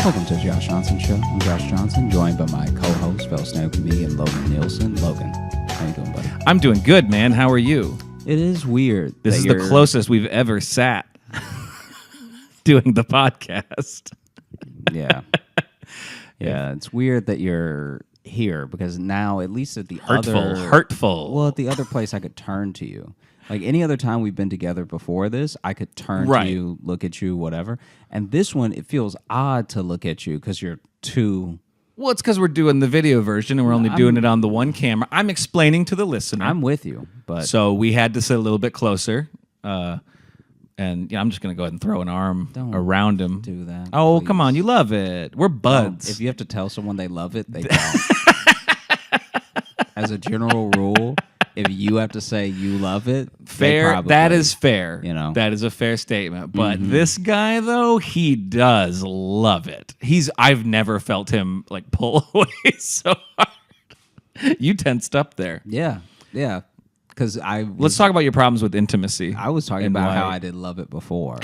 Welcome to the Josh Johnson Show. I'm Josh Johnson, joined by my co-host, fellow stand-up comedian Logan Nielsen. Logan, how you doing, buddy? I'm doing good, man. How are you? It is weird. This is the closest we've ever sat doing the podcast. Yeah. Yeah, it's weird that you're here because now, at least at the Hurtful. Well, at the other place, I could turn to you. Like any other time we've been together before this, I could turn to you, look at you, whatever. And this one, it feels odd to look at you because you're too... Well, it's because we're doing the video version and we're only doing it on the one camera. I'm explaining to the listener. I'm with you, but... So we had to sit a little bit closer. And I'm just going to go ahead and throw an arm around him. Do that. Oh, please. Come on. You love it. We're buds. If you have to tell someone they love it, they don't. As a general rule... If you have to say you love it, fair. That is fair. You know, that is a fair statement. But this guy, though, he does love it. I've never felt him like pull away so hard. You tensed up there. Yeah. Because let's talk about your problems with intimacy. I was talking about how I didn't love it before,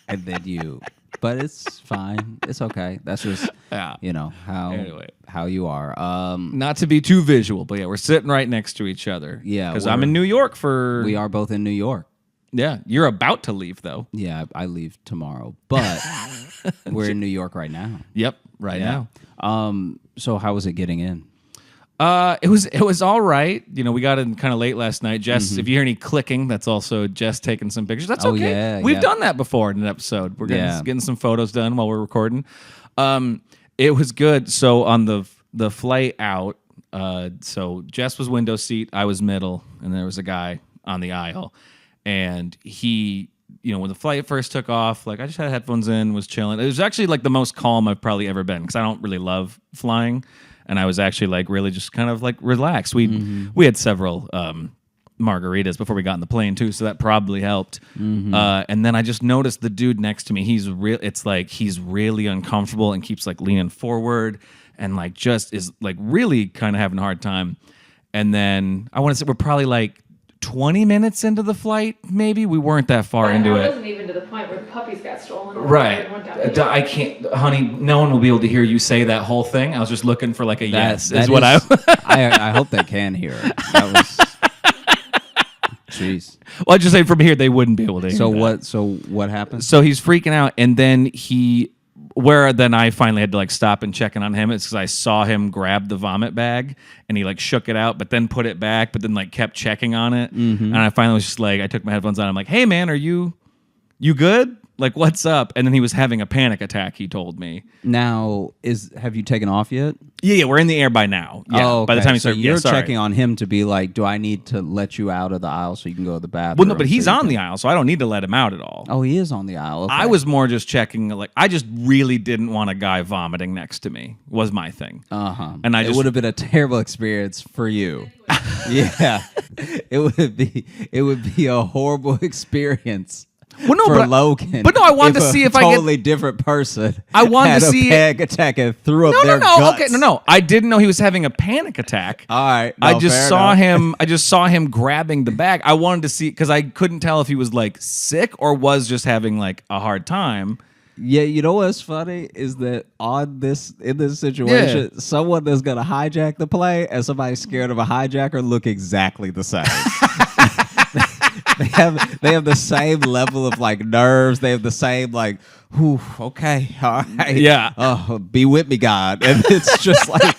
and then you. But it's fine. It's okay. That's just how you are. Not to be too visual, but yeah, we're sitting right next to each other. Yeah, because I'm in New York We are both in New York. Yeah, you're about to leave though. Yeah, I leave tomorrow, but we're in New York right now. Yep, right now. So how was it getting in? It was all right. You know, we got in kind of late last night. Jess, if you hear any clicking, that's also Jess taking some pictures. That's okay. Yeah, We've done that before in an episode. We're getting some photos done while we're recording. It was good. So on the flight out, so Jess was window seat, I was middle, and there was a guy on the aisle. And he, you know, when the flight first took off, like I just had headphones in, was chilling. It was actually like the most calm I've probably ever been because I don't really love flying. And I was actually like really just kind of like relaxed. We had several margaritas before we got in the plane too, so that probably helped. And then I just noticed the dude next to me. It's like he's really uncomfortable and keeps like leaning forward and like just is like really kind of having a hard time. And then I want to say we're probably like 20 minutes into the flight, maybe. We weren't that far into it. It wasn't even to the point where the puppies got stolen. Right. I can't, honey, no one will be able to hear you say that whole thing. I was just looking for like a yes. I hope they can hear it. That was... Jeez. Well, I just say from here they wouldn't be able to hear that. So what happened? So he's freaking out, and then then I finally had to like stop and check in on him. It's because I saw him grab the vomit bag and he like shook it out, but then put it back, but then like kept checking on it. And I finally was just like, I took my headphones on. I'm like, hey man, are you good? Like, what's up? And then he was having a panic attack, he told me. Now, have you taken off yet? Yeah, we're in the air by now. Yeah, okay. By the time you start, you're checking on him to be like, do I need to let you out of the aisle so you can go to the bathroom? Well, no, but he's on the aisle, so I don't need to let him out at all. Oh, he is on the aisle. Okay. I was more just checking, like, I just really didn't want a guy vomiting next to me, was my thing. And it would have been a terrible experience for you. Yeah. It would be a horrible experience. For Logan. But no, I wanted to see if I could... a totally different person I wanted had to see a panic attack and threw up their guts. Okay, no. I didn't know he was having a panic attack. All right. No, I just saw him grabbing the bag. I wanted to see, because I couldn't tell if he was like sick or was just having like a hard time. Yeah, you know what's funny is that in this situation, someone that's gonna hijack the play and somebody scared of a hijacker look exactly the same. They have the same level of like nerves. They have the same like, whew, okay, all right, yeah. Oh, be with me, God. And it's just like,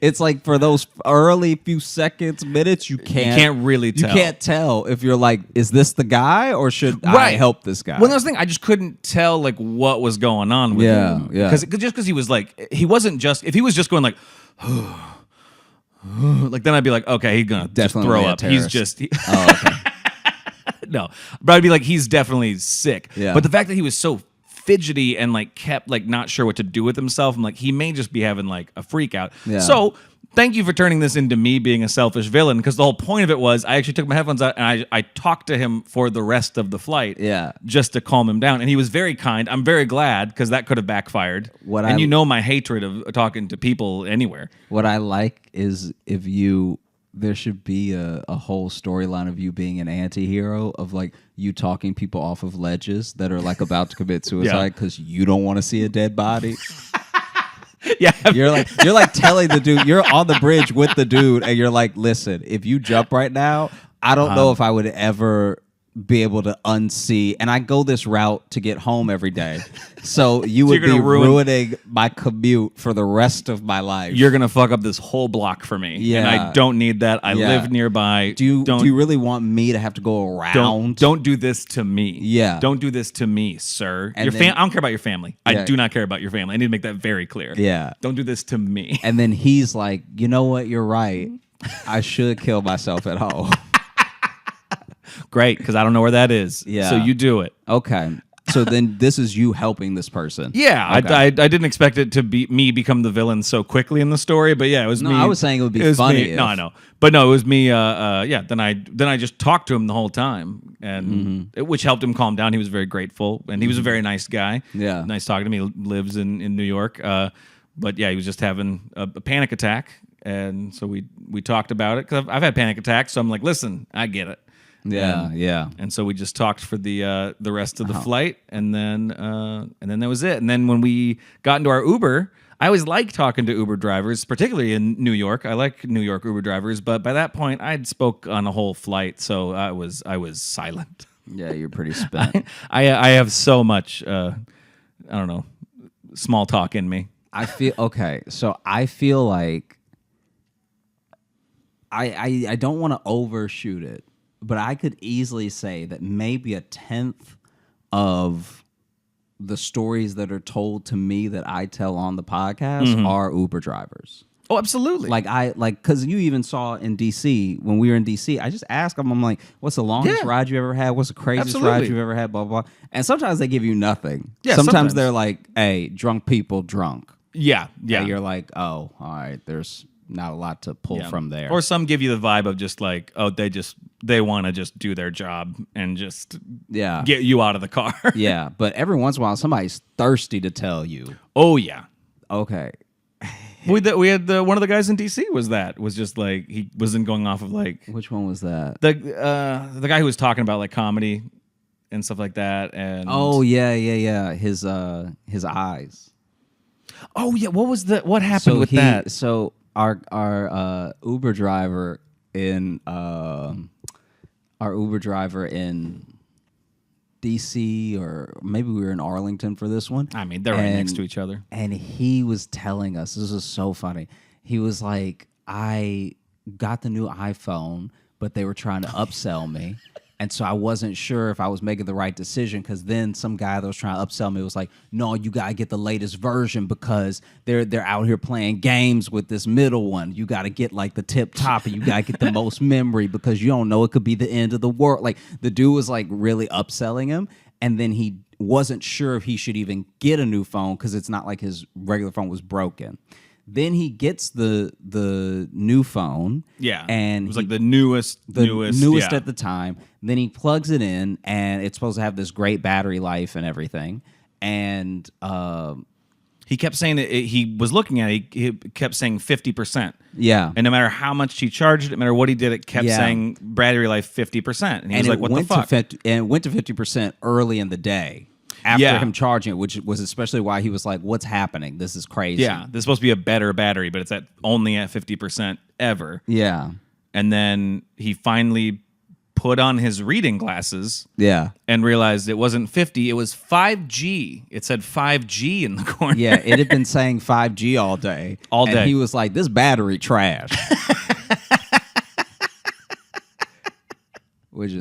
it's like for those early few seconds, minutes, you can't really tell. You can't tell if you're like, is this the guy or should I help this guy? Well, that's the thing. I just couldn't tell like what was going on with him. Yeah. Because he was like, he wasn't just, if he was just going like, like then I'd be like, okay, he's gonna definitely throw up. He's just. Oh, okay. No, but I'd be like, he's definitely sick. Yeah. But the fact that he was so fidgety and like kept like not sure what to do with himself, I'm like, he may just be having like a freak out. Yeah. So thank you for turning this into me being a selfish villain, because the whole point of it was I actually took my headphones out and I talked to him for the rest of the flight, just to calm him down, and he was very kind. I'm very glad, because that could have backfired. You know my hatred of talking to people anywhere. What I like is if you there should be a whole storyline of you being an anti-hero, of like you talking people off of ledges that are like about to commit suicide because you don't want to see a dead body. Yeah, you're like telling the dude, you're on the bridge with the dude, and you're like, listen, if you jump right now, I don't know if I would ever be able to unsee, and I go this route to get home every day. So you would be ruining my commute for the rest of my life. You're gonna fuck up this whole block for me. Yeah. And I don't need that. I live nearby. Do you really want me to have to go around? Don't do this to me. Yeah. Don't do this to me, sir. I don't care about your family. Yeah. I do not care about your family. I need to make that very clear. Yeah. Don't do this to me. And then he's like, you know what? You're right. I should kill myself at home. Great, because I don't know where that is. Yeah. So you do it. Okay. So then this is you helping this person. Yeah. Okay. I didn't expect it to be me become the villain so quickly in the story, but yeah, it was me. No, I was saying it would be funny. No, I know. But no, it was me. Then I just talked to him the whole time, and which helped him calm down. He was very grateful, and he was a very nice guy. Yeah. Nice talking to me. He lives in New York. But yeah, he was just having a panic attack. And so we talked about it, because I've had panic attacks. So I'm like, listen, I get it. Yeah. And so we just talked for the rest of the flight, and then that was it. And then when we got into our Uber, I always like talking to Uber drivers, particularly in New York. I like New York Uber drivers, but by that point, I'd spoke on a whole flight, so I was silent. Yeah, you're pretty spent. I have so much I don't know, small talk in me. I feel like I don't want to overshoot it, but I could easily say that maybe 1/10 of the stories that are told to me that I tell on the podcast are Uber drivers. Oh, absolutely. Because you even saw in DC, when we were in DC, I just asked them, I'm like, what's the longest ride you ever had? What's the craziest ride you've ever had? Blah, blah, blah. And sometimes they give you nothing. Yeah, sometimes they're like, hey, drunk people drunk. Yeah. And you're like, oh, all right, there's not a lot to pull from there. Or some give you the vibe of just like, oh, they want to just do their job and just get you out of the car. Yeah, but every once in a while, somebody's thirsty to tell you. Oh, yeah. Okay. We had one of the guys in DC was just like, he wasn't going off of like. Which one was that? The guy who was talking about like comedy and stuff like that. And his eyes. Oh yeah, what happened with that? So our Uber driver in DC, or maybe we were in Arlington for this one. I mean, they're right next to each other. And he was telling us, this is so funny. He was like, I got the new iPhone, but they were trying to upsell me. And so I wasn't sure if I was making the right decision, because then some guy that was trying to upsell me was like, no, you got to get the latest version because they're out here playing games with this middle one. You got to get like the tip top, and you got to get the most memory because you don't know, it could be the end of the world. Like the dude was like really upselling him. And then he wasn't sure if he should even get a new phone because it's not like his regular phone was broken. Then he gets the new phone. Yeah. And it was like the newest at the time. Then he plugs it in, and it's supposed to have this great battery life and everything. And he kept saying that he was looking at it, he kept saying 50%. Yeah. And no matter how much he charged it, no matter what he did, it kept saying battery life 50%. And he was like, what the fuck? And it went to 50% early in the day. After him charging it, which was especially why he was like, what's happening? This is crazy. Yeah, this is supposed to be a better battery, but it's only at 50% ever. Yeah. And then he finally put on his reading glasses. Yeah. And realized it wasn't 50, it was 5G. It said 5G in the corner. Yeah, it had been saying 5G all day. All day. And he was like, this battery trash. Which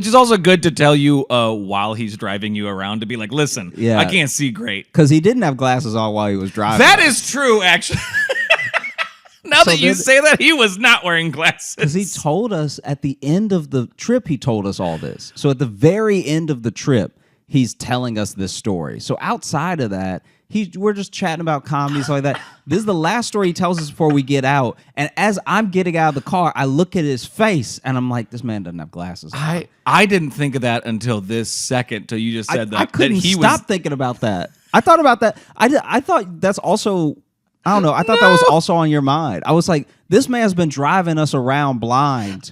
is also good to tell you while he's driving you around, to be like, listen, I can't see great. Because he didn't have glasses on while he was driving. That is true, actually. Now that you say that, he was not wearing glasses. Because he told us at the end of the trip, he told us all this. So at the very end of the trip, he's telling us this story. So outside of that, we're just chatting about comedy, stuff like that. This is the last story he tells us before we get out. And as I'm getting out of the car, I look at his face, and I'm like, this man doesn't have glasses on. I didn't think of that until this second, till you just said that. I couldn't stop thinking about that. I thought about that. I thought that's also I don't know. I thought that was also on your mind. I was like, this man's been driving us around blind.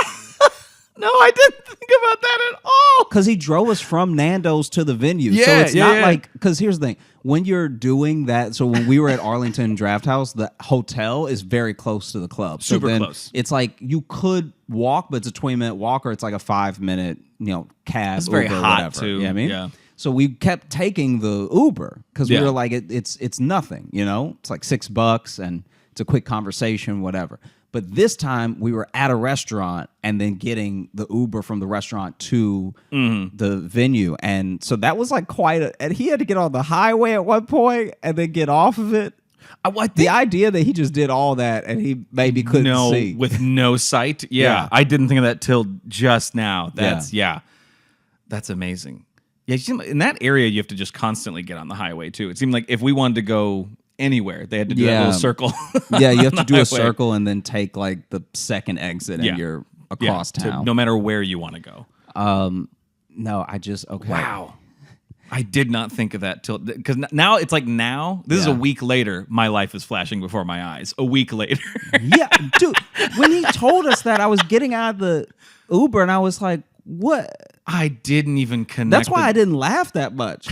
No, I didn't think about that at all. Because he drove us from Nando's to the venue. Yeah, so it's yeah, not yeah. like, because here's the thing. When you're doing that, so when we were at Arlington Draft House, the hotel is very close to the club. So Super then close. It's like you could walk, but it's a 20-minute walk, or it's like a 5-minute, cab. It's very Uber, hot, whatever. too. You know what I mean? Yeah. So we kept taking the Uber because we Yeah. were like, it's nothing, It's like $6 and it's a quick conversation, whatever. But this time we were at a restaurant and then getting the Uber from the restaurant to the venue. And so that was like and he had to get on the highway at one point and then get off of it. The idea that he just did all that and he maybe couldn't see. With no sight. Yeah, I didn't think of that till just now. That's amazing. Yeah, in that area, you have to just constantly get on the highway too. It seemed like if we wanted to go anywhere, they had to do that little circle. Yeah, you have to do highway. a circle and then take like the second exit and you're across town. No matter where you want to go. No, okay. Wow. I did not think of that till because now it's like this is a week later. My life is flashing before my eyes. A week later. Yeah, dude. When he told us that, I was getting out of the Uber and I was like, "What?" I didn't even connect. That's why I didn't laugh that much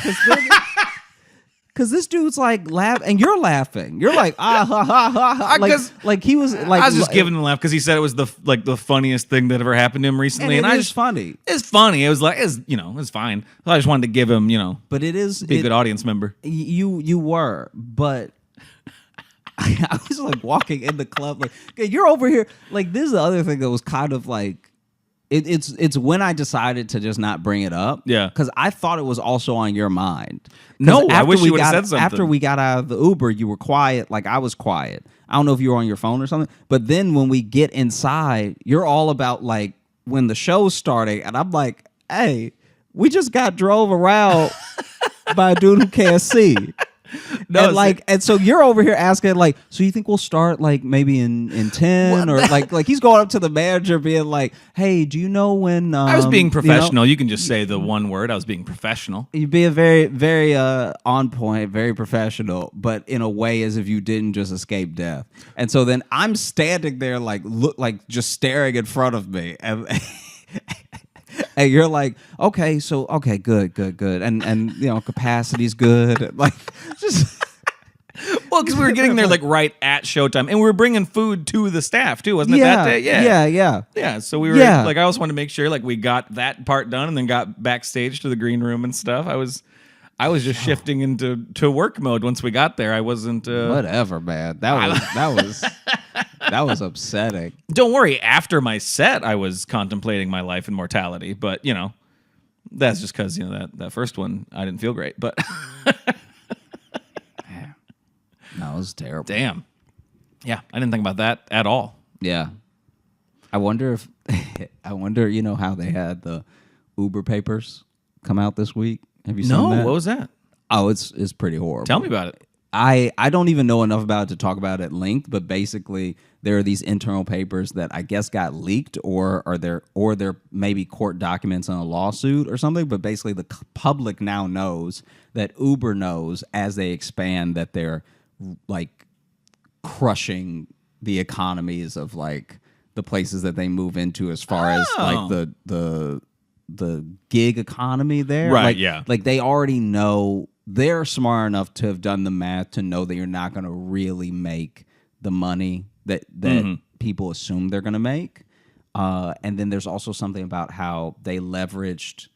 because this dude's like laugh and you're laughing. You're like ha ha ha ha. Like he was like I was just giving him a laugh because he said it was the funniest thing that ever happened to him recently, and I is just funny. It's funny. It was like it's fine. So I just wanted to give him But it is be a good audience member. You were, but I was like walking in the club like okay, you're over here. Like this is the other thing that was kind of like. It's when I decided to just not bring it up. Yeah. Because I thought it was also on your mind. No, I wish you would have said something. After we got out of the Uber, you were quiet. Like I was quiet. I don't know if you were on your phone or something. But then when we get inside, you're all about like when the show's starting. And I'm like, hey, we just got drove around by a dude who can't see. No, and so you're over here asking like, so you think we'll start like maybe in 10 or like he's going up to the manager being like, hey, do you know when I was being professional. You can just say the one word. I was being professional. You'd be a very, very on point, very professional, but in a way as if you didn't just escape death. And so then I'm standing there like just staring in front of me. And you're like, okay, good. And capacity's good. Like, just... Well, because we were getting there like right at showtime. And we were bringing food to the staff too, wasn't it that day? Yeah, so we were like, I also wanted to make sure like we got that part done and then got backstage to the green room and stuff. I was just shifting into work mode once we got there. I wasn't... Whatever, man. That was upsetting. Don't worry. After my set, I was contemplating my life and mortality. But, that's just because, that first one, I didn't feel great. But No, it was terrible. Damn. Yeah, I didn't think about that at all. Yeah. I wonder how they had the Uber papers come out this week. Have you seen that? No, what was that? Oh, it's pretty horrible. Tell me about it. I don't even know enough about it to talk about it at length, but basically there are these internal papers that I guess got leaked or they're maybe court documents on a lawsuit or something, but basically the public now knows that Uber knows as they expand that they're like crushing the economies of like the places that they move into as far as like the gig economy there. Right, like, yeah. Like they already know. They're smart enough to have done the math to know that you're not going to really make the money that people assume they're going to make. And then there's also something about how they leveraged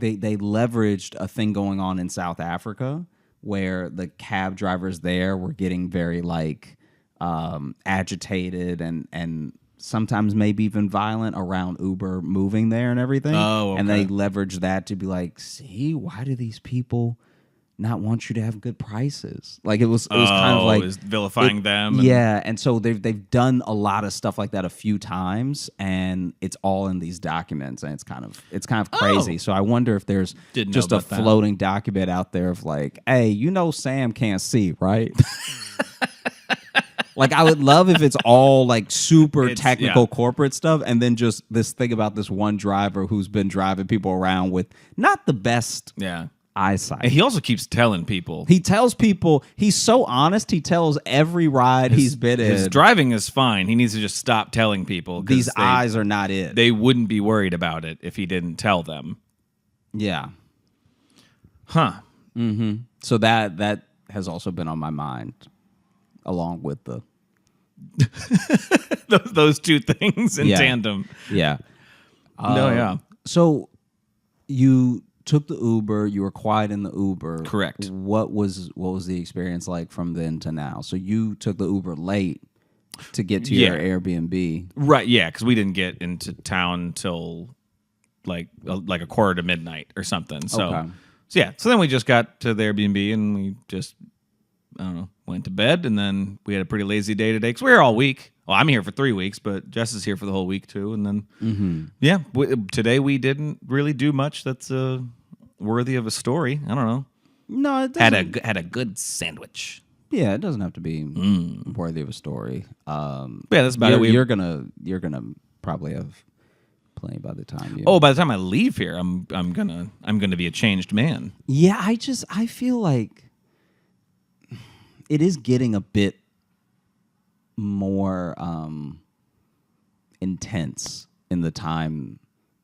a thing going on in South Africa where the cab drivers there were getting very like agitated and sometimes maybe even violent around Uber moving there and everything. Oh, okay. And they leverage that to be like, see, why do these people not want you to have good prices? Like it was kind of like it was vilifying them. Yeah, and so they've done a lot of stuff like that a few times, and it's all in these documents, and it's kind of crazy. So I wonder if there's just a floating document out there of like, hey, Sam can't see, right? Like, I would love if it's all like super technical corporate stuff, and then just this thing about this one driver who's been driving people around with not the best eyesight. And he also keeps telling people. He tells people, he's so honest, he tells every ride he's been in. His driving is fine. He needs to just stop telling people. These eyes are not it. They wouldn't be worried about it if he didn't tell them. Yeah. Huh. Mm-hmm. So that has also been on my mind, along with the... those two things in Yeah. tandem. Yeah. Yeah. So you took the Uber. You were quiet in the Uber. Correct. What was the experience like from then to now? So you took the Uber late to get to your Airbnb. Right, yeah, because we didn't get into town till like a quarter to midnight or something. So, Okay. So then we just got to the Airbnb and we just, I don't know, went to bed, and then we had a pretty lazy day today because we were here all week. Well, I'm here for 3 weeks, but Jess is here for the whole week too. And then, today we didn't really do much that's worthy of a story. I don't know. No, it doesn't. Had a good sandwich. Yeah, it doesn't have to be worthy of a story. Yeah, that's about it. You're gonna probably have plenty by the time you. Oh, by the time I leave here, I'm gonna be a changed man. Yeah, I feel like it is getting a bit more intense in the time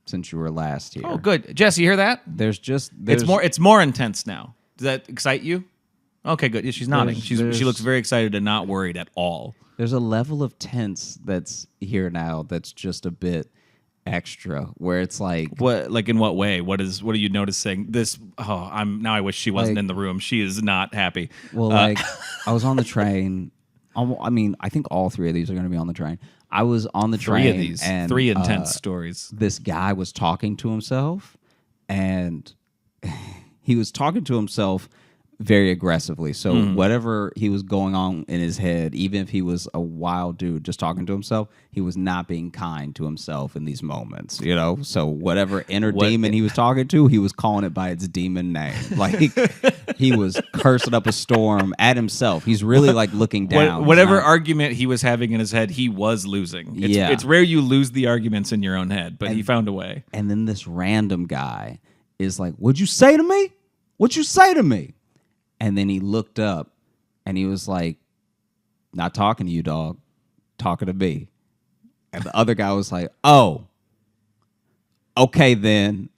since you were last here. Oh, good, Jesse, you hear that? There's It's more intense now. Does that excite you? Okay, good. Yeah, she's nodding. She looks very excited and not worried at all. There's a level of tense that's here now that's just a bit extra, where it's like, What, like in what way? What are you noticing? This. Oh, I wish she wasn't in the room. She is not happy. well, like I was on the train. I mean, I think all three of these are going to be on the train. I was on the train. 3 of these. And, 3 intense stories. This guy was talking to himself, and he was talking to himself very aggressively. So whatever he was going on in his head, even if he was a wild dude just talking to himself, he was not being kind to himself in these moments, you know? So whatever inner demon he was talking to, he was calling it by its demon name. Like he was cursing up a storm at himself. He's really like looking down. Whatever argument he was having in his head, he was losing. It's rare you lose the arguments in your own head, but he found a way. And then this random guy is like, "What'd you say to me? What'd you say to me?" And then he looked up and he was like, "Not talking to you, dog. Talking to me." And the other guy was like, "Oh, okay then."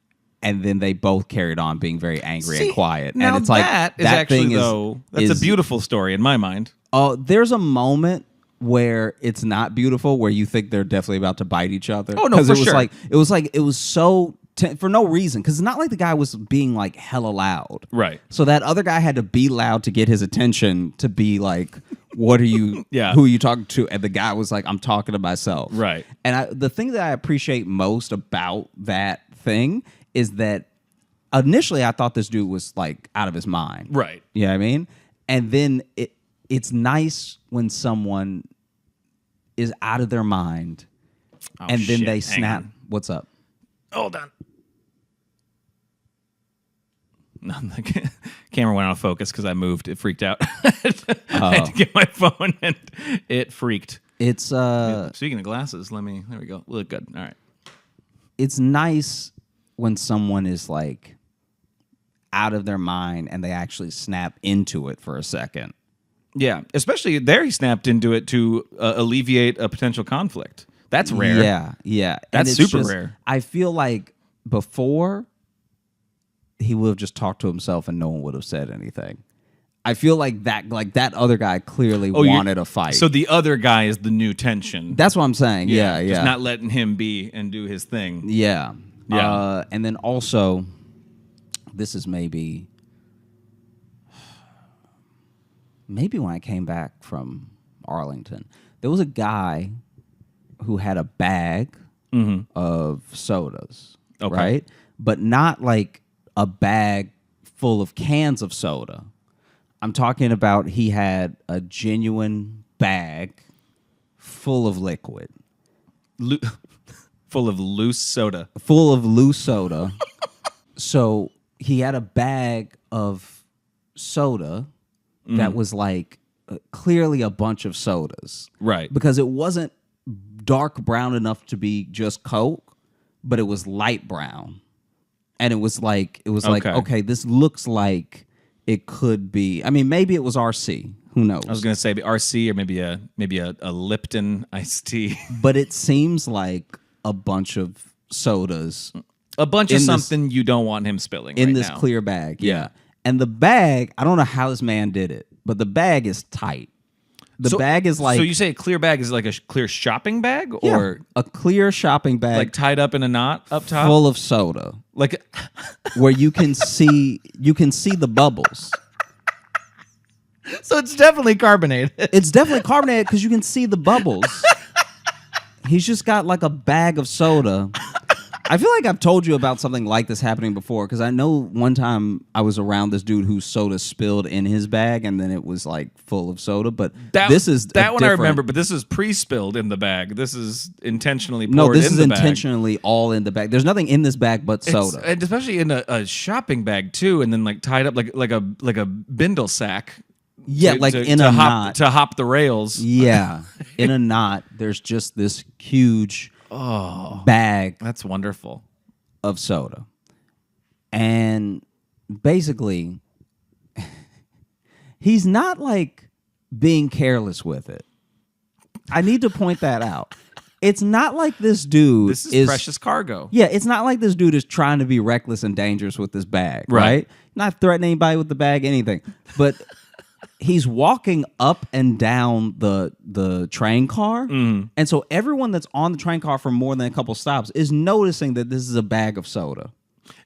And then they both carried on being very angry and quiet. Now and it's like that is that actually thing though that's a beautiful story in my mind. Oh, there's a moment where it's not beautiful, where you think they're definitely about to bite each other. Oh no, for sure. It was so for no reason, because it's not like the guy was being like hella loud. Right. So that other guy had to be loud to get his attention, to be like, "What are you? Who are you talking to?" And the guy was like, "I'm talking to myself." Right. And the thing that I appreciate most about that thing is that initially I thought this dude was like out of his mind. Right. You know what I mean? And then it's nice when someone is out of their mind and then they snap. What's up? Hold on. No, the camera went out of focus because I moved. It freaked out. I had to get my phone and it freaked. It's Speaking of glasses, there we go. Look good. All right. It's nice when someone is like out of their mind and they actually snap into it for a second. Yeah, especially there he snapped into it to alleviate a potential conflict. That's rare. Yeah. That's super rare. I feel like before he would have just talked to himself and no one would have said anything. I feel like that other guy clearly wanted a fight. So the other guy is the new tension. That's what I'm saying. Yeah. Just not letting him be and do his thing. Yeah. And then also, this is maybe when I came back from Arlington, there was a guy who had a bag of sodas, right? But not like a bag full of cans of soda. I'm talking about he had a genuine bag full of liquid. Full of loose soda. Full of loose soda. So he had a bag of soda that was like clearly a bunch of sodas. Right. Because it wasn't dark brown enough to be just Coke, but it was light brown. and it was like Okay. okay, this looks like it could be. I mean, maybe it was RC. Who knows? I was gonna say RC or maybe a Lipton iced tea. But it seems like a bunch of sodas A bunch of In this- something you don't want him spilling in right this now. clear bag. Yeah. Yeah. And the bag, I don't know how this man did it, but the bag is tight. The bag is like So you say a clear bag is like a clear shopping bag, yeah, or a clear shopping bag like tied up in a knot up top, full of soda like where you can see the bubbles. so it's definitely carbonated. It's definitely carbonated because you can see the bubbles. He's just got like a bag of soda. I feel like I've told you about something like this happening before because I know one time I was around this dude whose soda spilled in his bag and then it was like full of soda. But this is that one I different- remember, but this is pre-spilled in the bag. This is intentionally poured No, this in is the bag. intentionally all in the bag. There's nothing in this bag but soda. And especially in a shopping bag too, and then like tied up like a bindle sack. Yeah, like in a knot. to hop the rails. Yeah, in a knot. There's just this huge bag That's wonderful. of soda. And basically, he's not like being careless with it. I need to point that out. It's not like this dude This is precious cargo. Yeah, it's not like this dude is trying to be reckless and dangerous with this bag, Right. right? Not threatening anybody with the bag, anything. But he's walking up and down the train car. And so everyone that's on the train car for more than a couple stops is noticing that this is a bag of soda.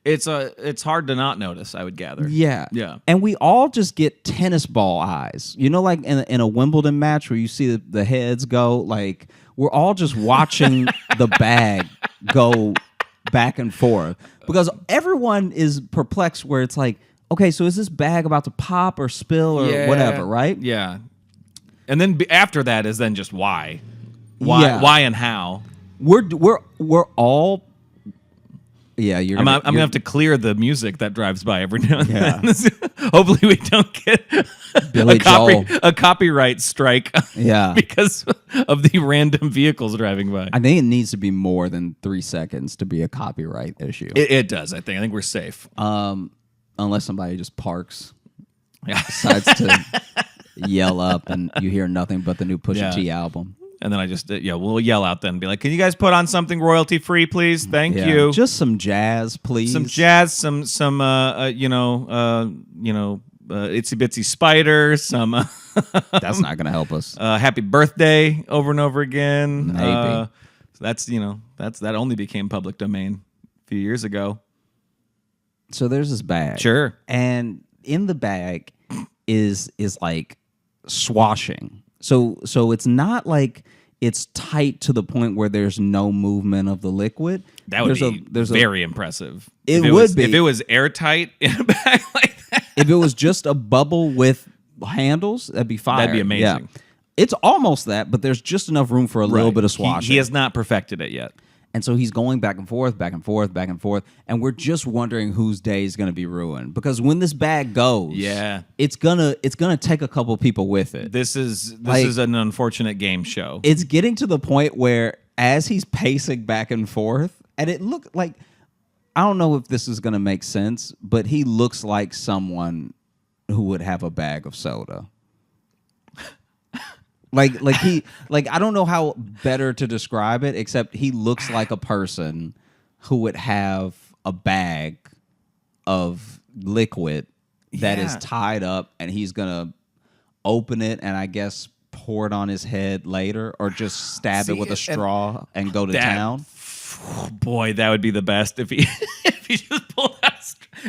It's hard to not notice, I would gather. Yeah. Yeah. And we all just get tennis ball eyes. You know, like in a Wimbledon match where you see the heads go, like we're all just watching the bag go back and forth because everyone is perplexed where it's like, okay, so is this bag about to pop or spill or whatever, right? Yeah. And then after that is then just why. Why and how. We're all yeah, I'm gonna have to clear the music that drives by every now and Yeah. then. Hopefully we don't get Billy Joel. a copyright strike. Yeah. because of the random vehicles driving by. I think it needs to be more than 3 seconds to be a copyright issue. It does. I think we're safe. Unless somebody just parks, Yeah. decides to yell up, and you hear nothing but the new Pusha Yeah. T album. And then I just we'll yell out then and be like, can you guys put on something royalty free, please? Thank Yeah. you. Just some jazz, please. some jazz, some itsy bitsy spider, some That's not gonna help us. happy birthday over and over again. Maybe. So that only became public domain a few years ago. So there's this bag. Sure. And in the bag is like swashing. So it's not like it's tight to the point where there's no movement of the liquid. That would There's be very impressive. It If would was, be. if it was airtight in a bag like that. If it was just a bubble with handles, that'd be fire. That'd be amazing. Yeah. It's almost that, but there's just enough room for a little bit of swashing. He has not perfected it yet. And so he's going back and forth, back and forth, back and forth, and we're just wondering whose day is going to be ruined because when this bag goes, Yeah. it's gonna take a couple people with it. This is Like- an unfortunate game show. It's getting to the point where as he's pacing back and forth, and it looked like, I don't know if this is going to make sense, but he looks like someone who would have a bag of soda. Like I don't know how better to describe it, except he looks like a person who would have a bag of liquid that is Yeah. tied up, and he's gonna open it and I guess pour it on his head later, or just stab See, it with a and straw and go to that- town. Boy, that would be the best if he if he just pulled out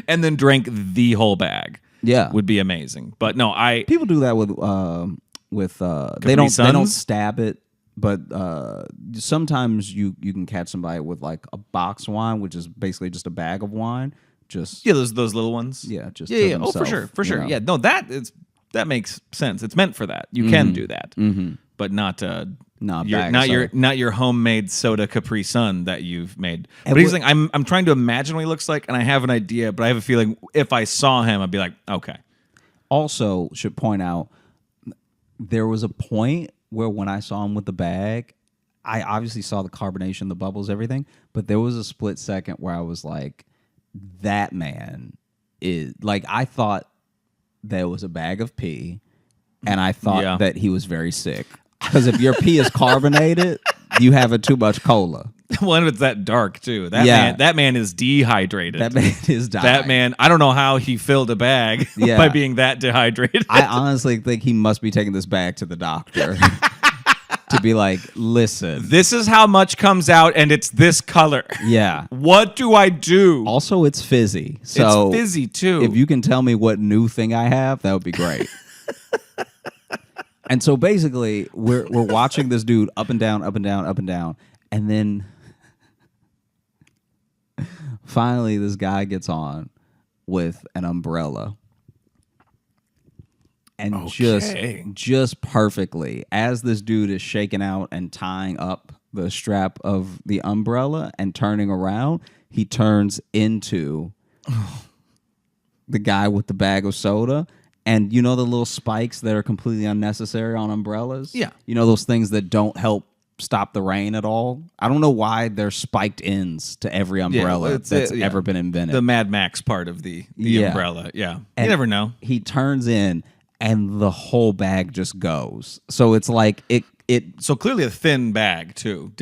and then drank the whole bag. Yeah, Would be amazing. But no, people do that with they don't Suns? stab it, but sometimes you can catch somebody with like a box wine, which is basically just a bag of wine. Just those little ones. yeah, just Yeah, to yeah. Oh, for themself, sure. you know. Yeah, no, that makes sense. It's meant for that. You can do that, but not No, not your homemade soda Capri Sun that you've made. And But he's what- like, I'm trying to imagine what he looks like, and I have an idea, but I have a feeling if I saw him, I'd be like, okay. Also, should point out there was a point where when I saw him with the bag, I obviously saw the carbonation, the bubbles, everything, but there was a split second where I was like, that man is like, I thought there was a bag of pee, and I thought that he was very sick. Because if your pee is carbonated, you having too much cola. Well, and it's that dark too. That man is dehydrated. That man is dying. That man, I don't know how he filled a bag by being that dehydrated. I honestly think he must be taking this bag to the doctor to be like, listen, this is how much comes out, and it's this color. Yeah. What do I do? Also, it's fizzy. So it's fizzy too. If you can tell me what new thing I have, that would be great. And so basically, we're watching this dude up and down, up and down, up and down, and then finally this guy gets on with an umbrella. And just perfectly, as this dude is shaking out and tying up the strap of the umbrella and turning around, he turns into the guy with the bag of soda. And you know the little spikes that are completely unnecessary on umbrellas? Yeah. You know those things that don't help stop the rain at all? I don't know why there's spiked ends to every umbrella that's ever been invented. The Mad Max part of the umbrella. Yeah. And you never know. He turns in and the whole bag just goes. So it's like it so clearly a thin bag too.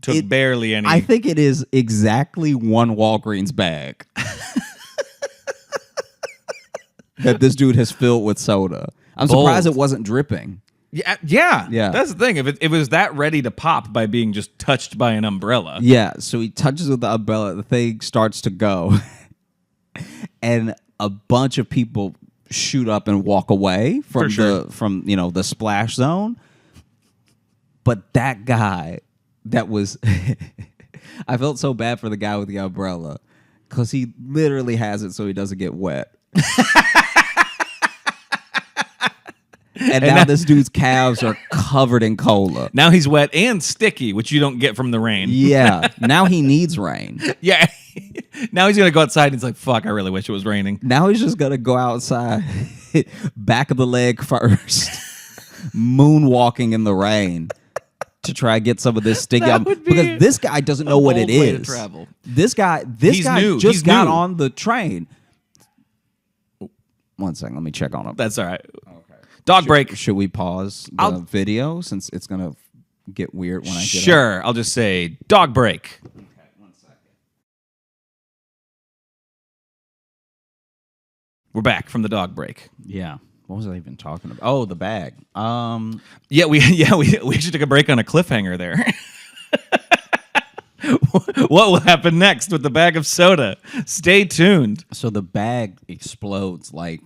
Took barely any. I think it is exactly one Walgreens bag that this dude has filled with soda. I'm surprised it wasn't dripping. Yeah. That's the thing. If it was that ready to pop by being just touched by an umbrella. Yeah, so he touches with the umbrella, the thing starts to go. And a bunch of people shoot up and walk away from the splash zone. But that guy that was I felt so bad for the guy with the umbrella because he literally has it so he doesn't get wet. And now this dude's calves are covered in cola. Now he's wet and sticky, which you don't get from the rain. Yeah. Now he needs rain. Yeah. Now he's going to go outside and he's like, fuck, I really wish it was raining. Now he's just going to go outside, back of the leg first, moonwalking in the rain to try to get some of this sticky. Because this guy doesn't know what it is. This guy just got on the train. 1 second, let me check on him. That's all right. Dog break. Should we pause the video since it's going to get weird when I get Sure. I'll just say dog break. Okay, 1 second. We're back from the dog break. Yeah. What was I even talking about? Oh, the bag. Yeah, we actually took a break on a cliffhanger there. What will happen next with the bag of soda? Stay tuned. So the bag explodes like...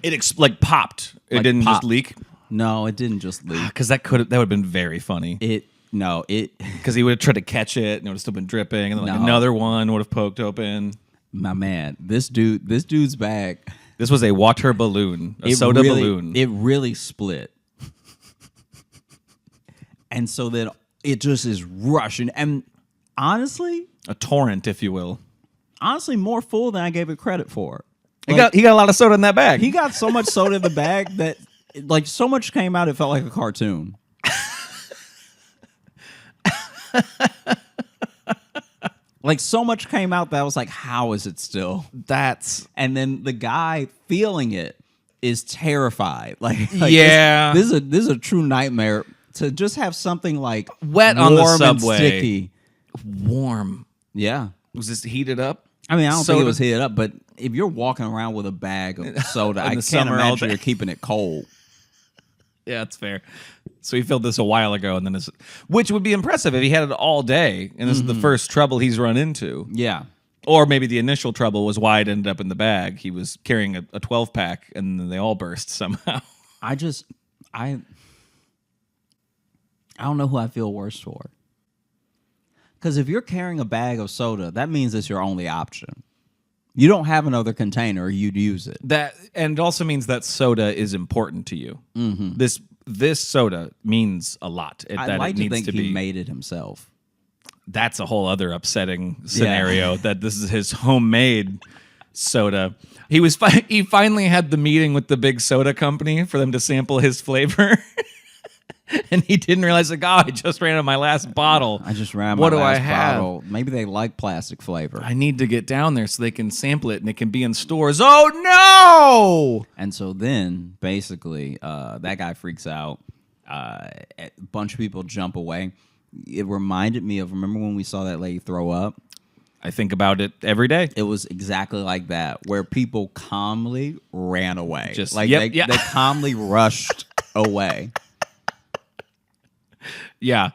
It popped. It didn't just leak. No, it didn't just leak. Because that would have been very funny. Because he would have tried to catch it and it would have still been dripping, and then another one would have poked open. My man, this dude's bag. This was a water balloon, soda balloon. It really split, and so then it just is rushing. And honestly, a torrent, if you will. Honestly, more full than I gave it credit for. He got a lot of soda in that bag. He got so much soda in the bag that so much came out it felt like a cartoon. So much came out that I was like, how is it still? And then the guy feeling it is terrified. Yeah. This is a true nightmare to just have something like wet on the subway. And sticky. Warm. Yeah. Was this heated up? I mean, I don't think it was heated up, but if you're walking around with a bag of soda, I can't imagine you're keeping it cold. Yeah, that's fair. So he filled this a while ago, and then which would be impressive if he had it all day, and this is the first trouble he's run into. Yeah. Or maybe the initial trouble was why it ended up in the bag. He was carrying a 12-pack, and then they all burst somehow. I don't know who I feel worse for. Because if you're carrying a bag of soda, that means it's your only option. You don't have another container, you'd use it. And it also means that soda is important to you. Mm-hmm. This soda means a lot. I'd like to think he made it himself. That's a whole other upsetting scenario, that this is his homemade soda. He finally had the meeting with the big soda company for them to sample his flavor. And he didn't realize, like, oh, I just ran out of my last bottle. I just ran What my do I last have? bottle. Maybe they like plastic flavor. I need to get down there so they can sample it and it can be in stores. Oh, no! And so then, basically, that guy freaks out. A bunch of people jump away. It reminded me of, remember when we saw that lady throw up? I think about it every day. It was exactly like that, where people calmly ran away. Just, like yep, they calmly rushed away. Yeah.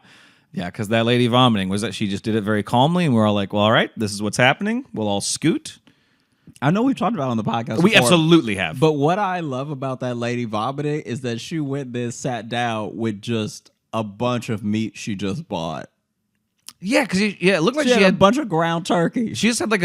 Yeah, because that lady vomiting was that she just did it very calmly, and we're all like, well, all right, this is what's happening. We'll all scoot. I know we've talked about it on the podcast We before, absolutely have. but what I love about that lady vomiting is that she went there, sat down with just a bunch of meat she just bought. Yeah, because it looked like She she had a had bunch of ground turkey. She just had like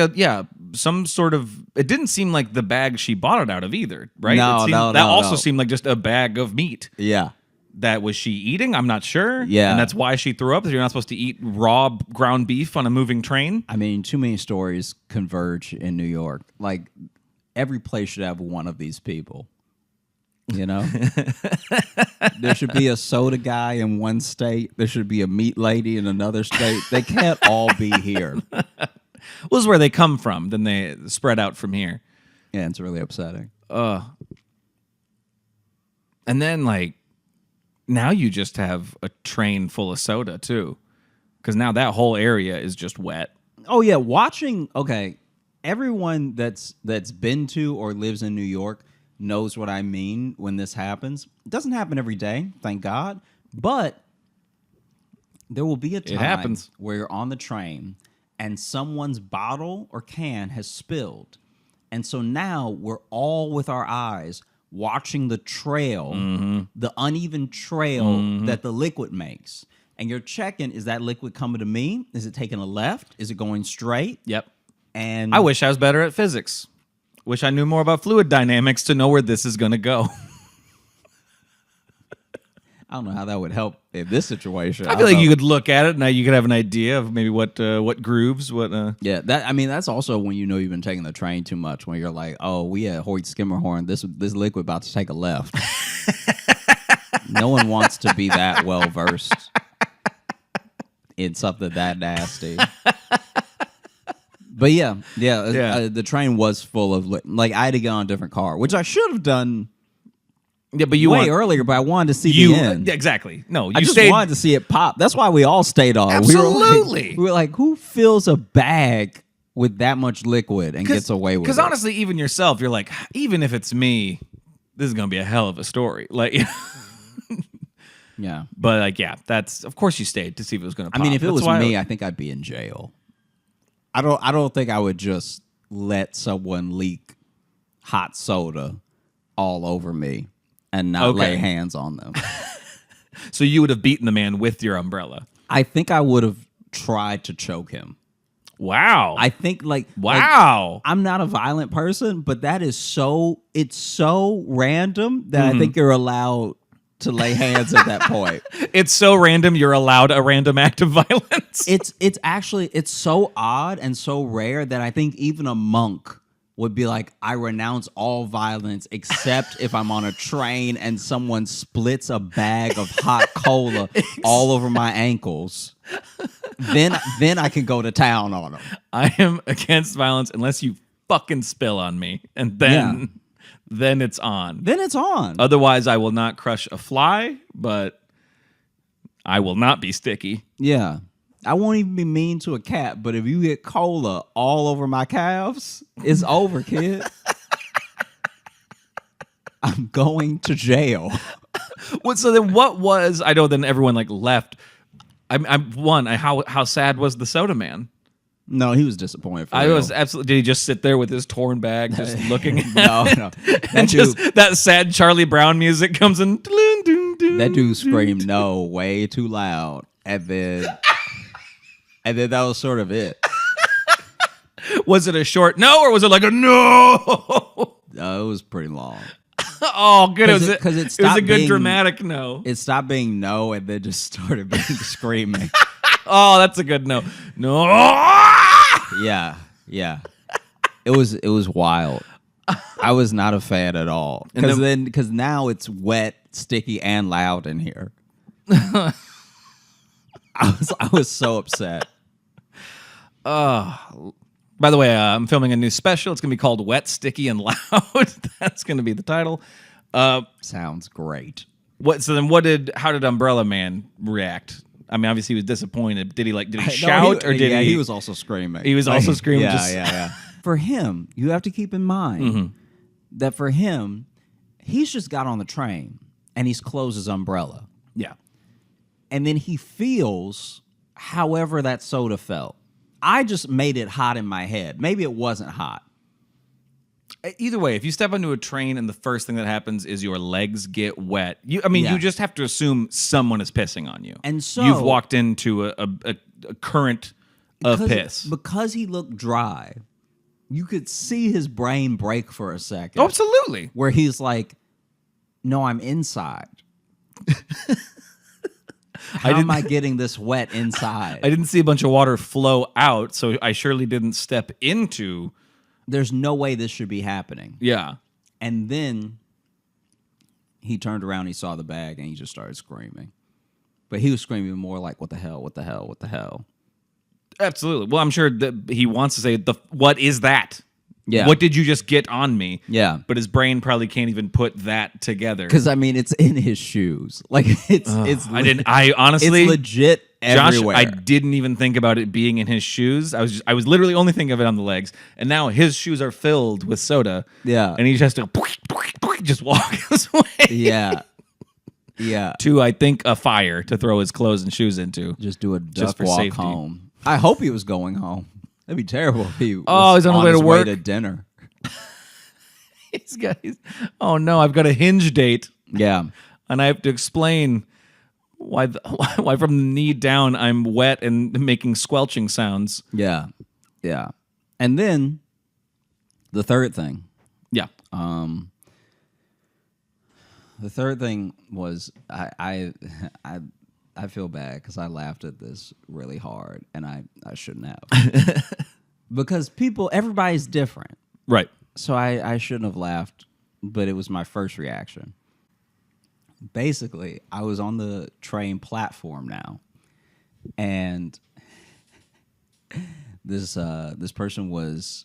some sort of. It didn't seem like the bag she bought it out of either, right? No, that no, also no. seemed like just a bag of meat. Yeah. That was she eating? I'm not sure. Yeah. And that's why she threw up. You're not supposed to eat raw ground beef on a moving train. I mean, too many stories converge in New York. Like, every place should have one of these people. You know? There should be a soda guy in one state. There should be a meat lady in another state. They can't all be here. Well, this is where they come from. Then they spread out from here. Yeah, it's really upsetting. And then, like, now you just have a train full of soda, too. Because now that whole area is just wet. Oh, yeah. Okay, everyone that's been to or lives in New York knows what I mean when this happens. It doesn't happen every day, thank God. But there will be a time happens. where you're on the train and someone's bottle or can has spilled. And so now we're all with our eyes watching the trail, the uneven trail that the liquid makes. And you're checking, is that liquid coming to me? Is it taking a left? Is it going straight? Yep. And I wish I was better at physics. Wish I knew more about fluid dynamics to know where this is going to go. I don't know how that would help in this situation. I feel like you could look at it and now you could have an idea of maybe what grooves, Yeah, that's also when you know you've been taking the train too much. When you're like, oh, we at Hoyt Skimmerhorn, this liquid about to take a left. No one wants to be that well versed in something that nasty. But yeah. The train was full of like I had to get on a different car, which I should have done. Yeah, but you way earlier, but I wanted to see the end. Exactly. No, you I just stayed. wanted to see it pop. That's why we all stayed on. Absolutely. We were like, who fills a bag with that much liquid and gets away with it? Because honestly, even yourself, you're like, even if it's me, this is gonna be a hell of a story. Like, yeah. But like, yeah, that's of course you stayed to see if it was gonna pop. I mean, if it That's was why me, I think I'd be in jail. I don't think I would just let someone leak hot soda all over me and not lay hands on them. So you would have beaten the man with your umbrella. I think I would have tried to choke him. Wow. I think like I'm not a violent person, but it's so random that I think you're allowed to lay hands at that point. It's so random you're allowed a random act of violence. It's actually so odd and so rare that I think even a monk would be like, I renounce all violence except if I'm on a train and someone splits a bag of hot cola all over my ankles. Then I can go to town on them. I am against violence unless you fucking spill on me, and then it's on. Then it's on. Otherwise, I will not crush a fly, but I will not be sticky. Yeah. I won't even be mean to a cat, but if you get cola all over my calves, it's over, kid. I'm going to jail. Well, so then what was, I know then everyone like left. How sad was the soda man? No, he was disappointed. I was absolutely. Did he just sit there with his torn bag, just looking? No. And just that sad Charlie Brown music comes in. That dude screamed no way too loud, and then that was sort of it. Was it a short no, or was it like a no? It was pretty long. Oh, good. It was a good being, dramatic no. It stopped being no, and then just started being screaming. Oh, that's a good no. No. Yeah. It was wild. I was not a fan at all. Because now it's wet, sticky, and loud in here. I was so upset. By the way, I'm filming a new special. It's going to be called Wet, Sticky, and Loud. That's going to be the title. Sounds great. How did Umbrella Man react? I mean, obviously he was disappointed. Did he shout or did he? He was also screaming. He was also screaming. Yeah. For him, you have to keep in mind that for him, he's just got on the train and he's closed his umbrella. Yeah. And then he feels however that soda felt. I just made it hot in my head. Maybe it wasn't hot. Either way, if you step onto a train and the first thing that happens is your legs get wet, you just have to assume someone is pissing on you. And so you've walked into a current of piss. Because he looked dry, you could see his brain break for a second. Oh, absolutely. Where he's like, no, I'm inside. How am I getting this wet inside? I didn't see a bunch of water flow out, so I surely didn't step into. There's no way this should be happening. Yeah. And then he turned around, he saw the bag, and he just started screaming. But he was screaming more like, what the hell, what the hell, what the hell? Absolutely. Well, I'm sure that he wants to say, what is that? Yeah. What did you just get on me? Yeah. But his brain probably can't even put that together. Because, I mean, it's in his shoes. Like, I honestly. It's legit everywhere. Josh, I didn't even think about it being in his shoes. I was literally only thinking of it on the legs. And now his shoes are filled with soda. Yeah. And he just has to just walk his way. Yeah. Yeah. To, I think, a fire to throw his clothes and shoes into. Just do a duck for walk safety. home. I hope he was going home. That'd be terrible if he was he's on the way to his work. Way to dinner. Oh no, I've got a Hinge date. Yeah. And I have to explain why from the knee down I'm wet and making squelching sounds. Yeah. Yeah. And then the third thing. Yeah. The third thing was I feel bad because I laughed at this really hard and I shouldn't have. Because everybody's different. Right. So I shouldn't have laughed, but it was my first reaction. Basically, I was on the train platform now, and this person was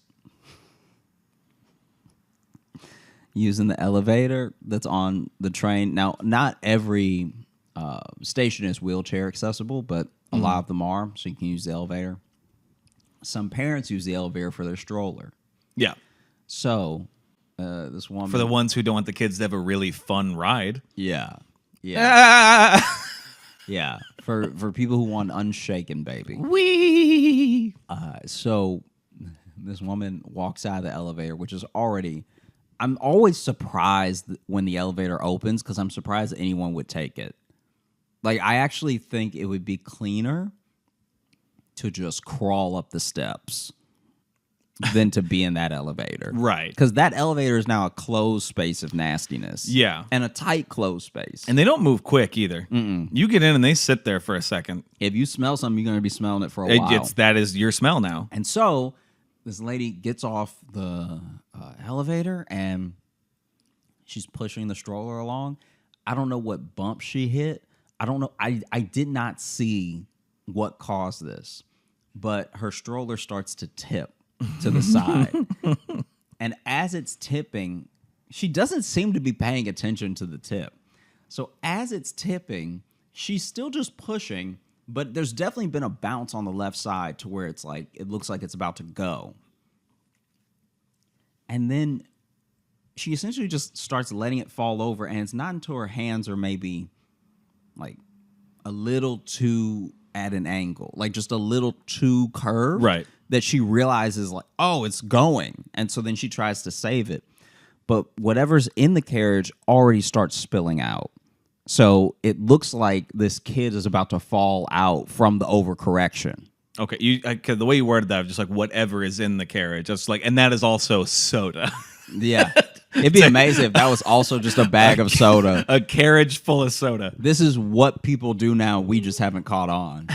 using the elevator that's on the train. Now, not every station is wheelchair accessible, but a lot of them are, so you can use the elevator. Some parents use the elevator for their stroller. Yeah. So, this woman... For the ones who don't want the kids to have a really fun ride. Yeah. Yeah. Yeah. For people who want unshaken baby. Wee! So, this woman walks out of the elevator, which is already... I'm always surprised when the elevator opens because I'm surprised that anyone would take it. Like, I actually think it would be cleaner to just crawl up the steps than to be in that elevator. Right. Because that elevator is now a closed space of nastiness. Yeah. And a tight closed space. And they don't move quick either. You get in and they sit there for a second. If you smell something, you're going to be smelling it for a while. That is your smell now. And so this lady gets off the elevator and she's pushing the stroller along. I don't know what bump she hit. I don't know. I did not see what caused this, but her stroller starts to tip to the side. And as it's tipping, she doesn't seem to be paying attention to the tip. So as it's tipping, she's still just pushing, but there's definitely been a bounce on the left side to where it's like, it looks like it's about to go. And then she essentially just starts letting it fall over, and it's not until her hands are maybe like a little too at an angle, like just a little too curved, right, that she realizes like, oh, it's going. And so then she tries to save it. But whatever's in the carriage already starts spilling out. So it looks like this kid is about to fall out from the overcorrection. Okay, the way you worded that, just like whatever is in the carriage, just like, and that is also soda. Yeah. It'd be amazing if that was also just a bag of soda. A carriage full of soda. This is what people do now. We just haven't caught on.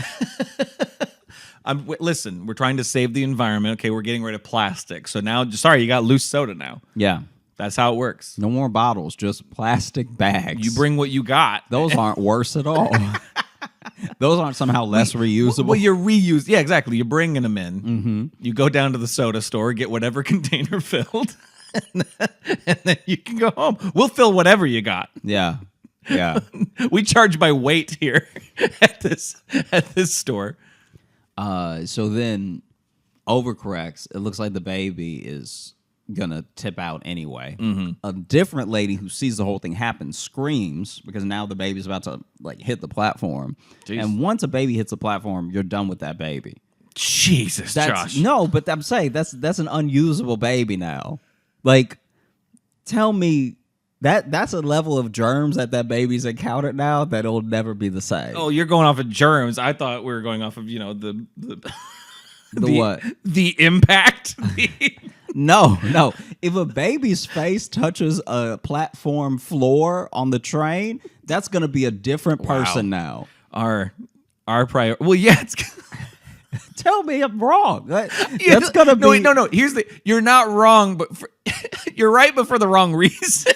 Listen, we're trying to save the environment. Okay, we're getting rid of plastic. So now, sorry, you got loose soda now. Yeah. That's how it works. No more bottles, just plastic bags. You bring what you got. Those aren't worse at all. Those aren't somehow less reusable. Well, you're reused. Yeah, exactly. You're bringing them in. Mm-hmm. You go down to the soda store, get whatever container filled, and then you can go home. We'll fill whatever you got. Yeah. Yeah. We charge by weight here at this store. So then overcorrects. It looks like the baby is gonna tip out anyway. A different lady who sees the whole thing happen screams because now the baby's about to like hit the platform. Jeez. And once a baby hits the platform, you're done with that baby. Jesus, Josh. No, but I'm saying that's an unusable baby now. Like, tell me that's a level of germs that baby's encountered now that it'll never be the same. Oh, you're going off of germs. I thought we were going off of, the what? The impact. No. If a baby's face touches a platform floor on the train, that's going to be a different person now. Our prior. Well, yeah. It's, tell me I'm wrong. That's going to be. No. You're not wrong, but you're right, but for the wrong reason.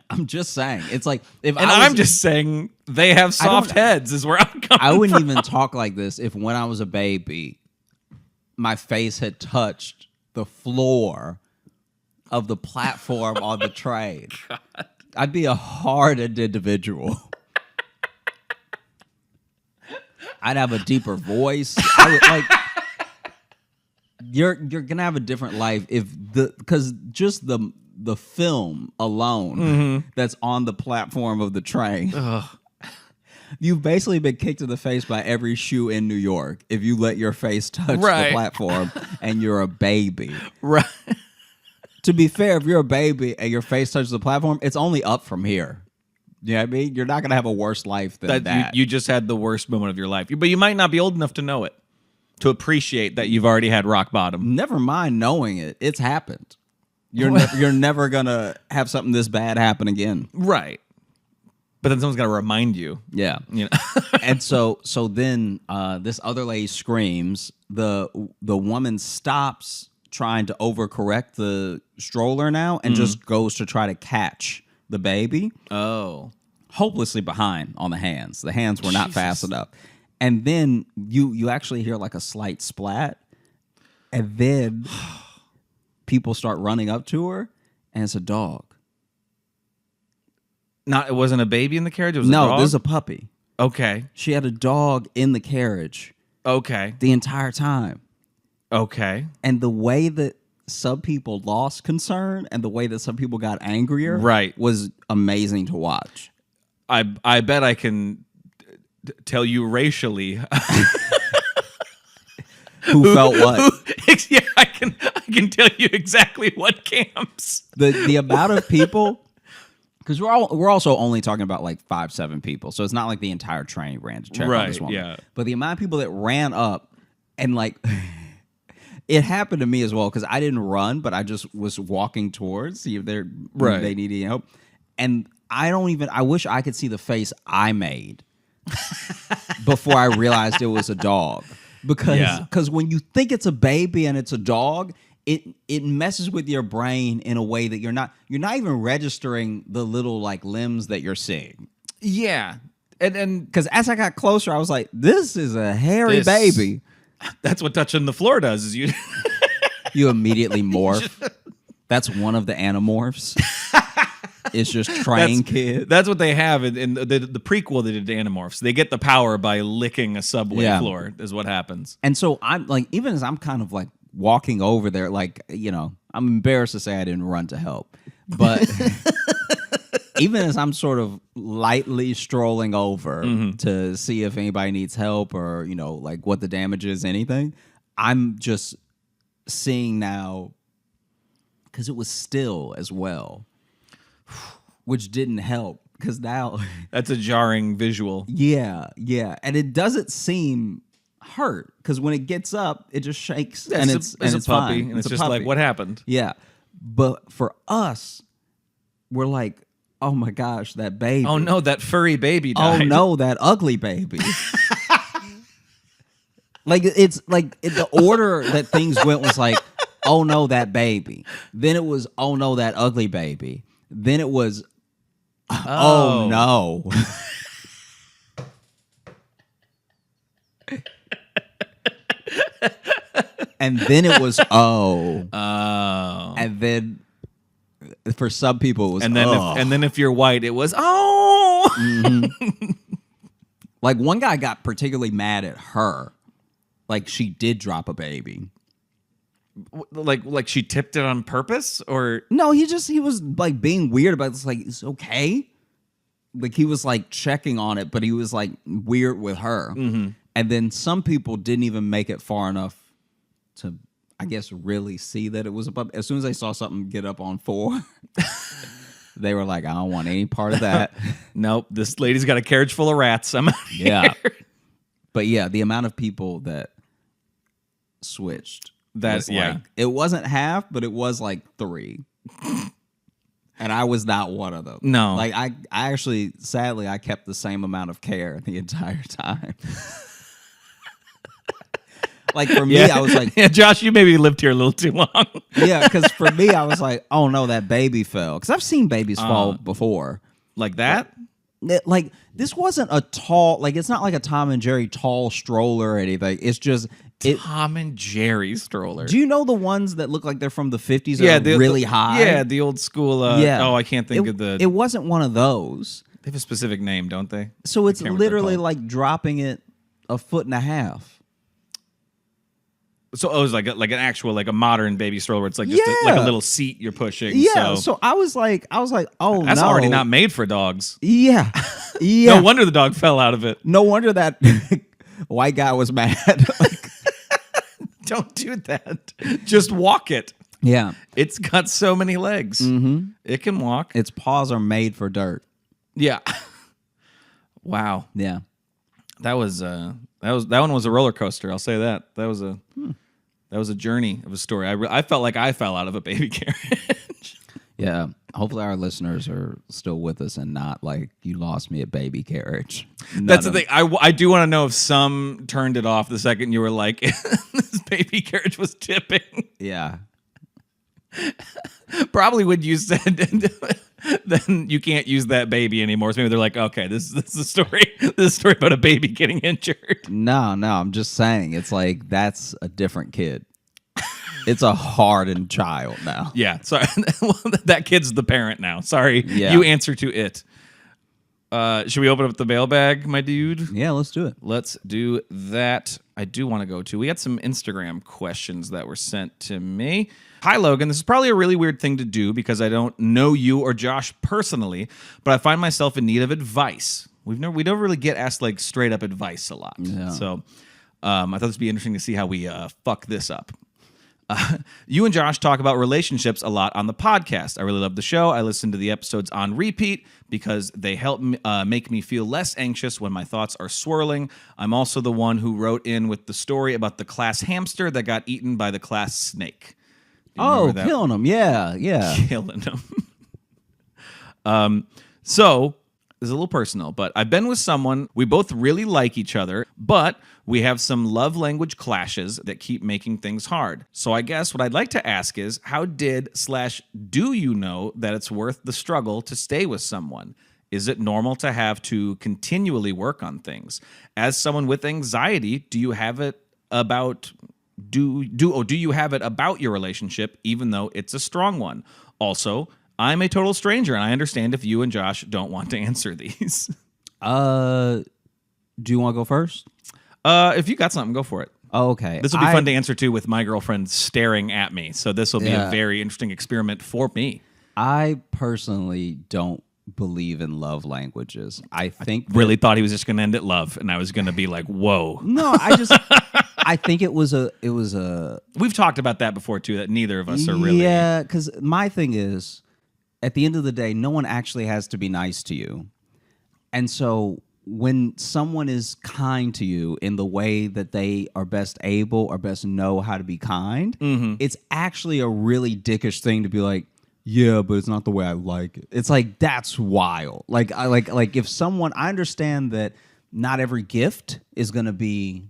I'm just saying. It's like I'm just saying they have soft heads is where I'm coming I wouldn't from. even talk like this if when I was a baby, my face had touched the floor of the platform on the train. God. I'd be a hardened individual. I'd have a deeper voice. I would, you're gonna have a different life because just the film alone that's on the platform of the train. You've basically been kicked in the face by every shoe in New York if you let your face touch the platform and you're a baby. Right. To be fair, if you're a baby and your face touches the platform, it's only up from here. You know what I mean? You're not going to have a worse life than that. You just had the worst moment of your life. But you might not be old enough to know it, to appreciate that you've already had rock bottom. Never mind knowing it. It's happened. You're never going to have something this bad happen again. Right. But then someone's got to remind you. Yeah. And so then this other lady screams. The woman stops trying to overcorrect the stroller now and just goes to try to catch the baby. Oh. Hopelessly behind on the hands. The hands were not fast enough. And then you actually hear like a slight splat. And then people start running up to her and it's a dog. It wasn't a baby in the carriage? It was a dog? No, this is a puppy. Okay. She had a dog in the carriage. Okay. The entire time. Okay. And the way that some people lost concern and the way that some people got angrier was amazing to watch. I bet I can tell you racially who felt what. Yeah, I can tell you exactly what camps. The amount of people, because we're also only talking about like 5-7 people, so it's not like the entire train ran to check on this woman. Yeah. But the amount of people that ran up and like it happened to me as well because I didn't run, but I just was walking towards see if they needed help. And I wish I could see the face I made before I realized it was a dog. Because when you think it's a baby and it's a dog, it messes with your brain in a way that you're not even registering the little like limbs that you're seeing. Yeah. And because as I got closer, I was like, this is a hairy baby. That's what touching the floor does is you you immediately morph. That's one of the Animorphs. It's just train kid. That's what they have in the prequel they did to Animorphs. They get the power by licking a subway floor is what happens. And so I'm like, even as I'm kind of like walking over there, like, I'm embarrassed to say I didn't run to help. But even as I'm sort of lightly strolling over to see if anybody needs help or, like what the damage is, anything, I'm just seeing now, because it was still as well, which didn't help because now that's a jarring visual. Yeah. And it doesn't seem hurt because when it gets up, it just shakes and it's a puppy, fine. and it's just like, what happened? Yeah, but for us, we're like, oh my gosh, that baby. Oh no, that furry baby died. Oh no, that ugly baby. Like it's like the order that things went was like oh no, that baby. Then it was, oh no, that ugly baby. Then it was, oh no. And then it was, oh. And then for some people it was, and then if you're white, it was, Mm-hmm. Like one guy got particularly mad at her. Like she did drop a baby. Like she tipped it on purpose, or No, he was like being weird about this. Like, it's okay. Like he was like checking on it, but he was like weird with her. Mm-hmm. And then some people didn't even make it far enough to, I guess, really see that it was a puppy. As soon as they saw something get up on 4, they were like, I don't want any part of that. Nope, this lady's got a carriage full of rats. I'm out of Yeah. here. But yeah, the amount of people that switched. That's like, it wasn't half, but it was like 3. And I was not one of them. No. Like I actually, sadly, I kept the same amount of care the entire time. Like for me, I was like, yeah, Josh, you maybe lived here a little too long. yeah, because for me, I was like, oh no, that baby fell. Because I've seen babies fall before. Like that? Like this wasn't a tall, like it's not like a Tom and Jerry tall stroller or anything. It's just Tom and Jerry stroller. Do you know the ones that look like they're from the 50s? Yeah, really high. Yeah, the old school. Yeah. Oh, I can't think of the. It wasn't one of those. They have a specific name, don't they? So it's literally like dropping it 1.5 feet. So it was like an actual, like a modern baby stroller where it's like just like a little seat you're pushing. Yeah. So I was like, oh, that's no. already not made for dogs. Yeah. Yeah. No wonder the dog fell out of it. No wonder that white guy was mad. Like, don't do that. Just walk it. Yeah. It's got so many legs. Mm-hmm. It can walk. Its paws are made for dirt. Yeah. Wow. Yeah. That one was a roller coaster. I'll say that. That was a journey of a story. I felt like I fell out of a baby carriage. Yeah. Hopefully our listeners are still with us and not like you lost me at baby carriage. That's the thing. I do want to know if some turned it off the second you were like, this baby carriage was tipping. Yeah. Probably when you said, then you can't use that baby anymore. So maybe they're like, okay, this is a story. This is a story about a baby getting injured. No, I'm just saying it's like that's a different kid. It's a hardened child now. Yeah, sorry. That kid's the parent now. Sorry, yeah. You answer to it. Should we open up the mailbag, my dude? Yeah, let's do it. Let's do that. I do want to go to. We had some Instagram questions that were sent to me. Hi, Logan. This is probably a really weird thing to do because I don't know you or Josh personally, but I find myself in need of advice. We don't really get asked like straight up advice a lot. Yeah. So I thought this would be interesting to see how we fuck this up. You and Josh talk about relationships a lot on the podcast. I really love the show. I listen to the episodes on repeat because they help make me feel less anxious when my thoughts are swirling. I'm also the one who wrote in with the story about the class hamster that got eaten by the class snake. Oh, killing him. Yeah. Killing him. So this is a little personal, but I've been with someone. We both really like each other, but we have some love language clashes that keep making things hard. So I guess what I'd like to ask is, how do you know that it's worth the struggle to stay with someone? Is it normal to have to continually work on things? As someone with anxiety, do you have it about your relationship, even though it's a strong one? Also, I'm a total stranger, and I understand if you and Josh don't want to answer these. Do you want to go first? If you got something, go for it. Oh, okay. This will be fun to answer to with my girlfriend staring at me. So this will be a very interesting experiment for me. I personally don't believe in love languages. I think really thought he was just going to end at love, and I was going to be like, "Whoa!" No, I think it was a. We've talked about that before too. That neither of us are really. Yeah, because my thing is, at the end of the day, no one actually has to be nice to you, and so when someone is kind to you in the way that they are best able or best know how to be kind, it's actually a really dickish thing to be like, yeah, but it's not the way I like it. It's like, that's wild. Like if someone, I understand that not every gift is going to be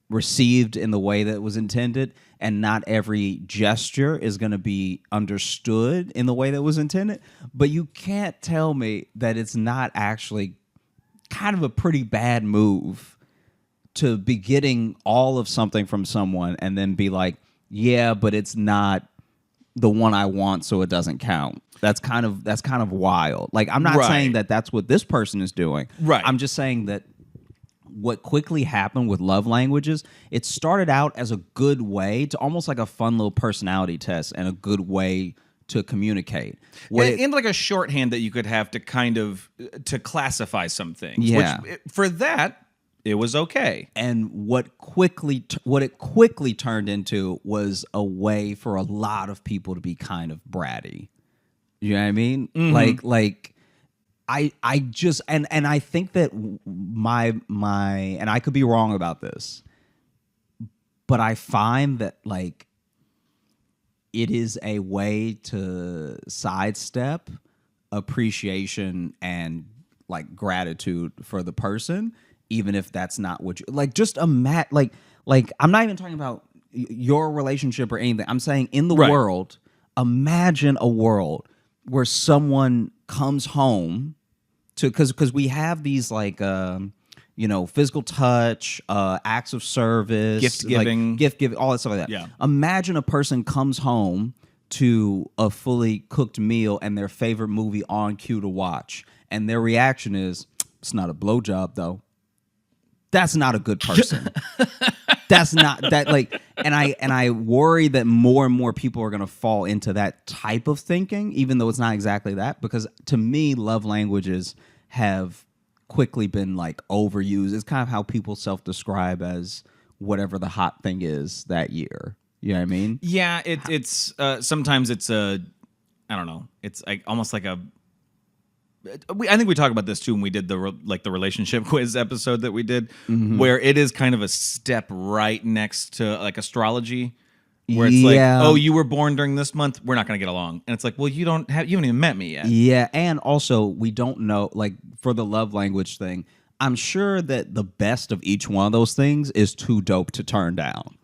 received in the way that was intended, and not every gesture is going to be understood in the way that was intended. But you can't tell me that it's not actually kind of a pretty bad move to be getting all of something from someone and then be like, yeah, but it's not the one I want, so it doesn't count. That's kind of wild. Like, I'm not saying that that's what this person is doing. Right. I'm just saying that what quickly happened with love languages, it started out as a good way to almost like a fun little personality test and a good way to communicate. And like a shorthand that you could have to kind of to classify some things. Yeah. Which, for that, it was okay. And what it quickly turned into was a way for a lot of people to be kind of bratty. You know what I mean? Mm-hmm. Like I just and I think that my and I could be wrong about this, but I find that like it is a way to sidestep appreciation and like gratitude for the person, even if that's not what you like. Just like I'm not even talking about your relationship or anything. I'm saying in the world, imagine a world where someone comes home to because we have these like physical touch, acts of service, gift giving, all that stuff like that. Yeah. Imagine a person comes home to a fully cooked meal and their favorite movie on cue to watch, and their reaction is, "It's not a blowjob though." That's not a good person. That's not that like, and I worry that more and more people are going to fall into that type of thinking, even though it's not exactly that. Because to me, love languages have quickly been like overused. It's kind of how people self-describe as whatever the hot thing is that year. You know what I mean? Yeah, it's sometimes it's I don't know. It's like almost like a. I think we talked about this too when we did the relationship quiz episode that we did, where it is kind of a step right next to like astrology, where it's like, oh, you were born during this month, we're not going to get along, and it's like, well, you haven't even met me yet. Yeah, and also we don't know, like for the love language thing, I'm sure that the best of each one of those things is too dope to turn down.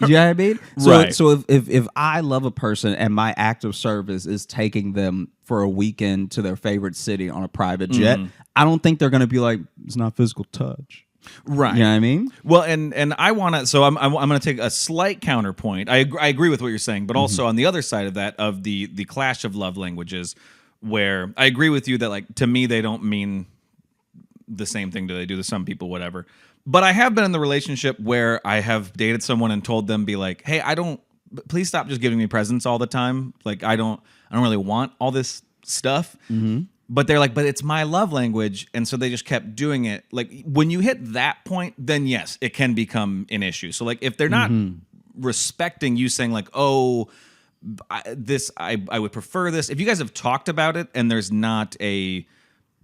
You know what I mean? So if I love a person and my act of service is taking them for a weekend to their favorite city on a private jet, I don't think they're going to be like, it's not physical touch. Right. You know what I mean? Well, and I want to, so I'm going to take a slight counterpoint. I agree with what you're saying, but also on the other side of that, of the clash of love languages, where I agree with you that like, to me, they don't mean the same thing they do to some people, whatever. But I have been in the relationship where I have dated someone and told them, be like, hey, please stop just giving me presents all the time. Like, I don't really want all this stuff. But they're like, but it's my love language. And so they just kept doing it. Like, when you hit that point, then yes, it can become an issue. So like, if they're not respecting you saying like, oh, I would prefer this. If you guys have talked about it and there's not a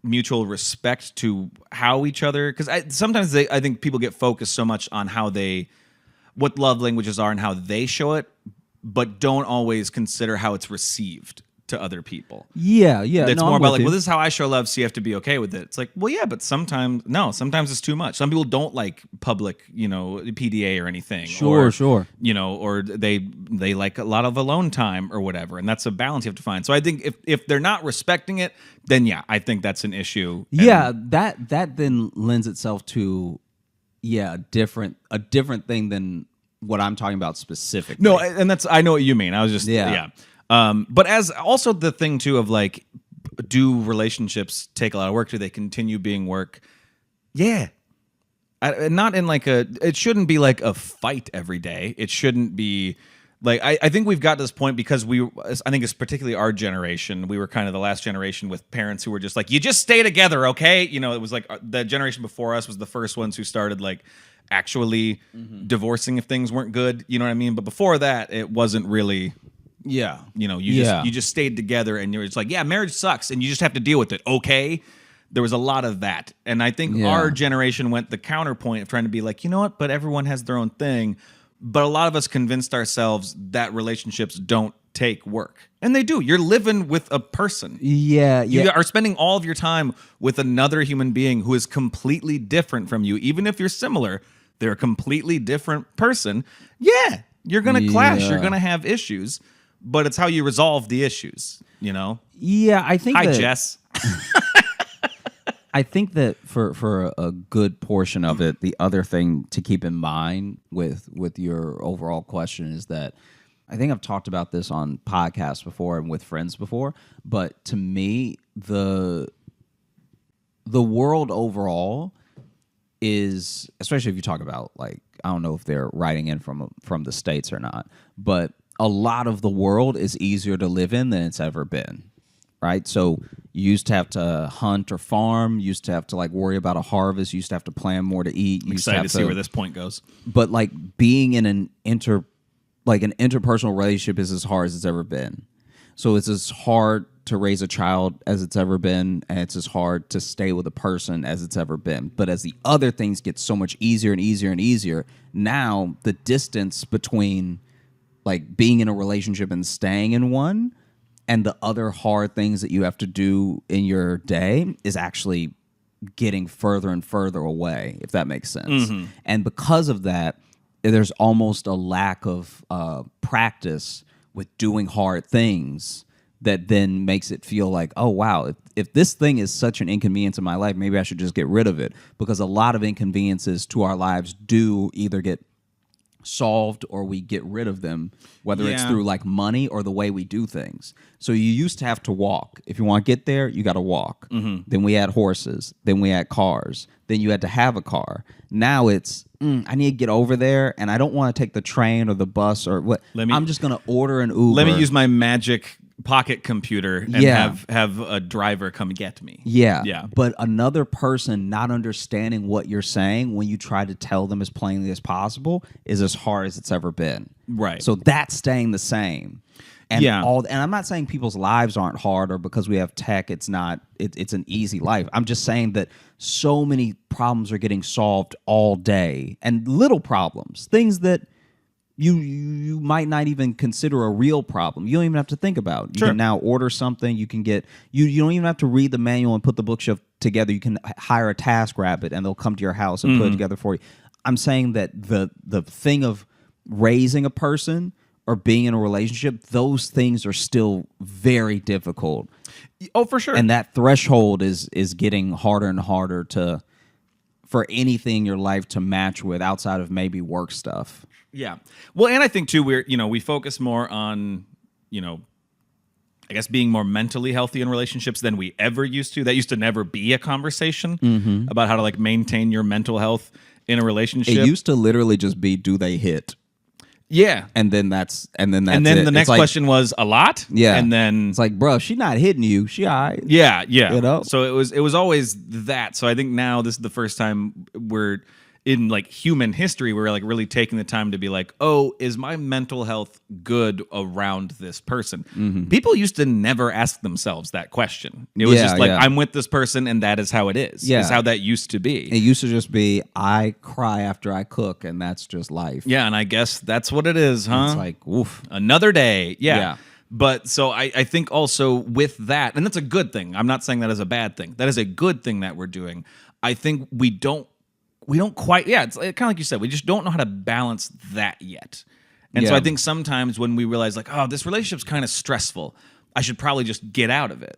mutual respect to how each other, because sometimes I think people get focused so much on what love languages are and how they show it, but don't always consider how it's received to other people. Yeah. It's more about like, well, this is how I show love, so you have to be okay with it. It's like, well, yeah, but sometimes it's too much. Some people don't like public, PDA or anything. Sure. Or they like a lot of alone time or whatever, and that's a balance you have to find. So I think if they're not respecting it, then yeah, I think that's an issue. Yeah, that then lends itself to a different thing than what I'm talking about specifically. No, and I know what you mean. I was just yeah. But as also the thing too of like, do relationships take a lot of work? Do they continue being work? Yeah. Not in like it shouldn't be like a fight every day. It shouldn't be like, I think we've got to this point because I think it's particularly our generation. We were kind of the last generation with parents who were just like, you just stay together, okay? It was like the generation before us was the first ones who started like actually divorcing if things weren't good. You know what I mean? But before that, it wasn't really. Yeah. You just stayed together and you're just like, yeah, marriage sucks and you just have to deal with it. Okay. There was a lot of that. And I think our generation went the counterpoint of trying to be like, you know what, but everyone has their own thing. But a lot of us convinced ourselves that relationships don't take work. And they do. You're living with a person. Yeah. You are spending all of your time with another human being who is completely different from you, even if you're similar. they're a completely different person. Yeah, you're going to clash. You're Yeah. going to have issues, but it's how you resolve the issues, you know? Yeah, I think Hi, that, Jess. I think that for a good portion of it, the other thing to keep in mind with your overall question is that I think I've talked about this on podcasts before and with friends before, but to me, the world overall is, especially if you talk about, like, I don't know if they're writing in from the States or not, but a lot of the world is easier to live in than it's ever been. Right? So you used to have to hunt or farm, you used to have to like worry about a harvest, you used to have to plan more to eat. I'm excited to see where this point goes. But like being in an interpersonal relationship is as hard as it's ever been. So it's as hard to raise a child as it's ever been, and it's as hard to stay with a person as it's ever been. But as the other things get so much easier and easier and easier, now the distance between like being in a relationship and staying in one and the other hard things that you have to do in your day is actually getting further and further away, if that makes sense. And because of that, there's almost a lack of practice with doing hard things that then makes it feel like, oh, wow, if this thing is such an inconvenience in my life, maybe I should just get rid of it. Because a lot of inconveniences to our lives do either get solved or we get rid of them, whether it's through like money or the way we do things. So you used to have to walk. If you want to get there, you got to walk. Then we had horses. Then we had cars. Then you had to have a car. Now it's, I need to get over there, and I don't want to take the train or the bus or what. I'm just going to order an Uber. Let me use my magic pocket computer and have a driver come get me. Yeah. But another person not understanding what you're saying when you try to tell them as plainly as possible is as hard as it's ever been. Right. So that's staying the same. And Yeah. and I'm not saying people's lives aren't hard or because we have tech, it's not, it's an easy life. I'm just saying that so many problems are getting solved all day, and little problems, things that you might not even consider a real problem. You don't even have to think about. You can now order something. You can get you don't even have to read the manual and put the bookshelf together. You can hire a TaskRabbit and they'll come to your house and put it together for you. I'm saying that the thing of raising a person or being in a relationship, those things are still very difficult. Oh, for sure. And that threshold is getting harder and harder for anything in your life to match with outside of maybe work stuff. Yeah. Well, and I think too, we focus more on, I guess being more mentally healthy in relationships than we ever used to. That used to never be a conversation about how to like maintain your mental health in a relationship. It used to literally just be, do they hit? Yeah. And then that's and then it. the next question was a lot. Yeah. And then it's like, bro, she not hitting you. She all right. Yeah. You know? So it was always that. So I think now this is the first time we're in like human history, we're like really taking the time to be like, oh, is my mental health good around this person? People used to never ask themselves that question. It was just like, I'm with this person and that is how it is. Yeah. Is how that used to be. It used to just be, I cry after I cook, and that's just life. Yeah, and I guess that's what it is, huh? It's like, oof. Another day. Yeah. But so I think also with that, and that's a good thing. I'm not saying that is a bad thing. That is a good thing that we're doing. I think we don't quite, it's kind of like you said, we just don't know how to balance that yet. And so I think sometimes when we realize like, oh, this relationship's kind of stressful, I should probably just get out of it.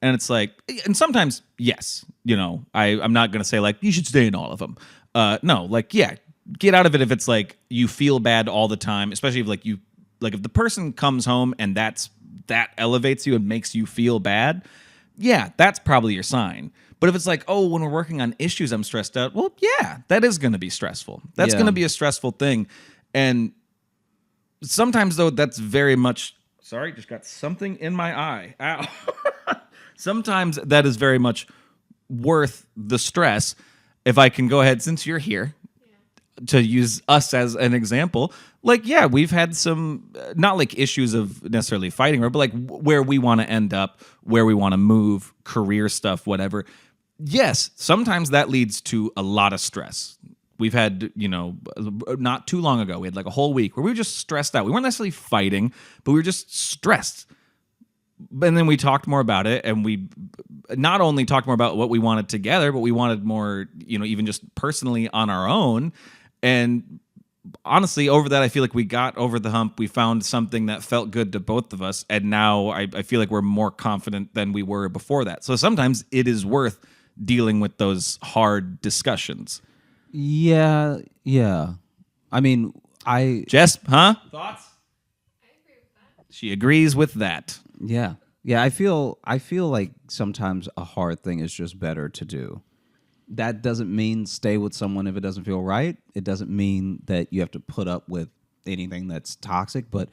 And it's like, and sometimes, yes, I'm not going to say like, you should stay in all of them. No, like, get out of it if it's like you feel bad all the time, especially if if the person comes home and that elevates you and makes you feel bad, that's probably your sign. But if it's like, oh, when we're working on issues, I'm stressed out. Well, that is going to be stressful. That's going to be a stressful thing. And sometimes, though, that's very much... Sorry, just got something in my eye. Ow. Sometimes that is very much worth the stress. If I can go ahead, since you're here, to use us as an example, like, we've had some, not like issues of necessarily fighting, but like where we want to end up, where we want to move, career stuff, whatever. Yes, sometimes that leads to a lot of stress. We've had, not too long ago, we had like a whole week where we were just stressed out. We weren't necessarily fighting, but we were just stressed. And then we talked more about it, and we not only talked more about what we wanted together, but we wanted more, even just personally on our own. And honestly, over that, I feel like we got over the hump. We found something that felt good to both of us. And now I feel like we're more confident than we were before that. So sometimes it is worth dealing with those hard discussions. Yeah. I mean, Jess, huh? Thoughts? I agree with that. She agrees with that. Yeah. I feel like sometimes a hard thing is just better to do. That doesn't mean stay with someone if it doesn't feel right. It doesn't mean that you have to put up with anything that's toxic. But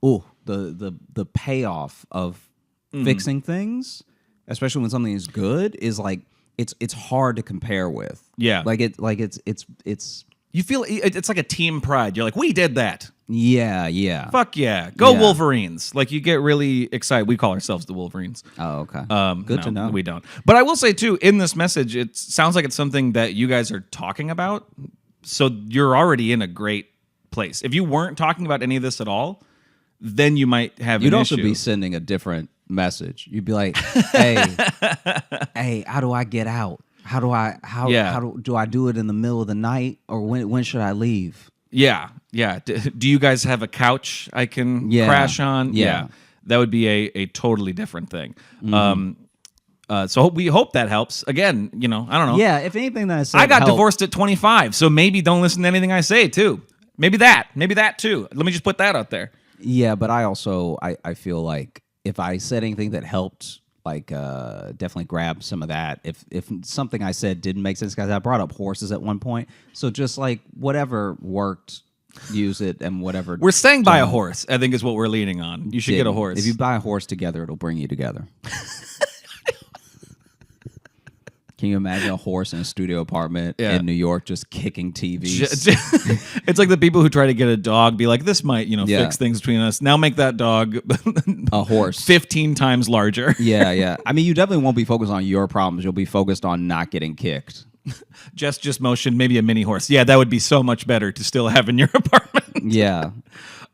the payoff of fixing things, especially when something is good, is like it's hard to compare with. Yeah. It's You feel it's like a team pride. You're like, we did that. yeah. Fuck yeah. Go Yeah. Wolverines. Like, you get really excited. We call ourselves the Wolverines. Oh, okay. Good No, to know. We don't. But I will say, too, in this message, it sounds like it's something that you guys are talking about. So you're already in a great place. If you weren't talking about any of this at all, then you might have You'd an also issue. be sending a different message. You'd be like, hey, how do I get out? How do I do it in the middle of the night, or when should I leave? Yeah. Do you guys have a couch I can crash on? Yeah. That would be a totally different thing. So we hope that helps. Again, I don't know. Yeah, if anything that I said I got helped. divorced at 25, so maybe don't listen to anything I say, too. Maybe that too. Let me just put that out there. Yeah, but I also I feel like if I said anything that helped, like definitely grab some of that. If something I said didn't make sense, guys, I brought up horses at one point. So just like whatever worked, use it, and whatever. We're saying buy a horse, I think, is what we're leaning on. You should get a horse. If you buy a horse together, it'll bring you together. Can you imagine a horse in a studio apartment in New York just kicking TVs? It's like the people who try to get a dog, be like, this might, fix things between us. Now make that dog a horse 15 times larger. Yeah. I mean, you definitely won't be focused on your problems. You'll be focused on not getting kicked. Just motion, maybe a mini horse. Yeah, that would be so much better to still have in your apartment. Yeah.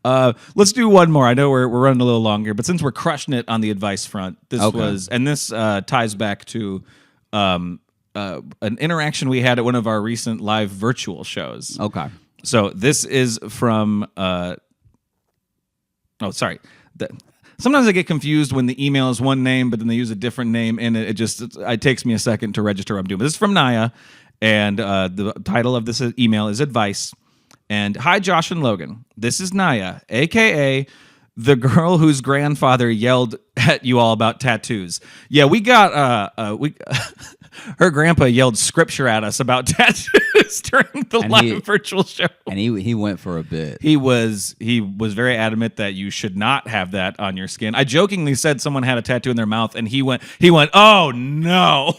Let's do one more. I know we're running a little longer, but since we're crushing it on the advice front, this ties back to an interaction we had at one of our recent live virtual shows. Okay. So this is from sometimes I get confused when the email is one name, but then they use a different name, and it takes me a second to register what I'm doing. But this is from Naya, and the title of this email is Advice. And hi, Josh and Logan. This is Naya, a.k.a. the girl whose grandfather yelled at you all about tattoos. Yeah, we got her grandpa yelled scripture at us about tattoos during the live virtual show. And he went for a bit. He was very adamant that you should not have that on your skin. I jokingly said someone had a tattoo in their mouth, and he went, oh no.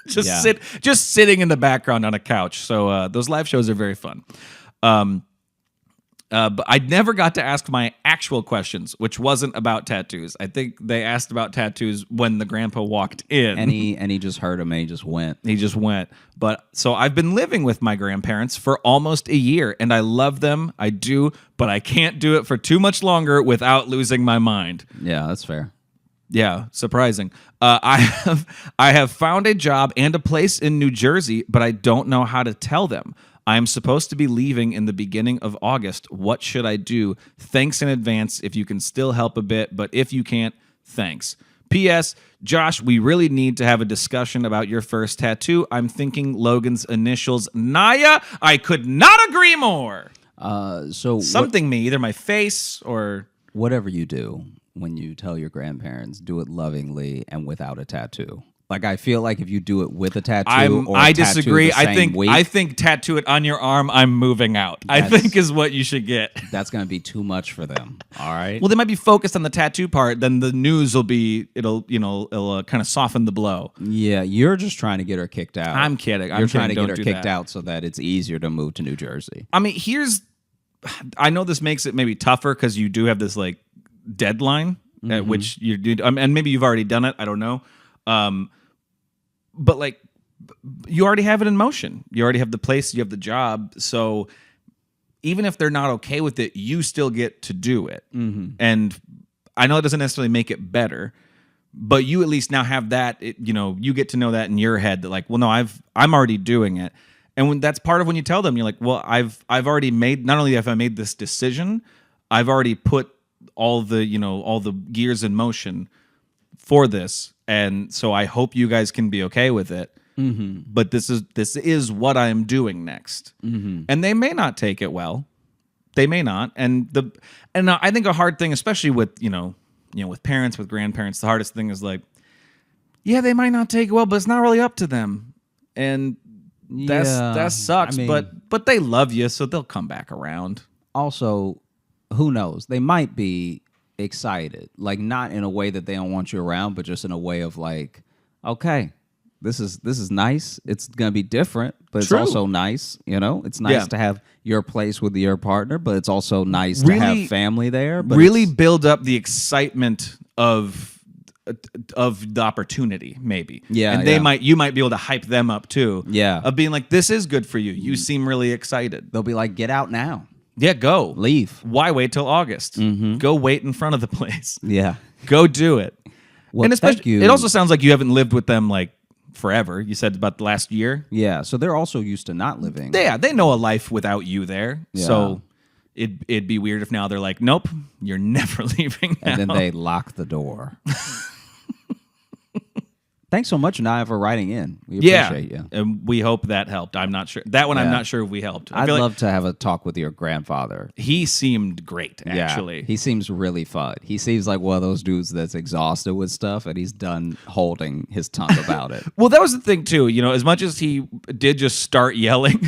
just sitting in the background on a couch. So those live shows are very fun. But I never got to ask my actual questions, which wasn't about tattoos. I think they asked about tattoos when the grandpa walked in. And he just heard him and he just went. But so I've been living with my grandparents for almost a year, and I love them. I do, but I can't do it for too much longer without losing my mind. Yeah, that's fair. Yeah, surprising. I have found a job and a place in New Jersey, but I don't know how to tell them. I am supposed to be leaving in the beginning of August. What should I do? Thanks in advance if you can still help a bit, but if you can't, thanks. P.S. Josh, we really need to have a discussion about your first tattoo. I'm thinking Logan's initials, Naya. I could not agree more. Either my face or... Whatever you do when you tell your grandparents, do it lovingly and without a tattoo. Like, I feel like if you do it with a tattoo, I disagree. I think tattoo it on your arm. I'm moving out. I think is what you should get. That's going to be too much for them. All right. Well, they might be focused on the tattoo part. Then the news will be. It'll kind of soften the blow. Yeah, you're just trying to get her kicked out. I'm kidding. You're trying to get her kicked out so that it's easier to move to New Jersey. I mean, I know this makes it maybe tougher because you do have this like deadline at which you do, and maybe you've already done it. I don't know. But like, you already have it in motion. You already have the place. You have the job. So even if they're not okay with it, you still get to do it. Mm-hmm. And I know it doesn't necessarily make it better, but you at least now have that. You get to know that in your head that like, well, no, I'm already doing it. And when that's part of when you tell them, you're like, well, I've already made, not only have I made this decision, I've already put all the gears in motion for this. And so I hope you guys can be okay with it. Mm-hmm. But this is what I'm doing next. Mm-hmm. And they may not take it well. They may not. And I think a hard thing, especially with, with parents, with grandparents, the hardest thing is like, yeah, they might not take it well, but it's not really up to them. And that sucks. I mean, but they love you, so they'll come back around. Also, who knows? They might be excited, like not in a way that they don't want you around, but just in a way of like, okay, this is nice. It's gonna be different, but it's also nice. It's nice to have your place with your partner, but it's also nice to have family there. But really build up the excitement of the opportunity, maybe. Yeah, and you might be able to hype them up too. Yeah, of being like, this is good for you. You seem really excited. They'll be like, get out now. Yeah, go. Leave. Why wait till August? Mm-hmm. Go wait in front of the place. Yeah. Go do it. Well, and especially, it also sounds like you haven't lived with them like forever. You said about the last year. Yeah, so they're also used to not living. Yeah, they know a life without you there. Yeah. So it'd be weird if now they're like, nope, you're never leaving now. And then they lock the door. Thanks so much, Naya, for writing in. We appreciate you. And we hope that helped. I'm not sure. That one, I'm not sure if we helped. I'd love to have a talk with your grandfather. He seemed great, actually. Yeah, he seems really fun. He seems like one of those dudes that's exhausted with stuff, and he's done holding his tongue about it. Well, that was the thing, too. As much as he did just start yelling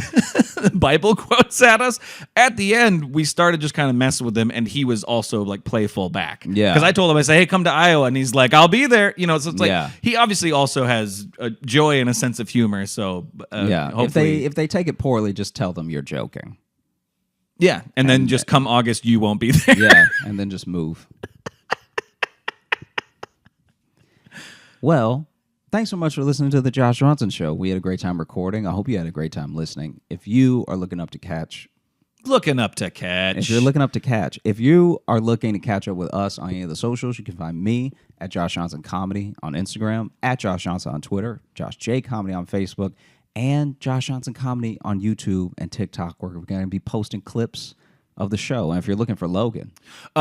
Bible quotes at us, at the end, we started just kind of messing with him, and he was also, like, playful back. Yeah. Because I told him, I said, hey, come to Iowa, and he's like, I'll be there. So it's like, he obviously also has a joy and a sense of humor. So hopefully, if they take it poorly, just tell them you're joking. Yeah, and then just come August, you won't be there. Yeah, and then just move. Well, thanks so much for listening to the Josh Johnson Show. We had a great time recording. I hope you had a great time listening. If you are looking up to catch. If you're looking up to catch. If you are looking to catch up with us on any of the socials, you can find me at Josh Johnson Comedy on Instagram, at Josh Johnson on Twitter, Josh J Comedy on Facebook, and Josh Johnson Comedy on YouTube and TikTok, where we're going to be posting clips of the show. And if you're looking for Logan,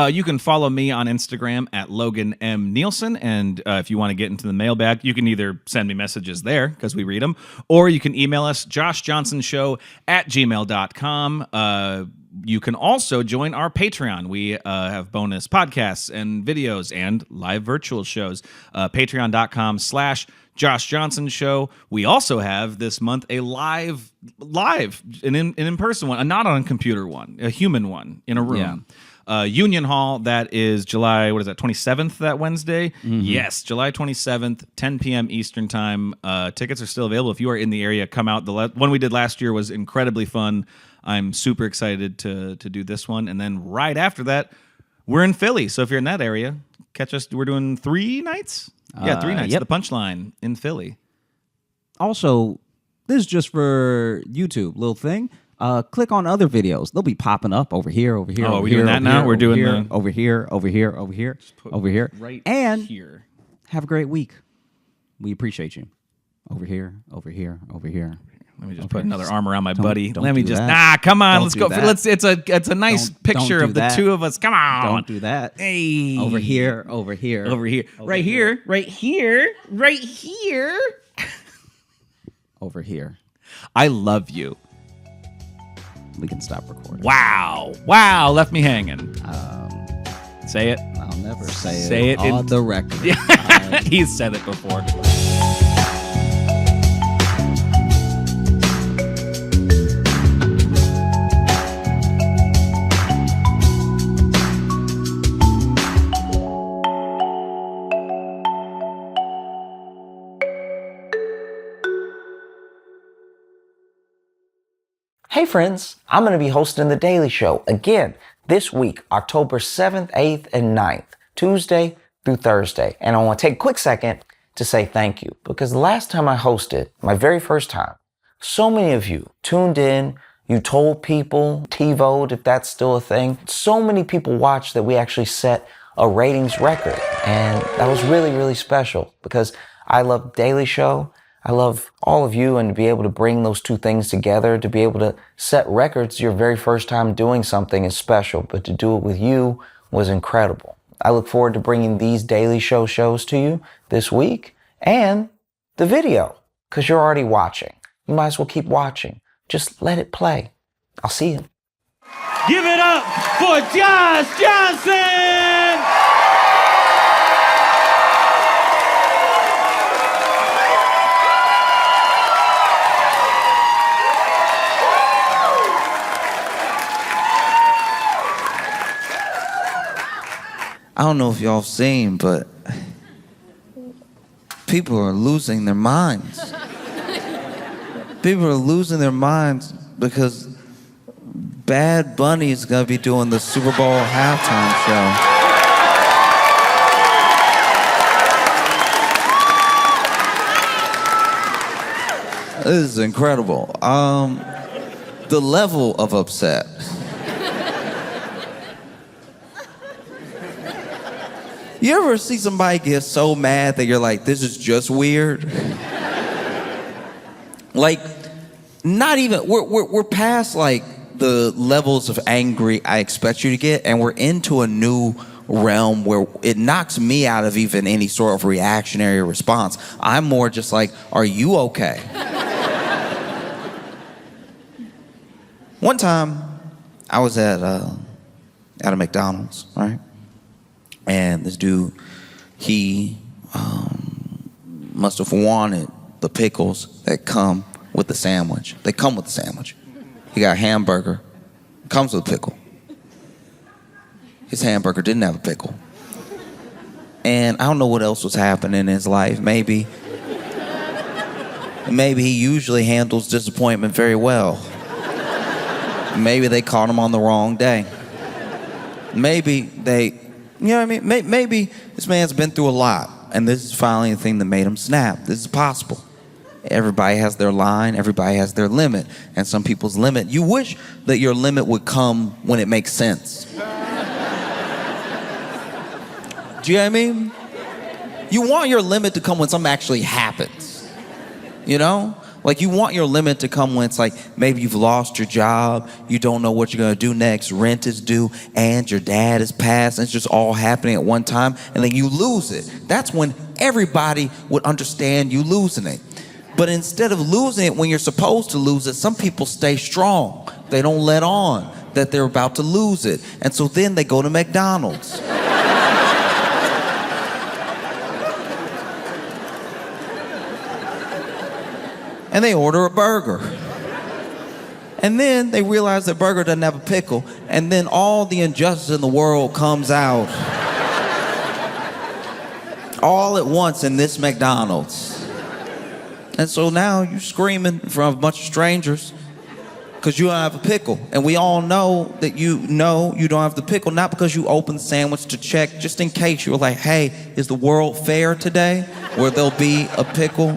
you can follow me on Instagram at Logan M. Nielsen. And if you want to get into the mailbag, you can either send me messages there because we read them, or you can email us, joshjohnsonshow@gmail.com. You can also join our Patreon. We have bonus podcasts and videos and live virtual shows. Patreon.com/Josh Johnson Show. We also have this month a live, an in-person one, a not on a computer one, a human one in a room. Yeah. Union Hall, that is July, 27th, that Wednesday? Mm-hmm. Yes, July 27th, 10 p.m. Eastern Time. Tickets are still available. If you are in the area, come out. The one we did last year was incredibly fun. I'm super excited to do this one. And then right after that, we're in Philly. So if you're in that area, catch us. We're doing 3 nights? 3 nights. Yep. The Punchline in Philly. Also, this is just for YouTube, little thing. Click on other videos. They'll be popping up over here, over here. Oh, over we're here, doing that now? We're doing here, over here, over here, over here, over here. Right and here. Have a great week. We appreciate you. Over here, over here, over here. Let me just put another arm around my buddy. Don't Let me do just that. come on. Don't Let's do go. that. It's a nice picture of the two of us. Come on. Don't do that. Hey. Over here, over here. Over here. Over right here. Right here. Right here. Over here. I love you. We can stop recording. Wow. Left me hanging. Say it. I'll never say it on the record. He's said it before. Hey friends, I'm going to be hosting The Daily Show again this week, October 7th, 8th, and 9th, Tuesday through Thursday. And I want to take a quick second to say thank you, because the last time I hosted, my very first time, so many of you tuned in, you told people, TiVoed if that's still a thing. So many people watched that we actually set a ratings record. And that was really, really special because I love The Daily Show. I love all of you, and to be able to bring those two things together, to be able to set records your very first time doing something is special, but to do it with you was incredible. I look forward to bringing these Daily Show shows to you this week and the video, because you're already watching. You might as well keep watching. Just let it play. I'll see you. Give it up for Josh Johnson! I don't know if y'all have seen, but people are losing their minds. People are losing their minds because Bad Bunny is going to be doing the Super Bowl halftime show. This is incredible. The level of upset. You ever see somebody get so mad that you're like, this is just weird? Like, not even, we're past like the levels of angry I expect you to get, and we're into a new realm where it knocks me out of even any sort of reactionary response. I'm more just like, are you okay? One time, I was at a McDonald's, right? And this dude, he must have wanted the pickles that come with the sandwich. They come with the sandwich. He got a hamburger, comes with a pickle. His hamburger didn't have a pickle. And I don't know what else was happening in his life. Maybe he usually handles disappointment very well. Maybe they caught him on the wrong day. Maybe they... You know what I mean? Maybe this man's been through a lot, and this is finally the thing that made him snap. This is possible. Everybody has their line. Everybody has their limit. And some people's limit, you wish that your limit would come when it makes sense. Do you know what I mean? You want your limit to come when something actually happens. You know? Like, you want your limit to come when it's like, maybe you've lost your job, you don't know what you're gonna do next, rent is due, and your dad has passed, and it's just all happening at one time, and then you lose it. That's when everybody would understand you losing it. But instead of losing it when you're supposed to lose it, some people stay strong. They don't let on that they're about to lose it. And so then they go to McDonald's. And they order a burger. And then they realize their burger doesn't have a pickle, and then all the injustice in the world comes out. All at once in this McDonald's. And so now you're screaming in front of a bunch of strangers because you don't have a pickle. And we all know that you don't have the pickle, not because you opened the sandwich to check, just in case you were like, hey, is the world fair today where there'll be a pickle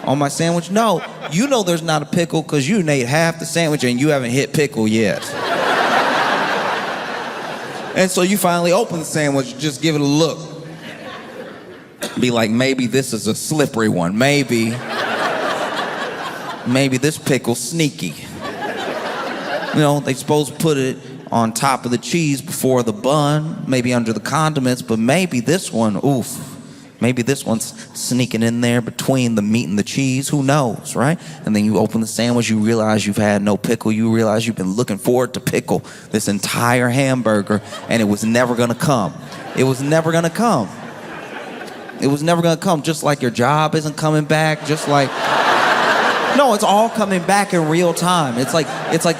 on my sandwich? No, you know there's not a pickle because you ate half the sandwich and you haven't hit pickle yet. And so you finally open the sandwich, just give it a look. Be like, maybe this is a slippery one. Maybe this pickle's sneaky. You know, they supposed to put it on top of the cheese before the bun, maybe under the condiments, but maybe this one, oof. Maybe this one's sneaking in there between the meat and the cheese. Who knows, right? And then you open the sandwich, you realize you've had no pickle. You realize you've been looking forward to pickle this entire hamburger, and it was never gonna come. It was never gonna come. It was never gonna come. Just like your job isn't coming back, just like... No, it's all coming back in real time. It's like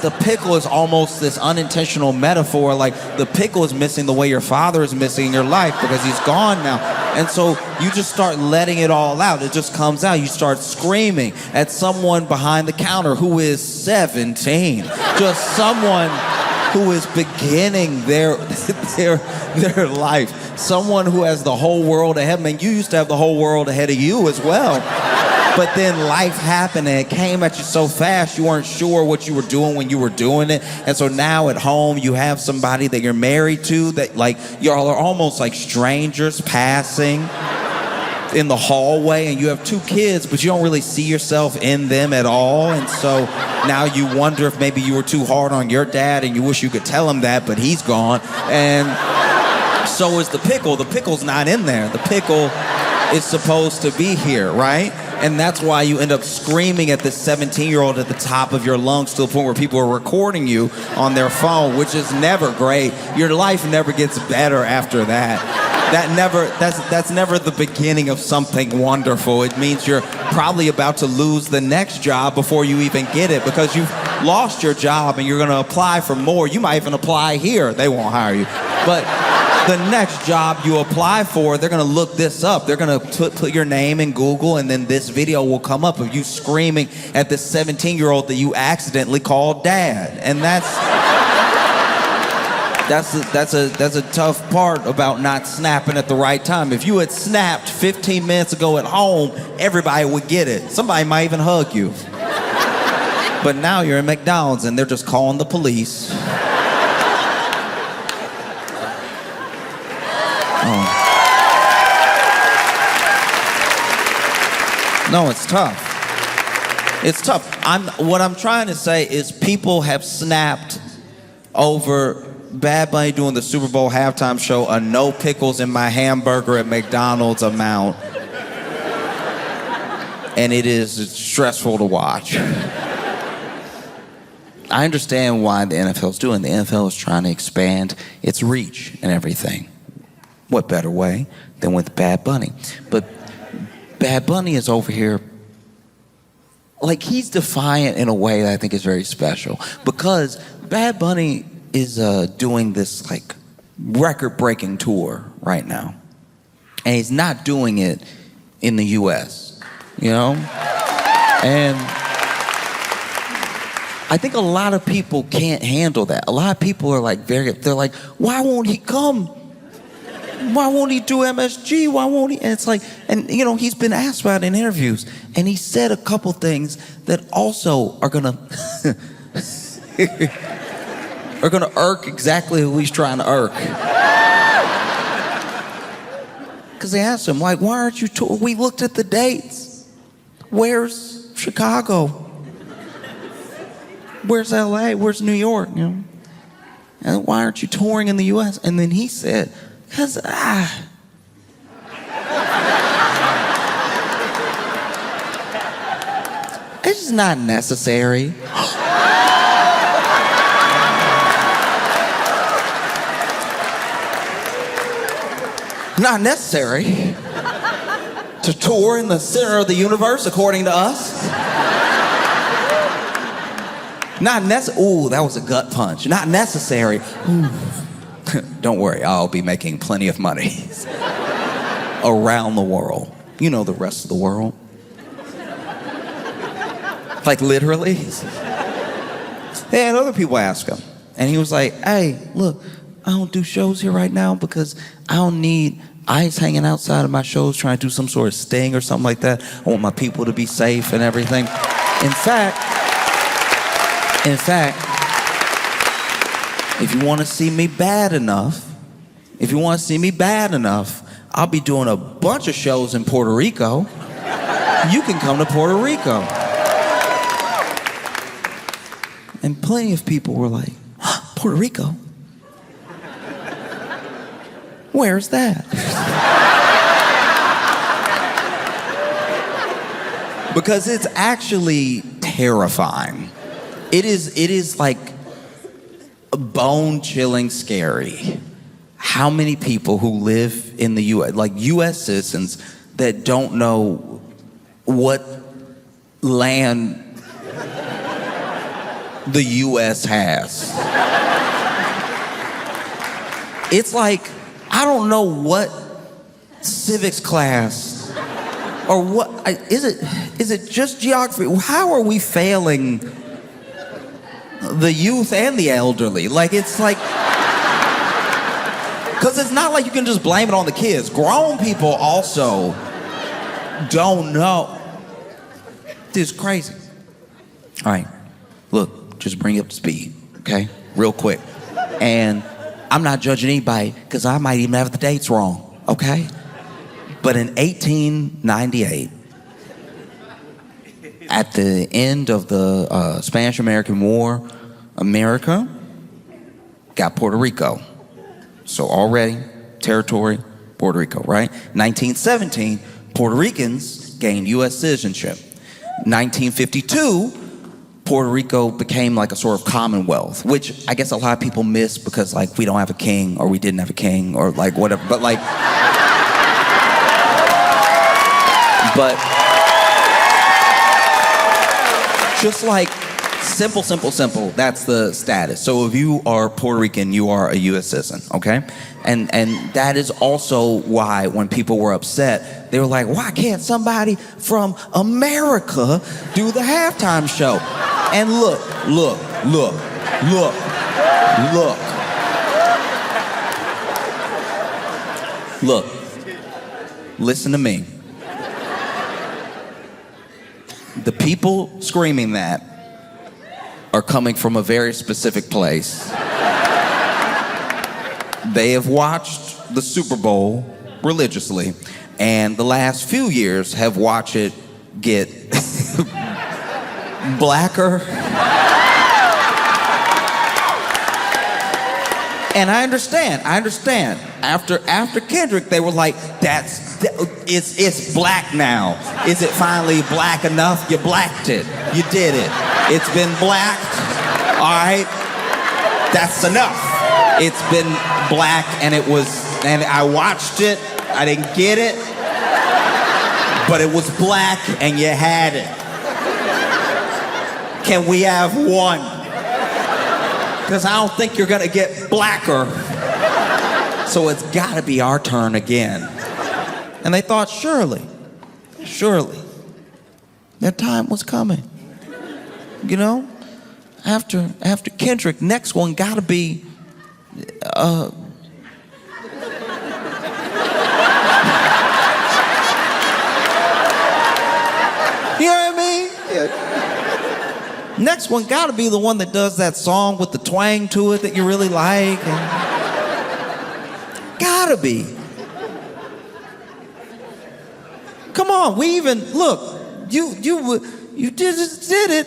the pickle is almost this unintentional metaphor. Like the pickle is missing the way your father is missing in your life because he's gone now. And so you just start letting it all out. It just comes out. You start screaming at someone behind the counter who is 17. Just someone who is beginning their life. Someone who has the whole world ahead. Man, you used to have the whole world ahead of you as well. But then life happened and it came at you so fast you weren't sure what you were doing when you were doing it. And so now at home you have somebody that you're married to that like y'all are almost like strangers passing. in the hallway and you have 2 kids, but you don't really see yourself in them at all. And so now you wonder if maybe you were too hard on your dad and you wish you could tell him that, but he's gone. And so is the pickle. The pickle's not in there. The pickle is supposed to be here, right? And that's why you end up screaming at this 17-year-old at the top of your lungs to the point where people are recording you on their phone, which is never great. Your life never gets better after that. That's never the beginning of something wonderful. It means you're probably about to lose the next job before you even get it because you've lost your job and you're going to apply for more. You might even apply here. They won't hire you. But the next job you apply for, they're going to look this up. They're going to put your name in Google, and then this video will come up of you screaming at this 17-year-old that you accidentally called dad. And that's a tough part about not snapping at the right time. If you had snapped 15 minutes ago at home, everybody would get it. Somebody might even hug you. But now you're in McDonald's and they're just calling the police. No, it's tough. It's tough. What I'm trying to say is people have snapped over Bad Bunny doing the Super Bowl halftime show, a no pickles in my hamburger at McDonald's amount. And it's stressful to watch. I understand why the NFL's doing. The NFL is trying to expand its reach and everything. What better way than with Bad Bunny? But Bad Bunny is over here, like, he's defiant in a way that I think is very special. Because Bad Bunny is doing this, like, record-breaking tour right now. And he's not doing it in the U.S., you know? And I think a lot of people can't handle that. A lot of people are like, they're like, why won't he come? Why won't he do MSG? Why won't he? And it's like, and you know, he's been asked about it in interviews, and he said a couple things that also are gonna irk exactly who he's trying to irk. Because they asked him, like, why aren't you touring? We looked at the dates. Where's Chicago? Where's LA? Where's New York? You know? And why aren't you touring in the US? And then he said, because it's just not necessary. Not necessary to tour in the center of the universe, according to us. Not necessary. Ooh, that was a gut punch. Not necessary. Ooh. Don't worry, I'll be making plenty of money around the world. You know, the rest of the world. Like, literally. They had other people ask him. And he was like, hey, look, I don't do shows here right now because I don't need ICE hanging outside of my shows trying to do some sort of sting or something like that. I want my people to be safe and everything. In fact, if you want to see me bad enough, I'll be doing a bunch of shows in Puerto Rico. You can come to Puerto Rico. And plenty of people were like, Puerto Rico? Where's that? Because it's actually terrifying. It is like bone-chilling scary how many people who live in the U.S., like U.S. citizens, that don't know what land the U.S. has. It's like, I don't know what civics class or what, is it just geography? How are we failing the youth and the elderly? Like, it's like, because it's not like you can just blame it on the kids. Grown people also don't know. This is crazy. All right, look, just bring it up to speed, okay? Real quick. And I'm not judging anybody because I might even have the dates wrong, okay? But in 1898, at the end of the Spanish-American War, America got Puerto Rico. So already, territory, Puerto Rico, right? 1917, Puerto Ricans gained U.S. citizenship. 1952, Puerto Rico became like a sort of commonwealth, which I guess a lot of people miss because like we don't have a king or we didn't have a king or like whatever. But like, just like simple, that's the status. So if you are Puerto Rican, you are a U.S. citizen, okay? And that is also why when people were upset, they were like, why can't somebody from America do the halftime show? And look. Listen to me. The people screaming that are coming from a very specific place. They have watched the Super Bowl religiously, and the last few years have watched it get blacker. And I understand. After Kendrick, they were like, it's black now. Is it finally black enough? You blacked it. You did it. It's been blacked. All right. That's enough. It's been black, and I watched it. I didn't get it, but it was black, and you had it. Can we have one? Because I don't think you're gonna get blacker. So it's gotta be our turn again. And they thought, surely, their time was coming. You know? After Kendrick, next one gotta be, you know what I mean? Yeah. Next one gotta be the one that does that song with the twang to it that you really like. Gotta be. Come on, we even, look, you did it.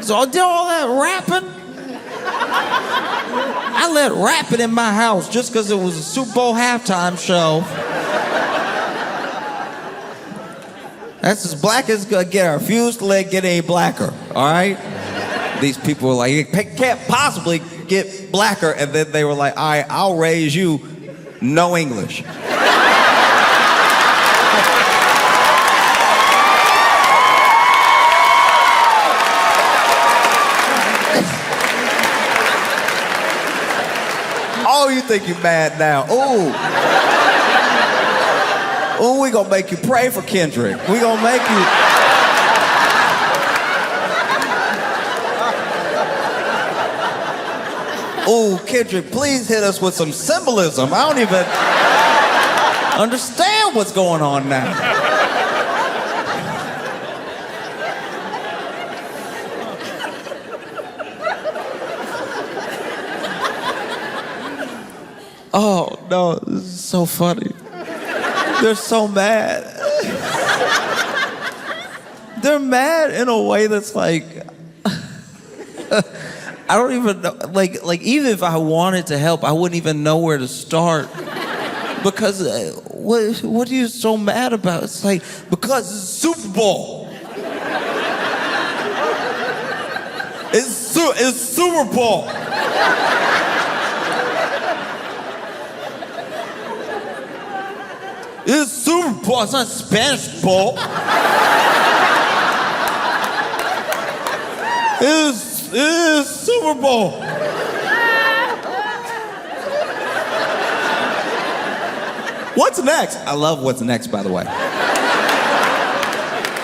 So I did all that rapping. I let rapping in my house just because it was a Super Bowl halftime show. That's as black as gonna get. I refuse to let it get any blacker, all right? These people were like, it can't possibly get blacker. And then they were like, all right, I'll raise you no English. Oh, you think you're mad now. Oh, we gonna make you pray for Kendrick. We gonna make you. Oh, Kendrick, please hit us with some symbolism. I don't even understand what's going on now. Oh, no, this is so funny. They're so mad. They're mad in a way that's like, I don't even know, like even if I wanted to help, I wouldn't even know where to start. Because what are you so mad about? It's like, because it's Super Bowl. It's Super Bowl. It's Super Bowl. It's not Spanish Bowl. It is Super Bowl. What's next? I love what's next, by the way.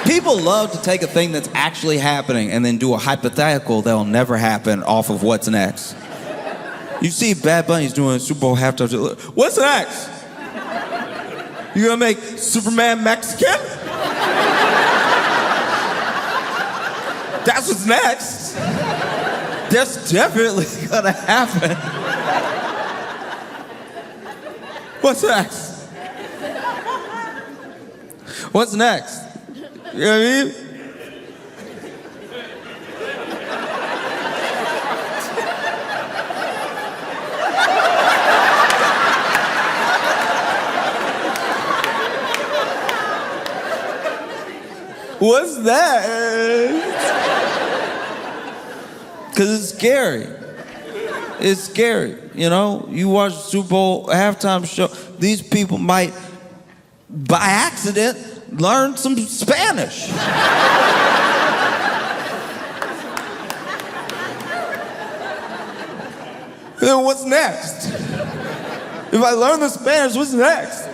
People love to take a thing that's actually happening and then do a hypothetical that'll never happen off of what's next. You see Bad Bunny's doing a Super Bowl halftime. What's next? You gonna make Superman Mexican? That's what's next. That's definitely gonna happen. What's next? What's next? You know what I mean? What's that? Because it's scary. It's scary, you know? You watch the Super Bowl halftime show, these people might, by accident, learn some Spanish. Then what's next? If I learn the Spanish, what's next?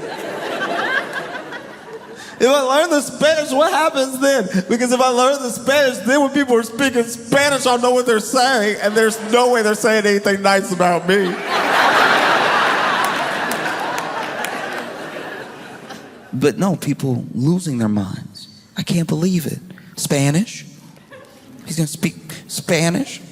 If I learn the Spanish, what happens then? Because if I learn the Spanish, then when people are speaking Spanish, I'll know what they're saying, and there's no way they're saying anything nice about me. But no, people losing their minds. I can't believe it. Spanish? He's gonna speak Spanish?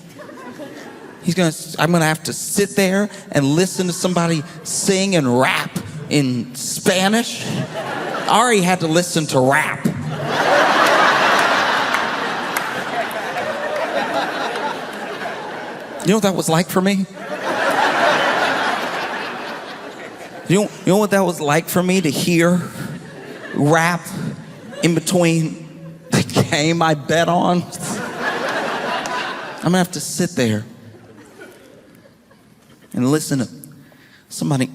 I'm gonna have to sit there and listen to somebody sing and rap in Spanish? I already had to listen to rap. You know what that was like for me? You know what that was like for me to hear rap in between the game I bet on? I'm gonna have to sit there and listen to somebody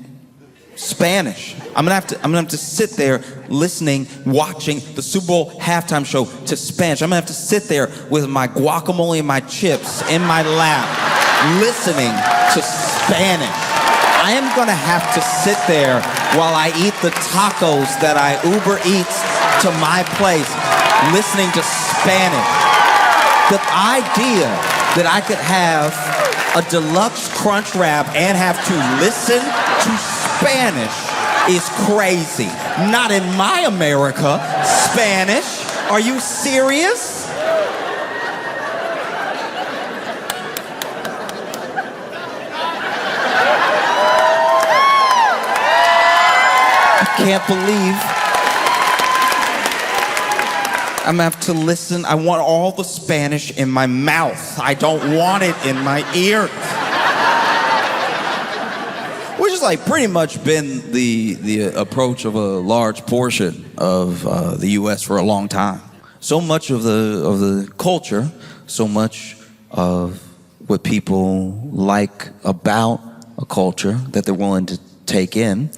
Spanish. I'm gonna have to sit there listening, watching the Super Bowl halftime show to Spanish. I'm gonna have to sit there with my guacamole and my chips in my lap, listening to Spanish. I am gonna have to sit there while I eat the tacos that I Uber Eats to my place, listening to Spanish. The idea that I could have a deluxe crunch wrap and have to listen to Spanish is crazy. Not in my America. Spanish? Are you serious? I can't believe I'm gonna have to listen. I want all the Spanish in my mouth. I don't want it in my ear. Which has like pretty much been the approach of a large portion of the U.S. for a long time. So much of the culture, so much of what people like about a culture that they're willing to take in,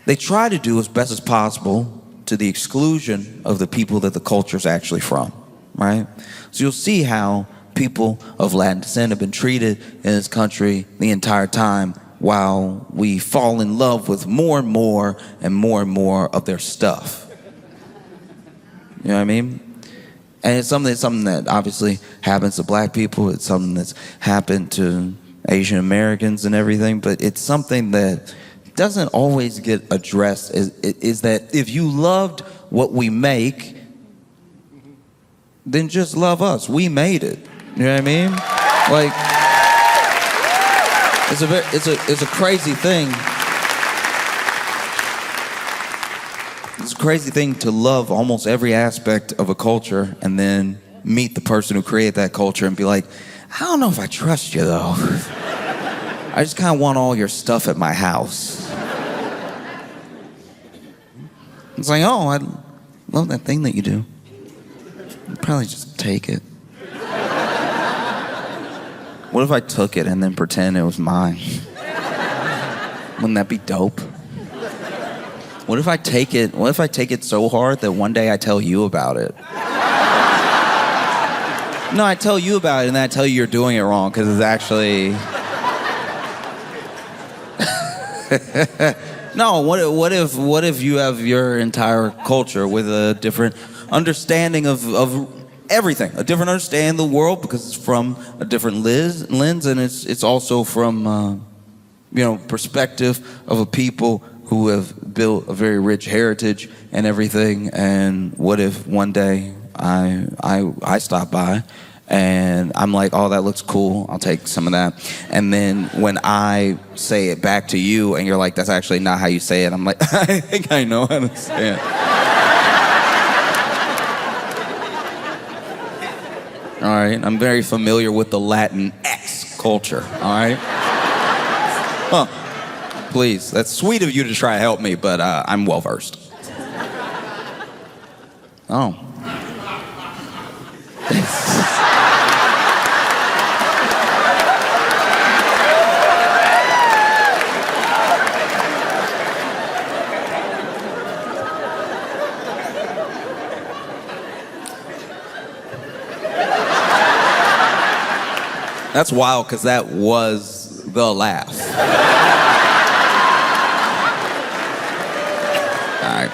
they try to do as best as possible to the exclusion of the people that the culture's actually from, right? So you'll see how people of Latin descent have been treated in this country the entire time while we fall in love with more and more and more and more of their stuff. You know what I mean? And it's something that obviously happens to black people. It's something that's happened to Asian Americans and everything, but it's something that doesn't always get addressed is that if you loved what we make, then just love us. We made it. You know what I mean? Like, it's a crazy thing. It's a crazy thing to love almost every aspect of a culture and then meet the person who created that culture and be like, I don't know if I trust you though. I just kind of want all your stuff at my house. It's like, oh, I love that thing that you do. I'd probably just take it. What if I took it and then pretend it was mine? Wouldn't that be dope? What if I take it so hard that one day I tell you about it? No, I tell you about it and then I tell you you're doing it wrong because it's actually... No, what if you have your entire culture with a different understanding of everything, a different understanding of the world because it's from a different lens and it's also from perspective of a people who have built a very rich heritage and everything. And what if one day I stop by and I'm like, oh, that looks cool, I'll take some of that. And then when I say it back to you and you're like, that's actually not how you say it, I'm like, I think I know how to say it. All right, I'm very familiar with the Latin X culture. All right. Huh. Please, that's sweet of you to try to help me, but I'm well versed. Oh. That's wild, because that was the laugh. All right.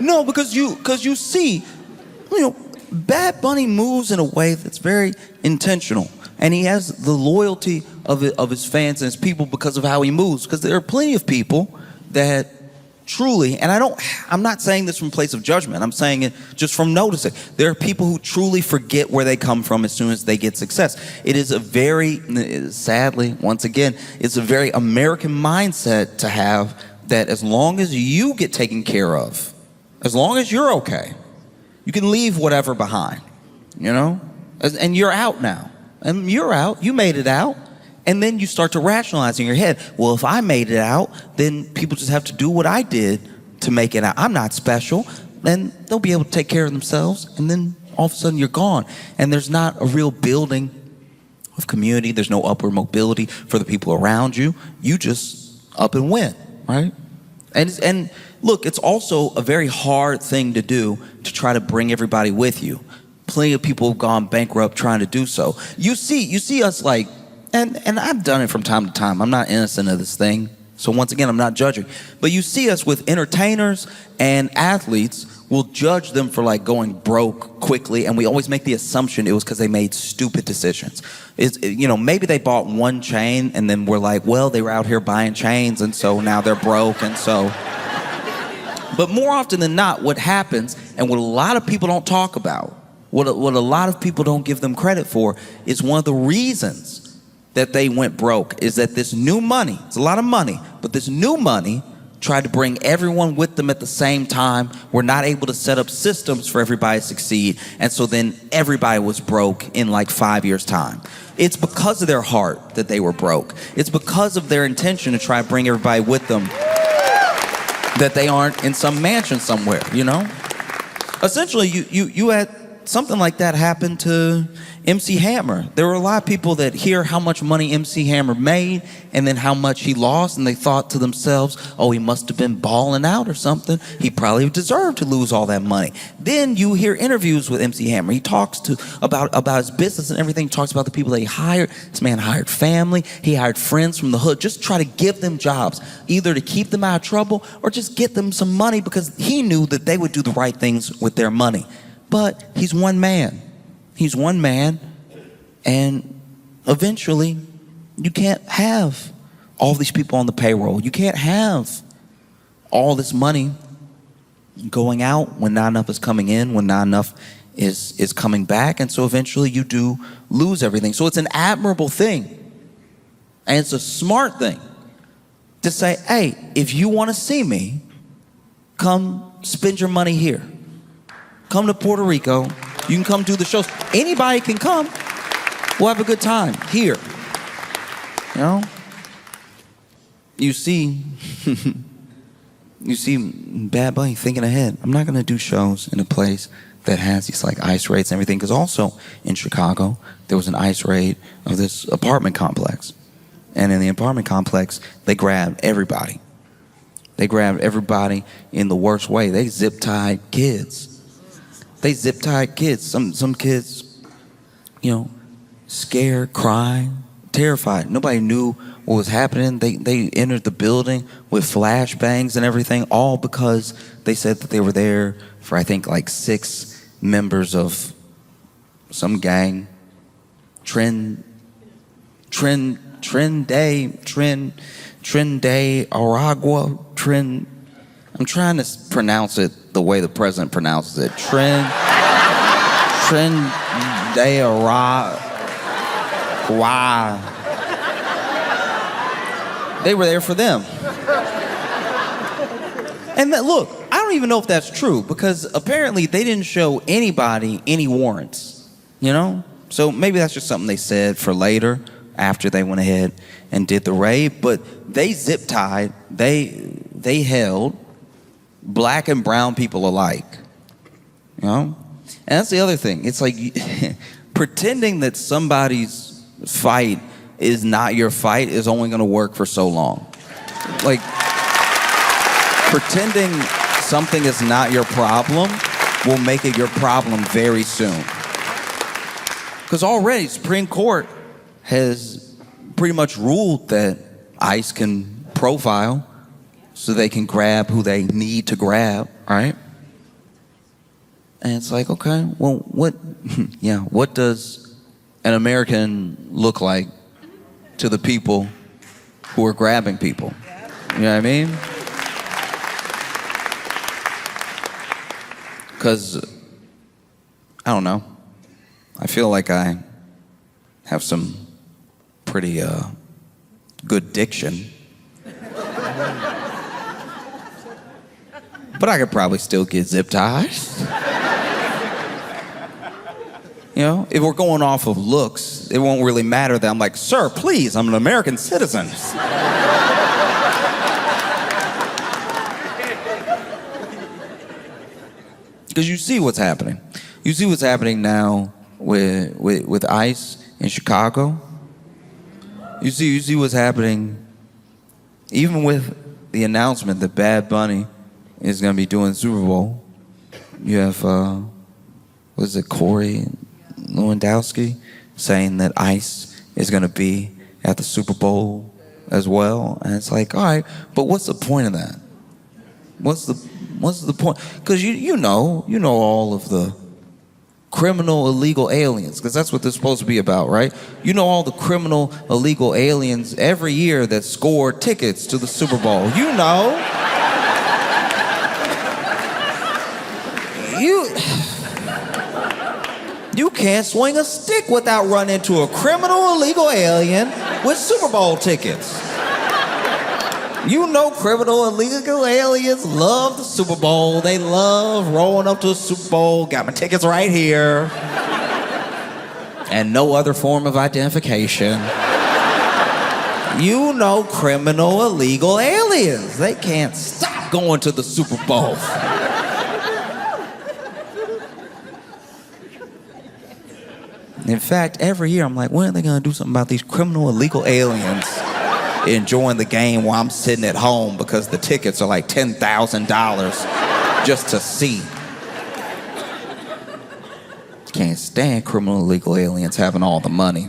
No, because you see, Bad Bunny moves in a way that's very intentional, and he has the loyalty of his fans and his people because of how he moves. Because there are plenty of people that truly, and I'm not saying this from a place of judgment, I'm saying it just from noticing. There are people who truly forget where they come from as soon as they get success. It is a very, sadly, once again, it's a very American mindset to have that as long as you get taken care of, as long as you're okay, you can leave whatever behind, And you're out now. And you're out, you made it out. And then you start to rationalize in your head, well, if I made it out, then people just have to do what I did to make it out. I'm not special. And they'll be able to take care of themselves. And then all of a sudden you're gone. And there's not a real building of community. There's no upward mobility for the people around you. You just up and went, right? And look, it's also a very hard thing to do to try to bring everybody with you. Plenty of people have gone bankrupt trying to do so. You see us like, and I've done it from time to time. I'm not innocent of this thing. So once again, I'm not judging. But you see us with entertainers and athletes, we'll judge them for like going broke quickly, and we always make the assumption it was because they made stupid decisions. Maybe they bought one chain, and then we're like, well, they were out here buying chains, and so now they're broke, and so. But more often than not, what happens, and what a lot of people don't talk about, what a lot of people don't give them credit for, is one of the reasons that they went broke is that this new money, it's a lot of money, but this new money tried to bring everyone with them at the same time. We're not able to set up systems for everybody to succeed. And so then everybody was broke in like 5 years' time. It's because of their heart that they were broke. It's because of their intention to try to bring everybody with them that they aren't in some mansion somewhere, Essentially, you had something like that happen to MC Hammer. There were a lot of people that hear how much money MC Hammer made and then how much he lost, and they thought to themselves, oh, he must have been balling out or something. He probably deserved to lose all that money. Then you hear interviews with MC Hammer. He talks about his business and everything. He talks about the people that he hired. This man hired family. He hired friends from the hood. Just try to give them jobs, either to keep them out of trouble or just get them some money because he knew that they would do the right things with their money. But he's one man. He's one man, and eventually you can't have all these people on the payroll. You can't have all this money going out when not enough is coming in, when not enough is coming back, and so eventually you do lose everything. So it's an admirable thing, and it's a smart thing to say, hey, if you want to see me, come spend your money here. Come to Puerto Rico. You can come do the shows. Anybody can come. We'll have a good time here. You see Bad Bunny thinking ahead. I'm not going to do shows in a place that has these like ICE raids and everything. Because also in Chicago, there was an ICE raid of this apartment complex. And in the apartment complex, they grabbed everybody. They grabbed everybody in the worst way. They zip-tied kids. Some kids, scared, crying, terrified. Nobody knew what was happening. They entered the building with flashbangs and everything, all because they said that they were there for, I think, like 6 members of some gang. Trend Day Aragua. I'm trying to pronounce it the way the president pronounces it. Trend Day Aragua. They were there for them. And look, I don't don't even know if that's true because apparently they didn't show anybody any warrants, you know? So maybe that's just something they said for later after they went ahead and did the raid, but they zip tied, they held black and brown people alike, you know? And that's the other thing. It's like pretending that somebody's fight is not your fight is only going to work for so long. Like pretending something is not your problem will make it your problem very soon. Because already Supreme Court has pretty much ruled that ICE can profile so they can grab who they need to grab, right? And it's like, okay, well, what does an American look like to the people who are grabbing people? You know what I mean? Because, I don't know, I feel like I have some pretty good diction. But I could probably still get zip ties. You know, if we're going off of looks, it won't really matter that I'm like, sir, please, I'm an American citizen. Because you see what's happening. You see what's happening now with ICE in Chicago. You see what's happening even with the announcement that Bad Bunny is going to be doing the Super Bowl. You have, what is it, Corey Lewandowski saying that ICE is going to be at the Super Bowl as well. And it's like, all right, but what's the point of that? What's the point? Because you know all of the criminal illegal aliens, because that's what this is supposed to be about, right? You know all the criminal illegal aliens every year that score tickets to the Super Bowl. You know. You can't swing a stick without running into a criminal illegal alien with Super Bowl tickets. You know criminal illegal aliens love the Super Bowl. They love rolling up to the Super Bowl. Got my tickets right here. And no other form of identification. You know criminal illegal aliens. They can't stop going to the Super Bowl. In fact, every year I'm like, when are they gonna do something about these criminal illegal aliens enjoying the game while I'm sitting at home because the tickets are like $10,000 just to see. Can't stand criminal illegal aliens having all the money.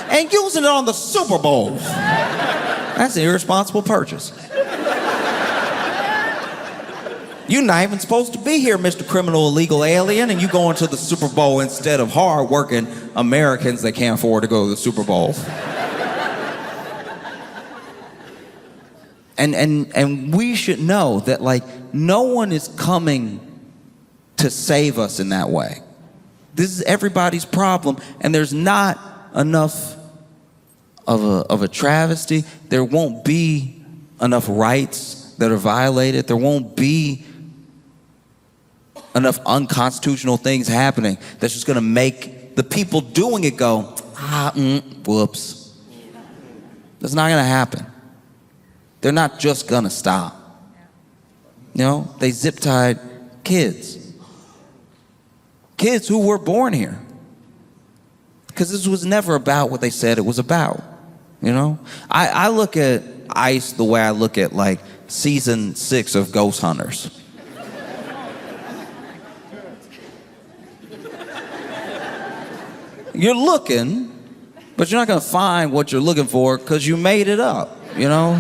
And using it on the Super Bowl. That's an irresponsible purchase. You're not even supposed to be here, Mr. Criminal Illegal Alien, and you going to the Super Bowl instead of hard-working Americans that can't afford to go to the Super Bowl. And we should know that, like, no one is coming to save us in that way. This is everybody's problem, and there's not enough of a travesty. There won't be enough rights that are violated. There won't be enough unconstitutional things happening that's just going to make the people doing it go, whoops. That's not going to happen. They're not just going to stop. You know, they zip-tied kids. Kids who were born here. Because this was never about what they said it was about. You know? I look at ICE the way I look at, like, season 6 of Ghost Hunters. You're looking, but you're not going to find what you're looking for because you made it up, you know?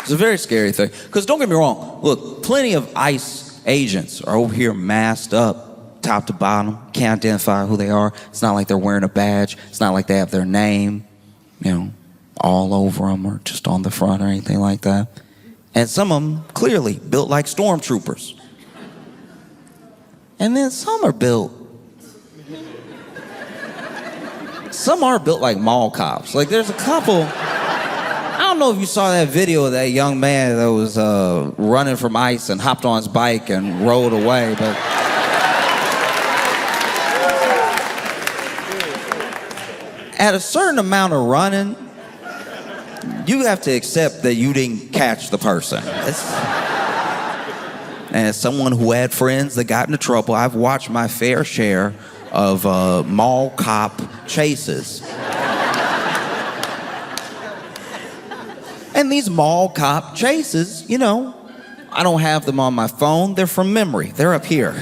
It's a very scary thing. Because don't get me wrong, look, plenty of ICE agents are over here masked up, top to bottom, can't identify who they are. It's not like they're wearing a badge. It's not like they have their name, you know, all over them or just on the front or anything like that. And some of them clearly built like stormtroopers. And then some are built some are built like mall cops. Like there's a couple. I don't know if you saw that video of that young man that was running from ICE and hopped on his bike and rode away, but at a certain amount of running, you have to accept that you didn't catch the person. And as someone who had friends that got into trouble, I've watched my fair share of mall cop chases. And these mall cop chases, you know, I don't have them on my phone. They're from memory. They're up here.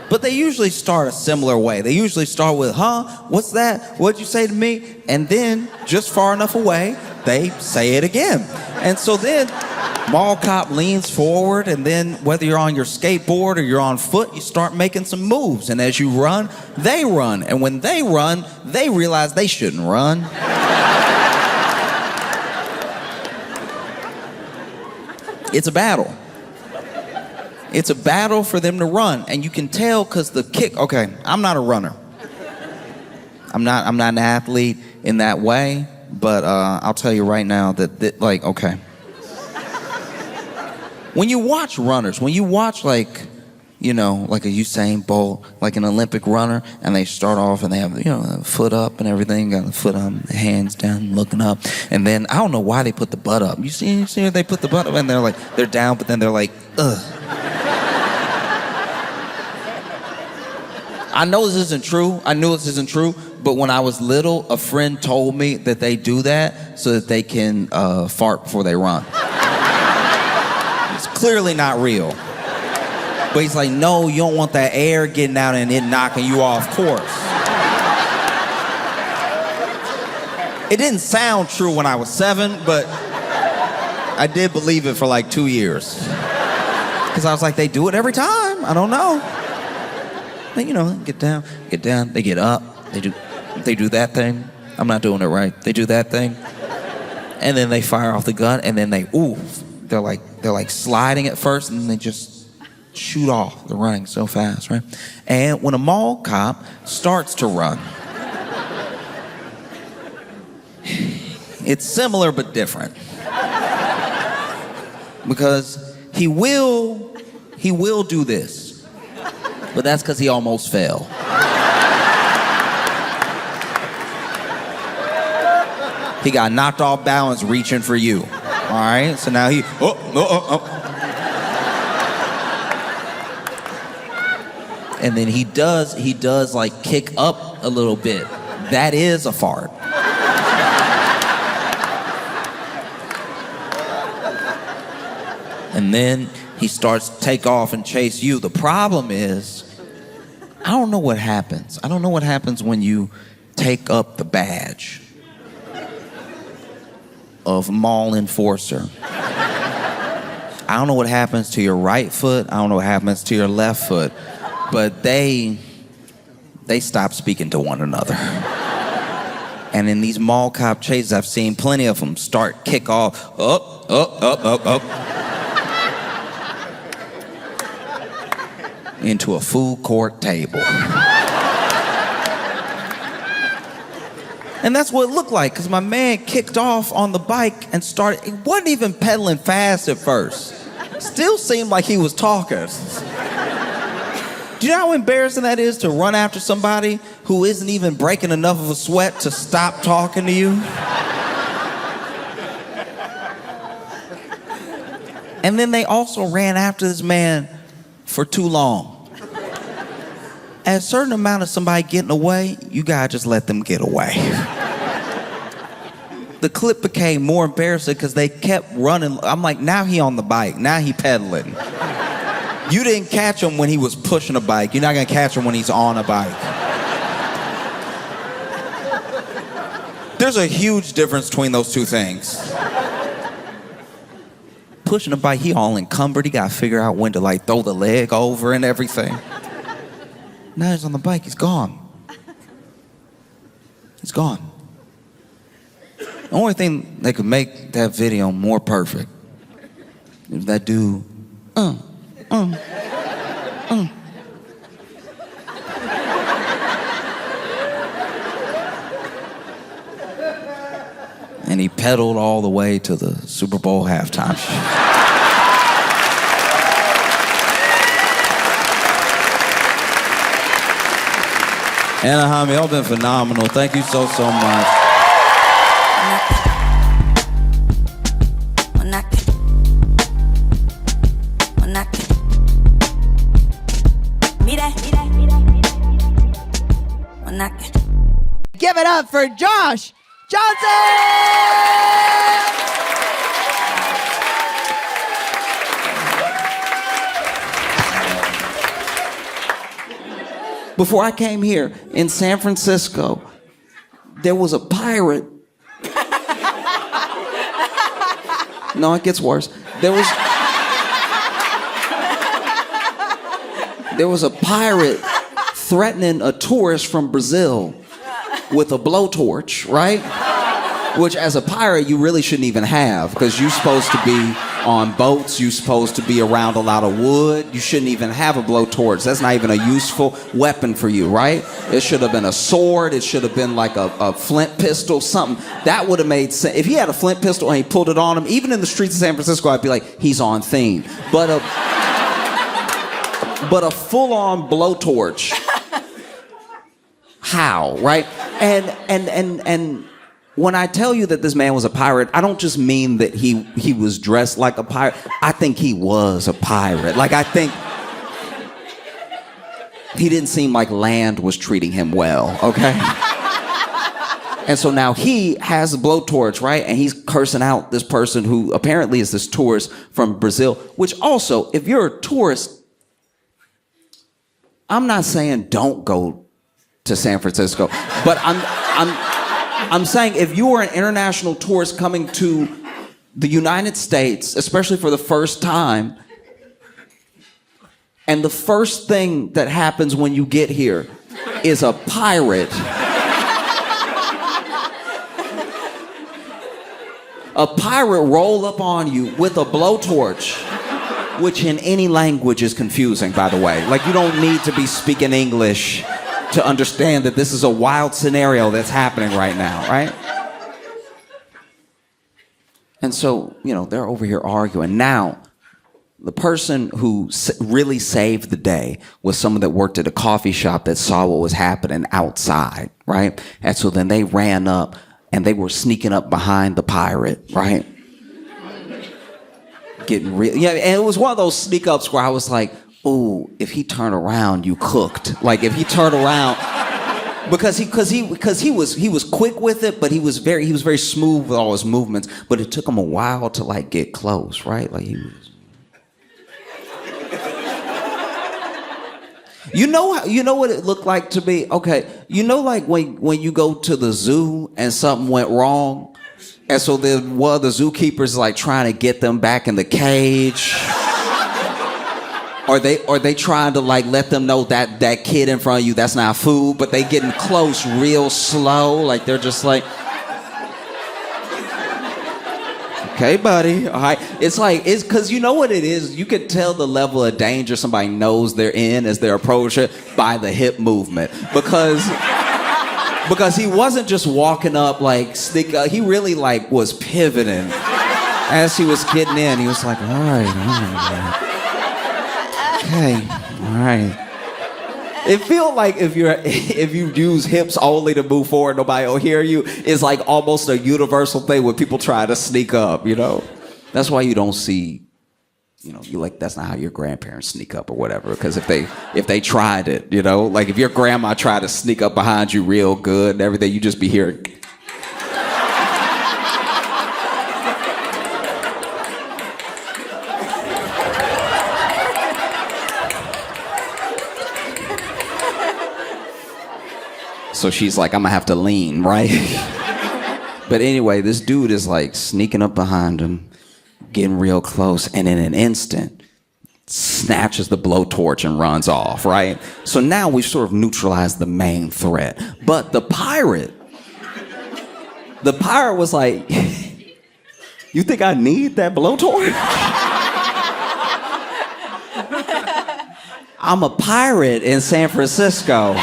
But they usually start a similar way. They usually start with, huh? What's that? What'd you say to me? And then, just far enough away, they say it again. And so then, mall cop leans forward, and then whether you're on your skateboard or you're on foot, you start making some moves. And as you run, they run. And when they run, they realize they shouldn't run. It's a battle. It's a battle for them to run, and you can tell because the kick. Okay, I'm not a runner. I'm not an athlete in that way, but I'll tell you right now that like, okay. When you watch runners, when you watch like, you know, like a Usain Bolt, like an Olympic runner, and they start off and they have, you know, a foot up and everything, got the foot on, the hands down, looking up, and then I don't know why they put the butt up. You see where they put the butt up, and they're down, but then they're like, ugh. I know this isn't true. I knew this isn't true, but when I was little, a friend told me that they do that so that they can fart before they run. It's clearly not real. But he's like, no, you don't want that air getting out and it knocking you off course. It didn't sound true when I was 7, but I did believe it for like 2 years. Because I was like, they do it every time. I don't know. You know, get down, they get up, they do that thing. I'm not doing it right. They do that thing. And then they fire off the gun, and then they're like sliding at first, and then they just shoot off. They're running so fast, right? And when a mall cop starts to run, it's similar but different. Because he will do this. But that's because he almost fell. He got knocked off balance reaching for you. All right? So now And then he does like kick up a little bit. That is a fart. And then he starts to take off and chase you. The problem is, I don't know what happens. I don't know what happens when you take up the badge of mall enforcer. I don't know what happens to your right foot. I don't know what happens to your left foot. But they stop speaking to one another. And in these mall cop chases, I've seen plenty of them kick off, up. Into a food court table. And that's what it looked like, because my man kicked off on the bike and he wasn't even pedaling fast at first. Still seemed like he was talking. Do you know how embarrassing that is to run after somebody who isn't even breaking enough of a sweat to stop talking to you? And then they also ran after this man for too long. At a certain amount of somebody getting away, you gotta just let them get away. The clip became more embarrassing because they kept running. I'm like, now he on the bike, now he pedaling. You didn't catch him when he was pushing a bike. You're not gonna catch him when he's on a bike. There's a huge difference between those two things. Pushing a bike, he all encumbered. He gotta figure out when to like throw the leg over and everything. Now he's on the bike, he's gone. He's gone. The only thing that could make that video more perfect is that dude, and he pedaled all the way to the Super Bowl halftime show. Anaheim, y'all been phenomenal. Thank you so much. Give it up for Josh Johnson! Before I came here in San Francisco, there was a pirate. No, it gets worse. There was a pirate threatening a tourist from Brazil with a blowtorch, right? Which, as a pirate, you really shouldn't even have, because you're supposed to be on boats, you're supposed to be around a lot of wood. You shouldn't even have a blowtorch. That's not even a useful weapon for you, right? It should have been a sword. It should have been like a flint pistol, something. That would have made sense. If he had a flint pistol and he pulled it on him, even in the streets of San Francisco, I'd be like, he's on theme. But a full-on blowtorch, how, right? And when I tell you that this man was a pirate, I don't just mean that he was dressed like a pirate. I think he was a pirate. Like, I think he didn't seem like land was treating him well, okay? And so now he has a blowtorch, right? And he's cursing out this person who apparently is this tourist from Brazil, which also, if you're a tourist, I'm not saying don't go to San Francisco, but I'm saying if you are an international tourist coming to the United States, especially for the first time, and the first thing that happens when you get here is a pirate. A pirate roll up on you with a blowtorch, which in any language is confusing, by the way. Like, you don't need to be speaking English to understand that this is a wild scenario that's happening right now, right? And so, they're over here arguing. Now, the person who really saved the day was someone that worked at a coffee shop that saw what was happening outside, right? And so then they ran up and they were sneaking up behind the pirate, right? Getting real. Yeah, and it was one of those sneak ups where I was like, ooh, if he turned around, you cooked. Like, if he turned around, because he was quick with it, but he was very smooth with all his movements. But it took him a while to like get close, right? Like he was. You know what it looked like to me? Okay, like when you go to the zoo and something went wrong, and so then one of the zookeepers like trying to get them back in the cage. Or they trying to like let them know that kid in front of you, that's not food, but they getting close real slow. Like they're just like, okay, buddy, all right. It's because you know what it is? You can tell the level of danger somebody knows they're in as they're approaching by the hip movement. Because he wasn't just walking up like he really like was pivoting as he was getting in. He was like, all right. Okay, all right. It feels like if you use hips only to move forward, nobody will hear you. It's like almost a universal thing when people try to sneak up, That's why you don't see, you like, that's not how your grandparents sneak up or whatever. Because if they tried it, like if your grandma tried to sneak up behind you real good and everything, you just be hearing. So she's like, I'm gonna have to lean, right? But anyway, this dude is like sneaking up behind him, getting real close, and in an instant, snatches the blowtorch and runs off, right? So now we've sort of neutralized the main threat. But the pirate was like, you think I need that blowtorch? I'm a pirate in San Francisco.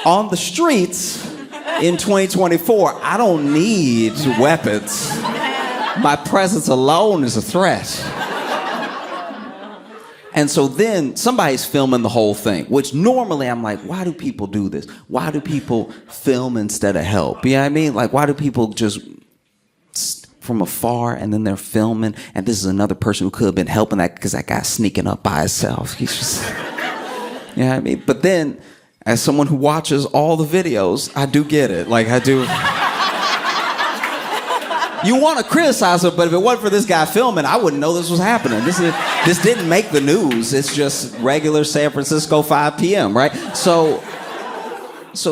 On the streets, in 2024, I don't need weapons. My presence alone is a threat. And so then somebody's filming the whole thing, which normally I'm like, why do people do this? Why do people film instead of help? You know what I mean? Like, why do people just from afar and then they're filming? And this is another person who could have been helping that because that guy's sneaking up by himself. He's just, you know what I mean? But then, as someone who watches all the videos, I do get it. Like, I do. You want to criticize it, but if it wasn't for this guy filming, I wouldn't know this was happening. This didn't make the news. It's just regular San Francisco 5 p.m., right? So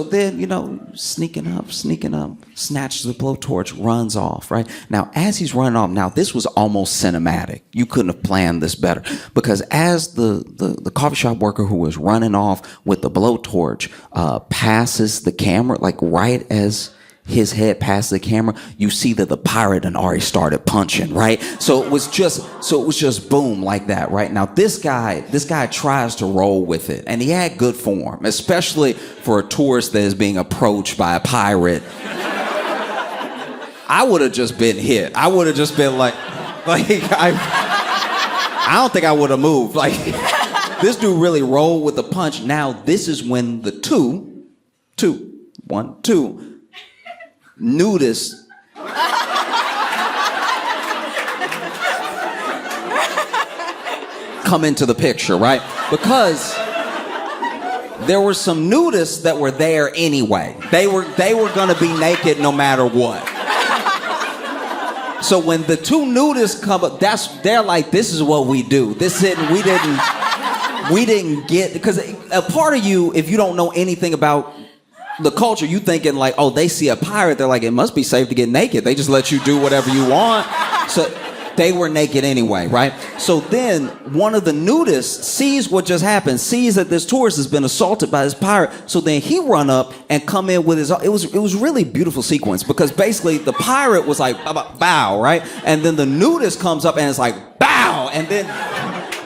then, you know, sneaking up, snatches the blowtorch, runs off, right? Now, as he's running off, now this was almost cinematic. You couldn't have planned this better. Because as the coffee shop worker who was running off with the blowtorch passes the camera, like right as his head past the camera, you see that the pirate had already started punching, right? So it was just boom like that, right? Now this guy tries to roll with it, and he had good form, especially for a tourist that is being approached by a pirate. I would have just been hit. I would have just been like I don't think I would have moved. Like, this dude really rolled with the punch. Now this is when the two nudists come into the picture, right? Because there were some nudists that were there anyway. They were gonna be naked no matter what. So when the two nudists come up, they're like, this is what we do. We didn't get, because a part of you, if you don't know anything about the culture, you thinking like, oh, they see a pirate, they're like, it must be safe to get naked. They just let you do whatever you want. So they were naked anyway, right? So then one of the nudists sees what just happened, sees that this tourist has been assaulted by this pirate. So then he run up and come in with his, it was really beautiful sequence, because basically the pirate was like, bow, right? And then the nudist comes up and it's like, bow. And then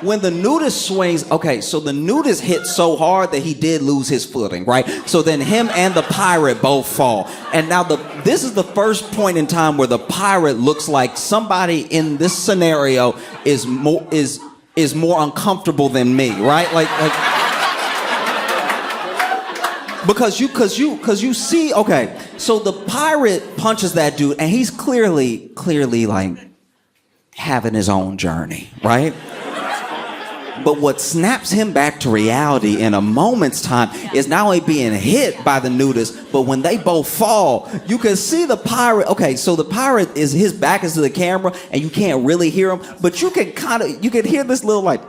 when the nudist swings, okay, so the nudist hit so hard that he did lose his footing, right? So then him and the pirate both fall. And now this is the first point in time where the pirate looks like somebody in this scenario is more uncomfortable than me, right? Like because you see, okay, so the pirate punches that dude and he's clearly like having his own journey, right? But what snaps him back to reality in a moment's time is not only being hit by the nudist, but when they both fall, you can see the pirate. Okay, so the pirate his back is to the camera and you can't really hear him, but you can hear this little like,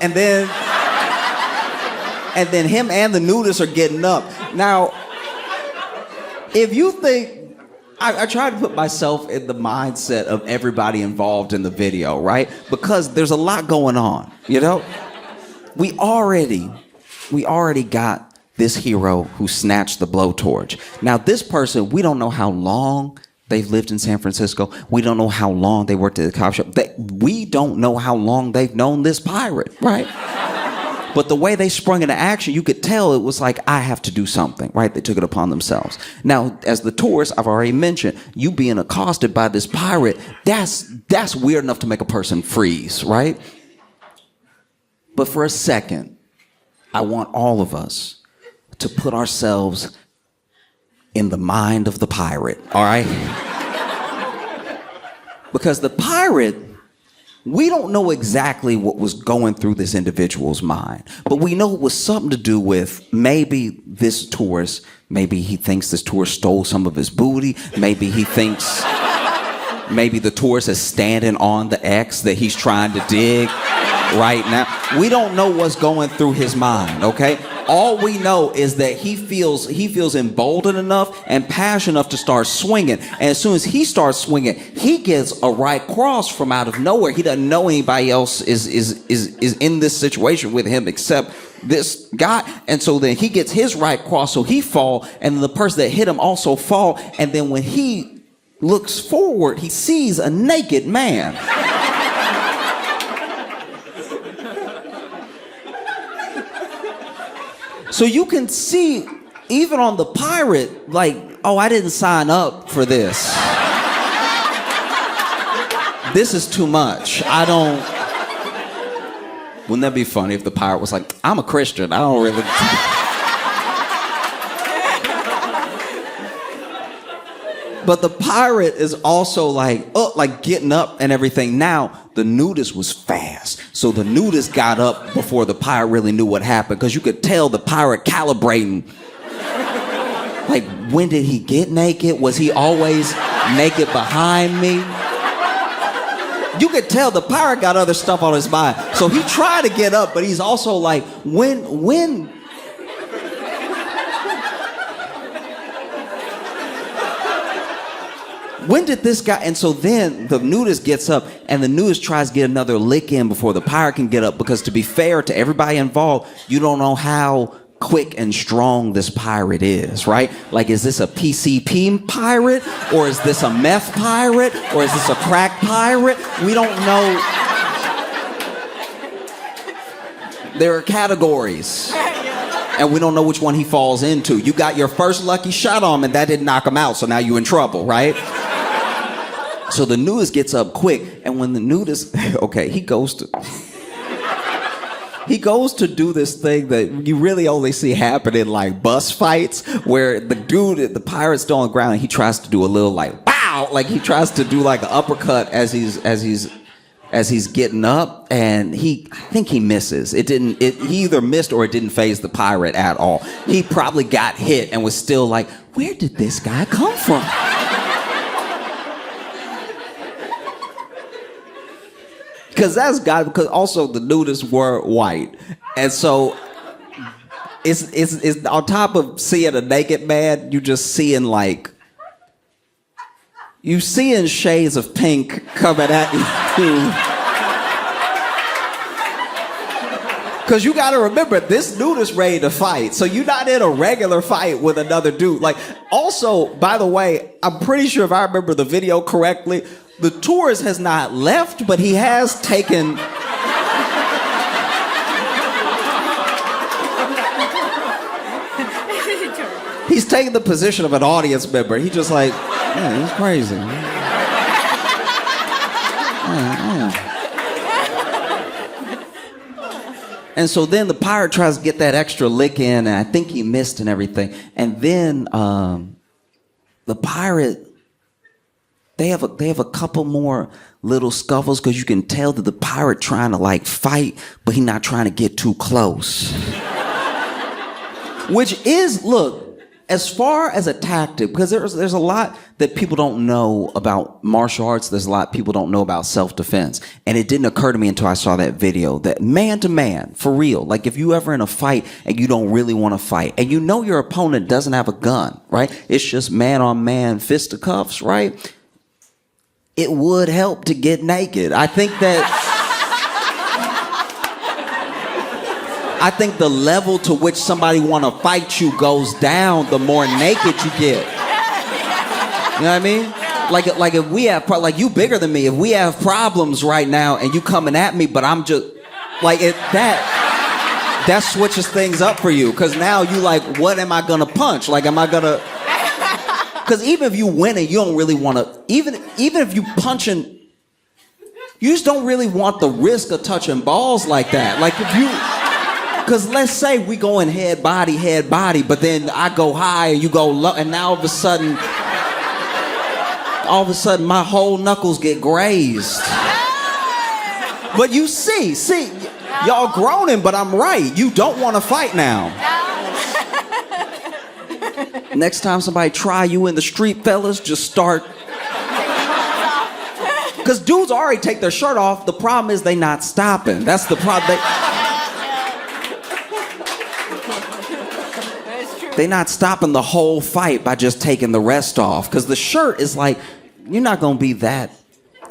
and then him and the nudist are getting up. Now, if you think, I try to put myself in the mindset of everybody involved in the video, right? Because there's a lot going on, you know? We already got this hero who snatched the blowtorch. Now, this person, we don't know how long they've lived in San Francisco. We don't know how long they worked at the coffee shop. We don't know how long they've known this pirate, right? But the way they sprung into action, you could tell it was like, I have to do something, right? They took it upon themselves. Now, as the tourist, I've already mentioned, you being accosted by this pirate, that's weird enough to make a person freeze, right? But for a second, I want all of us to put ourselves in the mind of the pirate, all right? Because the pirate, we don't know exactly what was going through this individual's mind, but we know it was something to do with maybe this tourist, maybe he thinks this tourist stole some of his booty, maybe he thinks maybe the tourist is standing on the X that he's trying to dig right now. We don't know what's going through his mind, okay? All we know is that he feels emboldened enough and passionate enough to start swinging. And as soon as he starts swinging, he gets a right cross from out of nowhere. He doesn't know anybody else is in this situation with him except this guy. And so then he gets his right cross, so he fall, and then the person that hit him also fall. And then when he looks forward, he sees a naked man. So you can see, even on the pirate, like, oh, I didn't sign up for this. This is too much. I don't. Wouldn't that be funny if the pirate was like, I'm a Christian. I don't really. But the pirate is also like getting up and everything. Now, the nudist was fast. So the nudist got up before the pirate really knew what happened, because you could tell the pirate calibrating. Like, when did he get naked? Was he always naked behind me? You could tell the pirate got other stuff on his mind. So he tried to get up, but he's also like, when did this guy? And so then the nudist gets up, and the nudist tries to get another lick in before the pirate can get up, because to be fair to everybody involved, you don't know how quick and strong this pirate is, right? Like, is this a PCP pirate, or is this a meth pirate, or is this a crack pirate? We don't know. There are categories, and we don't know which one he falls into. You got your first lucky shot on him, and that didn't knock him out, so now you're in trouble, right? So the nudist gets up quick, and when the nudist, okay, he goes to do this thing that you really only see happen in like bus fights, where the pirate's still on the ground, and he tries to do a little like bow, like he tries to do like an uppercut as he's getting up, and I think he misses. He either missed or it didn't faze the pirate at all. He probably got hit and was still like, where did this guy come from? Because also the nudists were white. And so it's on top of seeing a naked man, you just seeing shades of pink coming at you. Because you got to remember, this nudist ready to fight. So you're not in a regular fight with another dude. Like, also, by the way, I'm pretty sure if I remember the video correctly, the tourist has not left, but he has taken... He's taking the position of an audience member. He's just like, yeah, he's crazy. And so then the pirate tries to get that extra lick in, and I think he missed and everything. And then the pirate... They have a couple more little scuffles, because you can tell that the pirate trying to like fight, but he's not trying to get too close. Which is, look, as far as a tactic, because there's a lot that people don't know about martial arts. There's a lot people don't know about self-defense. And it didn't occur to me until I saw that video that man to man, for real, like if you ever in a fight and you don't really want to fight, and you know your opponent doesn't have a gun, right? It's just man on man fisticuffs, right? It would help to get naked. I think the level to which somebody want to fight you goes down the more naked you get. You know what I mean? Like if we have, like you bigger than me, if we have problems right now and you coming at me, but I'm just, like that switches things up for you. Because now you like, what am I going to punch? Like, am I going to... Because even if you win it, you don't really want to, even if you punching, you just don't really want the risk of touching balls like that. Like if you, because let's say we go in head body, but then I go high and you go low, and now all of a sudden my whole knuckles get grazed. But you see, y'all groaning, but I'm right. You don't want to fight now. Next time somebody try you in the street, fellas, just start. Because dudes already take their shirt off. The problem is they not stopping. That's the problem. They not stopping the whole fight by just taking the rest off. Because the shirt is like, you're not going to be that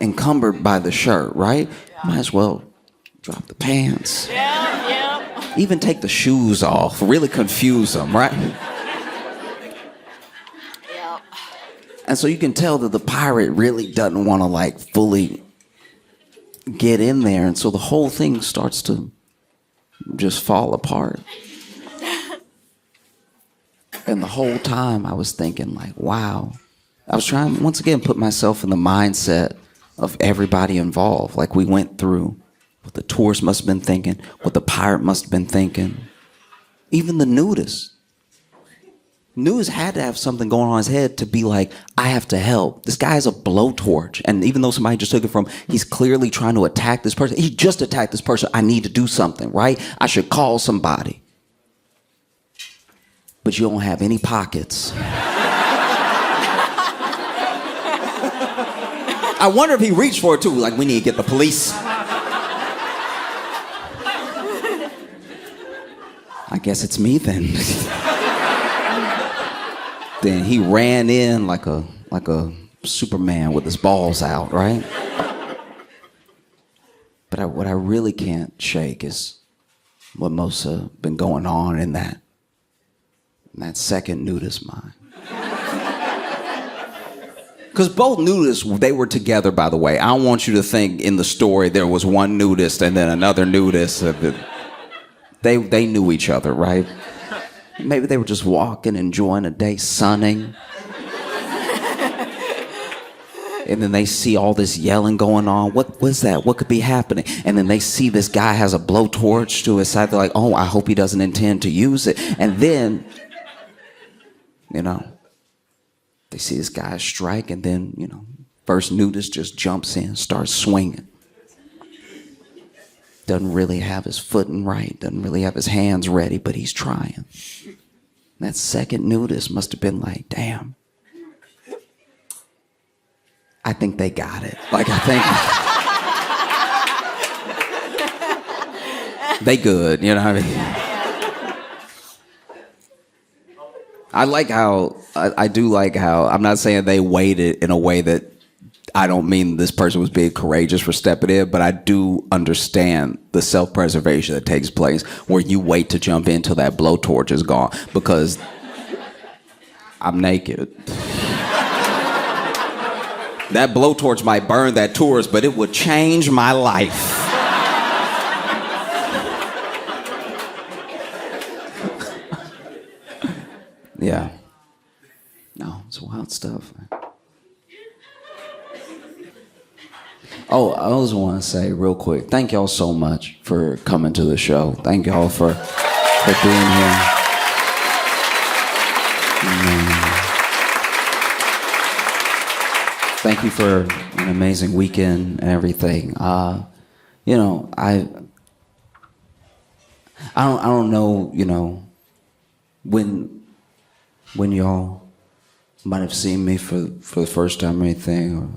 encumbered by the shirt, right? Might as well drop the pants. Yeah. Even take the shoes off. Really confuse them, right? And so you can tell that the pirate really doesn't want to like fully get in there. And so the whole thing starts to just fall apart. And the whole time I was thinking like, wow. I was trying, once again, put myself in the mindset of everybody involved. Like we went through what the tourist must have been thinking, what the pirate must have been thinking. Even the nudist. Nudist had to have something going on in his head to be like, I have to help. This guy has a blowtorch. And even though somebody just took it from, he's clearly trying to attack this person. He just attacked this person. I need to do something, right? I should call somebody. But you don't have any pockets. I wonder if he reached for it too. Like, we need to get the police. I guess it's me then. Then he ran in like a Superman with his balls out, right? But what I really can't shake is what must have been going on in that second nudist mind. Because both nudists, they were together, by the way. I don't want you to think in the story there was one nudist and then another nudist. They knew each other, right? Maybe they were just walking, enjoying a day, sunning. And then they see all this yelling going on. What was that? What could be happening? And then they see this guy has a blowtorch to his side. They're like, oh, I hope he doesn't intend to use it. And then, they see this guy strike, and then, first nudist just jumps in, starts swinging. Doesn't really have his footing right, doesn't really have his hands ready, but he's trying. That second nudist must have been like, damn, I think they got it. Like, I think they good, you know what I mean? I do like how, I'm not saying they waited in a way that, I don't mean this person was being courageous for stepping in, but I do understand the self-preservation that takes place where you wait to jump in till that blowtorch is gone because I'm naked. That blowtorch might burn that tourist, but it would change my life. Yeah. No, it's wild stuff. Oh, I also want to say real quick, thank y'all so much for coming to the show. Thank y'all for being here. Thank you for an amazing weekend and everything. I don't know, when y'all might have seen me for the first time or anything, or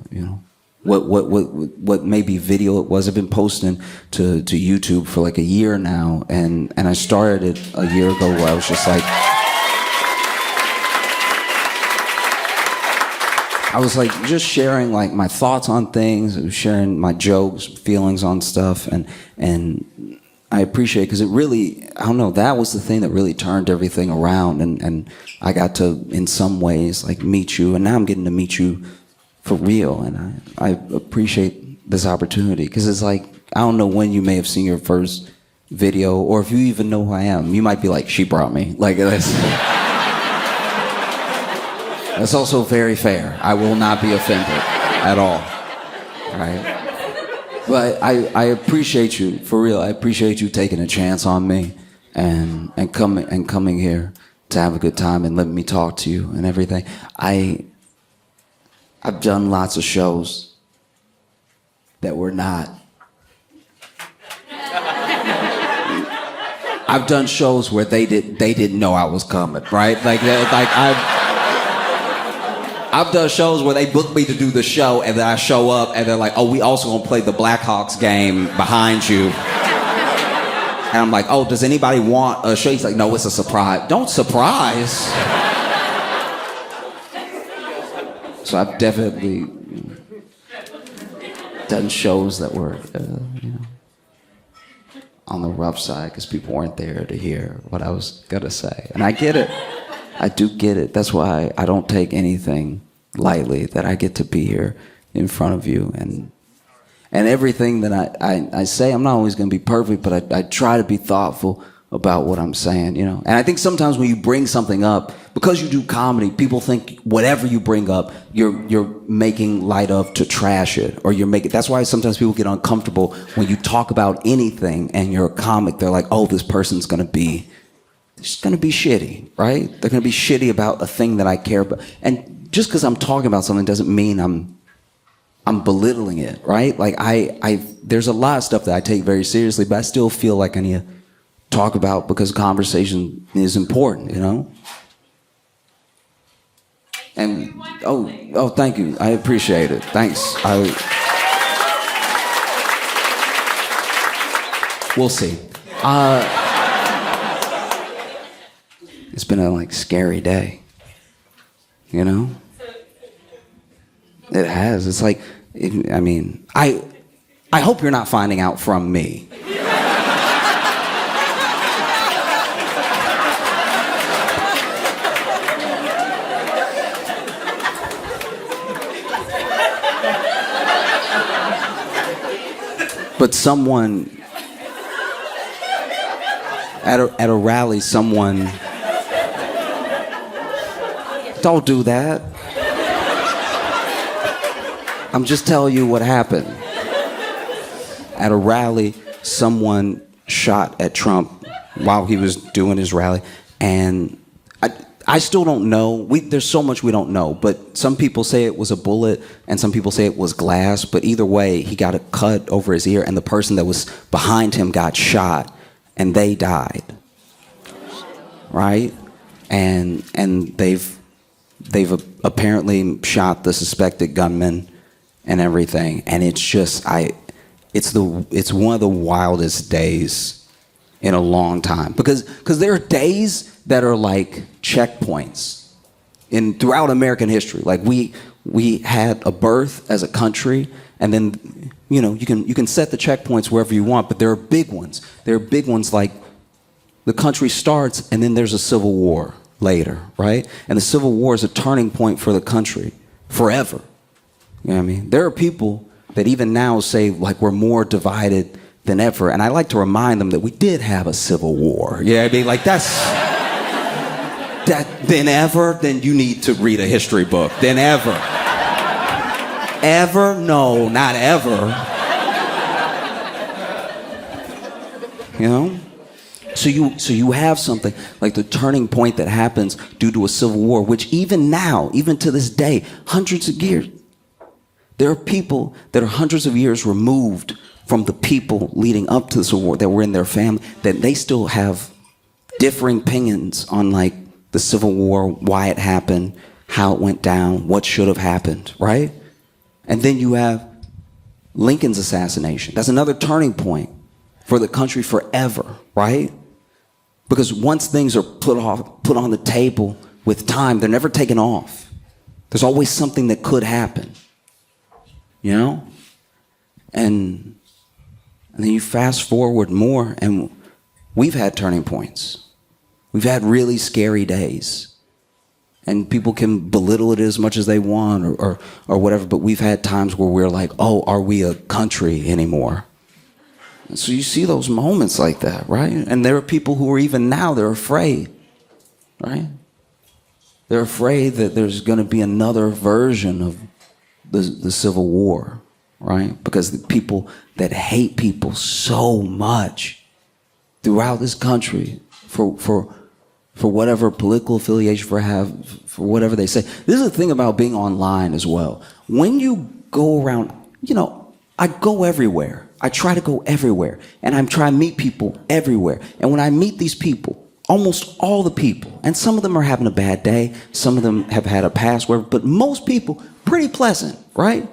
what maybe video it was. I've been posting to YouTube for like a year now, and I started it a year ago where I was just like, just sharing like my thoughts on things, sharing my jokes, feelings on stuff, and I appreciate it because it really, I don't know, that was the thing that really turned everything around, and I got to, in some ways, like meet you, and now I'm getting to meet you for real, and I appreciate this opportunity because it's like, I don't know when you may have seen your first video, or if you even know who I am. You might be like, she brought me. Like, that's also very fair. I will not be offended at all, right? But I appreciate you, for real. I appreciate you taking a chance on me and coming here to have a good time and letting me talk to you and everything. I've done lots of shows that were not. I've done shows where they didn't know I was coming, right? I've done shows where they booked me to do the show, and then I show up, and they're like, "Oh, we also gonna play the Blackhawks game behind you." And I'm like, "Oh, does anybody want a show?" He's like, "No, it's a surprise." Don't surprise. So I've definitely done shows that were, on the rough side because people weren't there to hear what I was gonna say, and I get it. I do get it. That's why I don't take anything lightly, that I get to be here in front of you. And everything that I say, I'm not always going to be perfect, but I try to be thoughtful about what I'm saying, you know? And I think sometimes when you bring something up, because you do comedy, people think whatever you bring up, you're making light of to trash it, or you're making. That's why sometimes people get uncomfortable when you talk about anything and you're a comic. They're like, oh, this person's gonna be shitty, right? They're gonna be shitty about a thing that I care about. And just because I'm talking about something doesn't mean I'm belittling it, right? Like there's a lot of stuff that I take very seriously, but I still feel like I need to talk about because conversation is important, you know? And oh, thank you. I appreciate it. Thanks. We'll see. It's been a scary day, you know? It has. It's like, I hope you're not finding out from me. But someone at a rally, someone, don't do that. I'm just telling you what happened. At a rally, someone shot at Trump while he was doing his rally, and I still don't know. There's so much we don't know, but some people say it was a bullet and some people say it was glass, but either way, he got a cut over his ear and the person that was behind him got shot and they died. Right? And they've apparently shot the suspected gunman and everything, and it's just it's one of the wildest days in a long time, because there are days that are like checkpoints throughout American history. Like we had a birth as a country, and then you can set the checkpoints wherever you want, but there are big ones. There are big ones like the country starts and then there's a civil war later, right? And the Civil War is a turning point for the country forever. You know what I mean? There are people that even now say we're more divided than ever, and I like to remind them that we did have a civil war. You know what I mean? Then ever, then you need to read a history book. Then ever. Ever? No, not ever. You know? So you have something like the turning point that happens due to a civil war, which even now, even to this day, hundreds of years, there are people that are hundreds of years removed from the people leading up to the civil war that were in their family, that they still have differing opinions on the Civil War, why it happened, how it went down, what should have happened, right? And then you have Lincoln's assassination. That's another turning point for the country forever, right? Because once things are put on the table with time, they're never taken off. There's always something that could happen, you know? And then you fast forward more, and we've had turning points. We've had really scary days. And people can belittle it as much as they want or whatever, but we've had times where we're like, oh, are we a country anymore? And so you see those moments like that, right? And there are people who are even now, they're afraid, right? They're afraid that there's going to be another version of the Civil War, right? Because the people that hate people so much throughout this country for whatever political affiliation for whatever they say. This is the thing about being online as well. When you go around, I go everywhere. I try to go everywhere. And I'm trying to meet people everywhere. And when I meet these people, almost all the people, and some of them are having a bad day, some of them have had a past, but most people, pretty pleasant, right?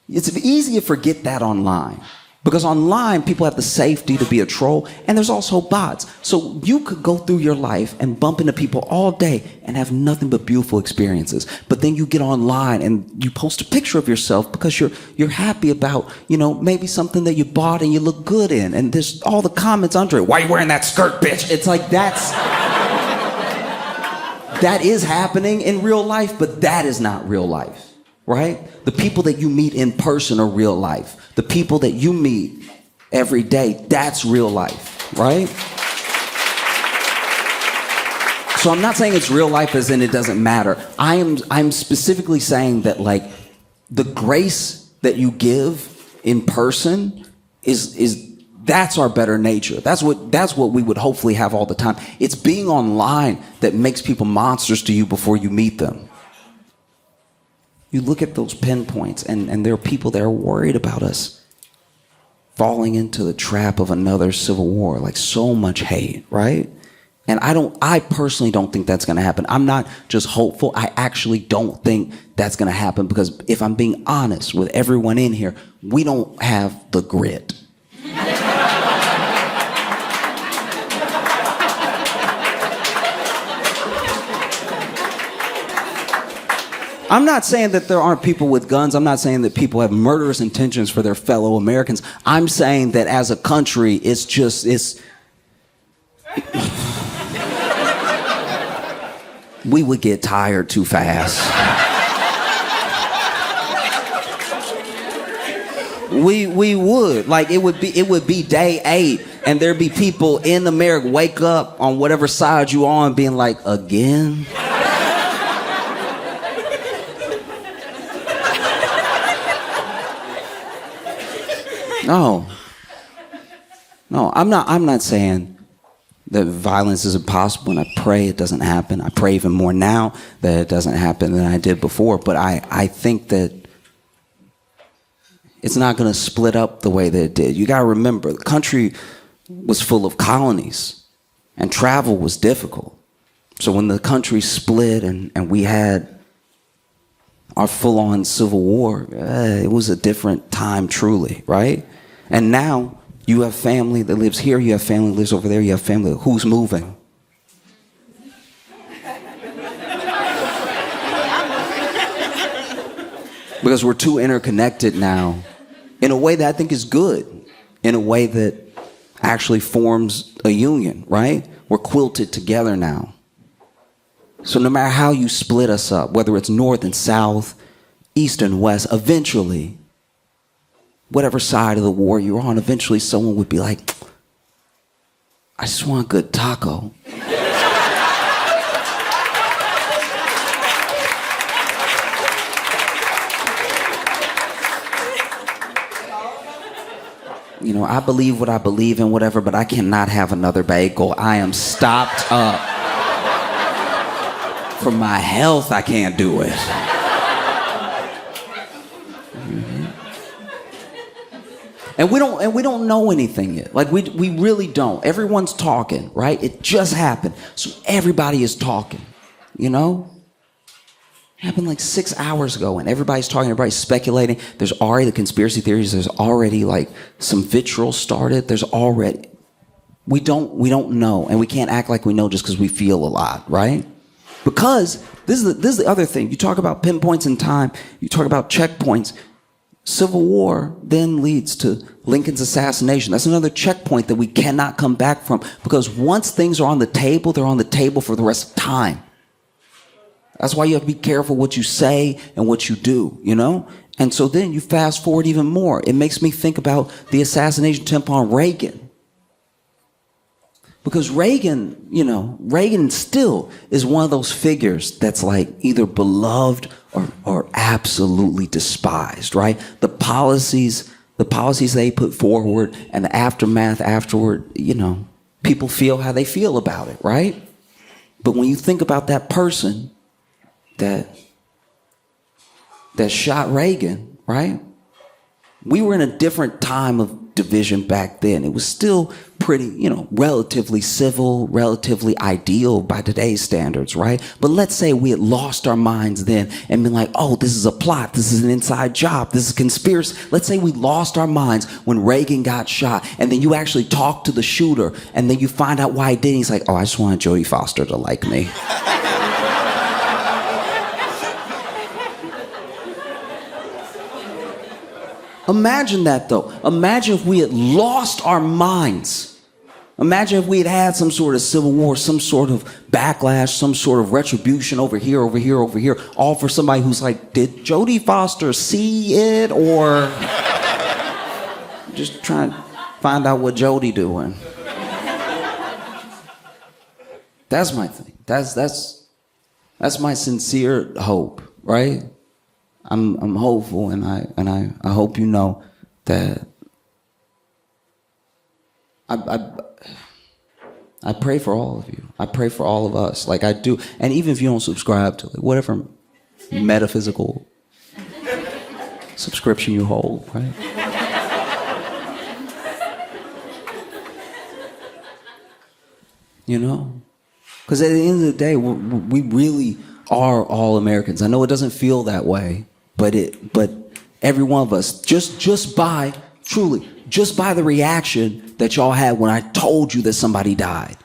It's easy to forget that online. Because online, people have the safety to be a troll, and there's also bots. So you could go through your life and bump into people all day and have nothing but beautiful experiences. But then you get online and you post a picture of yourself because you're happy about, maybe something that you bought and you look good in. And there's all the comments under it. Why are you wearing that skirt, bitch? It's like that is happening in real life, but that is not real life. Right? The people that you meet in person are real life. The people that you meet every day, that's real life, right? So I'm not saying it's real life as in it doesn't matter. I'm specifically saying that like the grace that you give in person is that's our better nature. That's what we would hopefully have all the time. It's being online that makes people monsters to you before you meet them. You look at those pinpoints and there are people that are worried about us falling into the trap of another civil war, like so much hate, right? And I personally don't think that's going to happen. I'm not just hopeful. I actually don't think that's going to happen because if I'm being honest with everyone in here, we don't have the grit. I'm not saying that there aren't people with guns. I'm not saying that people have murderous intentions for their fellow Americans. I'm saying that as a country, we would get tired too fast. We would. Like it would be day 8 and there'd be people in America wake up on whatever side you on being like, again? No, I'm not saying that violence is impossible, and I pray it doesn't happen. I pray even more now that it doesn't happen than I did before. But I think that it's not going to split up the way that it did. You got to remember, the country was full of colonies, and travel was difficult. So when the country split and we had our full-on civil war, it was a different time, truly, right? And now you have family that lives here, you have family that lives over there, you have family who's moving. Because we're too interconnected now in a way that I think is good, in a way that actually forms a union, right? We're quilted together now. So no matter how you split us up, whether it's north and south, east and west, eventually, whatever side of the war you're on, eventually someone would be like, I just want a good taco. You know, I believe what I believe in, whatever, but I cannot have another bagel. I am stopped up. For my health, I can't do it. And we don't know anything yet. Like we really don't. Everyone's talking, right? It just happened. So everybody is talking, you know? It happened like 6 hours ago and everybody's talking, everybody's speculating. There's already the conspiracy theories, there's already like some vitriol started. We don't know, and we can't act like we know just because we feel a lot, right? Because this is the other thing. You talk about pinpoints in time, you talk about checkpoints. Civil War then leads to Lincoln's assassination. That's another checkpoint that we cannot come back from, because once things are on the table, they're on the table for the rest of time. That's why you have to be careful what you say and what you do, you know? And so then you fast forward even more. It makes me think about the assassination attempt on Reagan. Because Reagan still is one of those figures that's like either beloved or absolutely despised, right? The policies they put forward and the aftermath afterward, people feel how they feel about it, right? But when you think about that person that shot Reagan, right? We were in a different time of division back then. It was still pretty, relatively civil, relatively ideal by today's standards, right? But let's say we had lost our minds then and been like, oh, this is a plot, this is an inside job, this is a conspiracy. Let's say we lost our minds when Reagan got shot, and then you actually talk to the shooter, and then you find out why he did it. He's like, oh, I just wanted Jodie Foster to like me. Imagine that, though. Imagine if we had lost our minds. Imagine if we had had some sort of civil war, some sort of backlash, some sort of retribution over here, all for somebody who's like, did Jodie Foster see it, or just trying to find out what Jodie doing? That's my thing. That's my sincere hope, right? I'm hopeful, and I hope you know that I pray for all of you. I pray for all of us, like I do. And even if you don't subscribe to like whatever metaphysical subscription you hold, right? You know? Because at the end of the day, we really are all Americans. I know it doesn't feel that way, but every one of us, just by the reaction that y'all had when I told you that somebody died,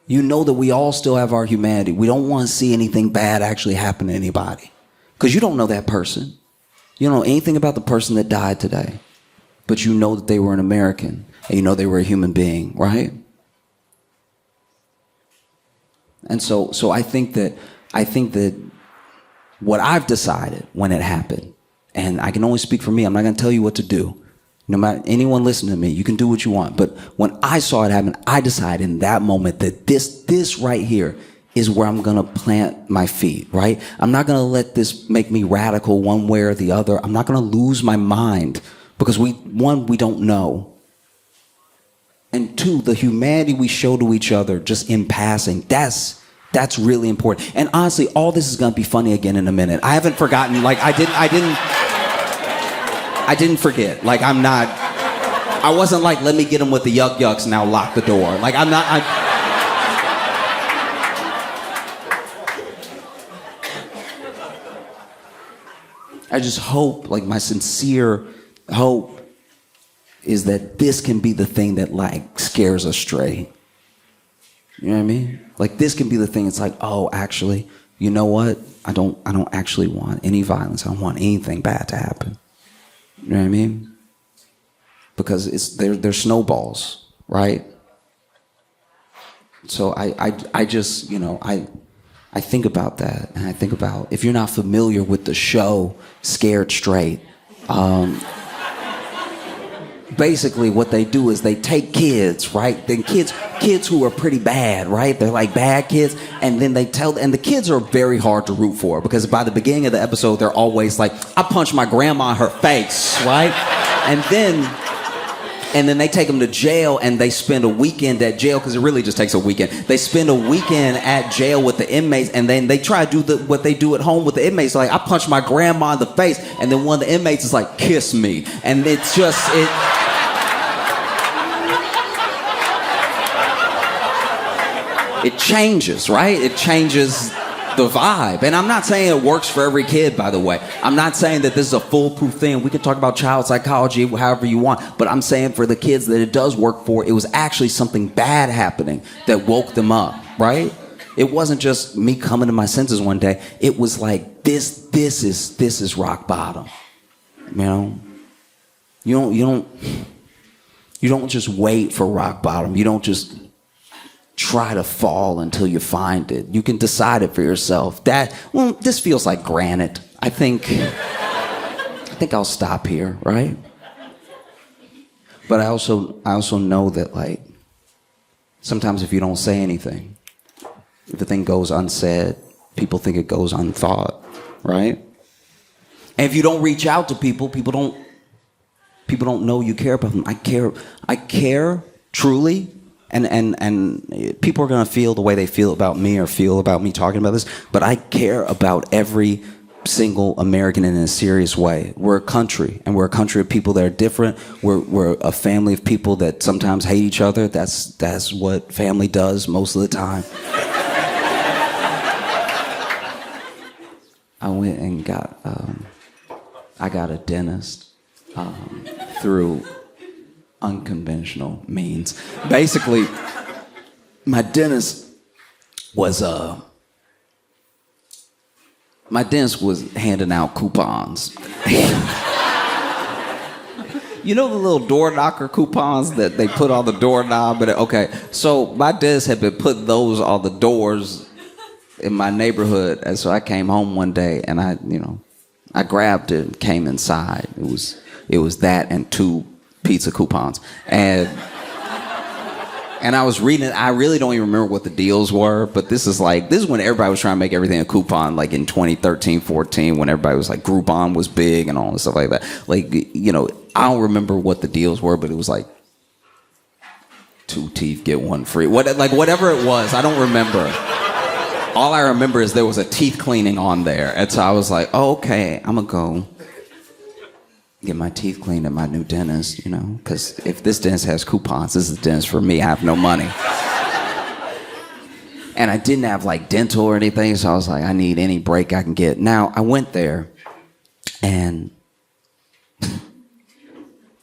you know that we all still have our humanity. We don't want to see anything bad actually happen to anybody, because you don't know that person. You don't know anything about the person that died today, but you know that they were an American, and you know they were a human being, right? And so I think that what I've decided when it happened, and I can only speak for me, I'm not going to tell you what to do. No matter anyone listening to me, you can do what you want. But when I saw it happen, I decided in that moment that this right here is where I'm going to plant my feet, right? I'm not going to let this make me radical one way or the other. I'm not going to lose my mind, because we don't know. And two, the humanity we show to each other just in passing, that's really important. And honestly, all this is going to be funny again in a minute. I haven't forgotten, like I didn't forget. Like I wasn't like, let me get him with the yuck yucks, now lock the door. Like I just hope, like my sincere hope is that this can be the thing that like scares us straight. You know what I mean? Like this can be the thing. It's like, oh, actually, you know what? I don't actually want any violence. I don't want anything bad to happen. You know what I mean? Because they're snowballs, right? So I just, you know, I think about that, and I think about, if you're not familiar with the show Scared Straight, basically what they do is they take kids, right? Then kids who are pretty bad, right? They're like bad kids, and then and the kids are very hard to root for, because by the beginning of the episode, they're always like, I punched my grandma in her face, right? And then they take them to jail, and they spend a weekend at jail, because it really just takes a weekend. They spend a weekend at jail with the inmates, and then they try to do what they do at home with the inmates. Like, I punched my grandma in the face, and then one of the inmates is like, kiss me. And it's just, it changes, right? It changes the vibe. And I'm not saying it works for every kid, by the way. I'm not saying that this is a foolproof thing. We can talk about child psychology however you want, but I'm saying for the kids that it does work for, it was actually something bad happening that woke them up, right? It wasn't just me coming to my senses one day. It was like, this is rock bottom. You know? You don't just wait for rock bottom. You don't just try to fall until you find it. You can decide it for yourself. This feels like granite. I think I'll stop here, right? But I also know that, like, sometimes if you don't say anything, if the thing goes unsaid, people think it goes unthought, right? And if you don't reach out to people don't know you care about them. I care truly. And people are going to feel the way they feel about me, or feel about me talking about this, but I care about every single American in a serious way. We're a country, and we're a country of people that are different. We're a family of people that sometimes hate each other. That's what family does most of the time. I went and got a dentist through unconventional means. Basically, my dentist was handing out coupons. You know the little door knocker coupons that they put on the doorknob? Okay, so my dentist had been putting those on the doors in my neighborhood, and so I came home one day and I grabbed it and came inside. It was that and 2 pizza coupons, and And I was reading it. I really don't even remember what the deals were, but this is when everybody was trying to make everything a coupon, like in 2013, 14, when everybody was like Groupon was big and all this stuff like that. Like, you know, I don't remember what the deals were, but it was like 2 teeth get 1 free. Whatever it was, I don't remember. All I remember is there was a teeth cleaning on there. And so I was like, oh, okay, I'm gonna go get my teeth cleaned at my new dentist, you know, because if this dentist has coupons, this is the dentist for me. I have no money. And I didn't have like dental or anything, so I was like, I need any break I can get. Now, I went there, and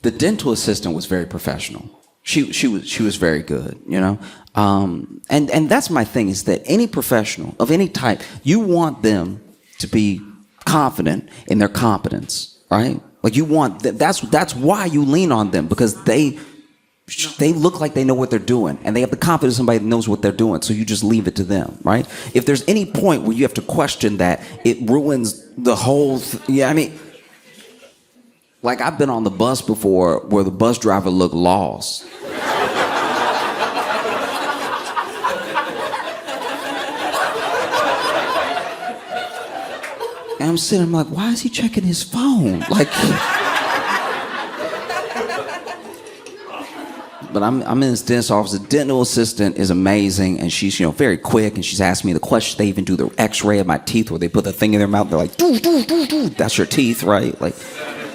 the dental assistant was very professional. She was very good, you know? And that's my thing, is that any professional of any type, you want them to be confident in their competence, right? Like you want that's why you lean on them, because they look like they know what they're doing, and they have the confidence in somebody that knows what they're doing. So you just leave it to them, right? If there's any point where you have to question that, it ruins the whole. Yeah, I mean, like I've been on the bus before where the bus driver looked lost. And I'm sitting, I'm like, why is he checking his phone? Like, but I'm in this dentist office. The dental assistant is amazing, and she's, you know, very quick, and she's asking me the questions. They even do the x-ray of my teeth where they put the thing in their mouth. They're like, doo, doo, doo, doo. That's your teeth, right? Like,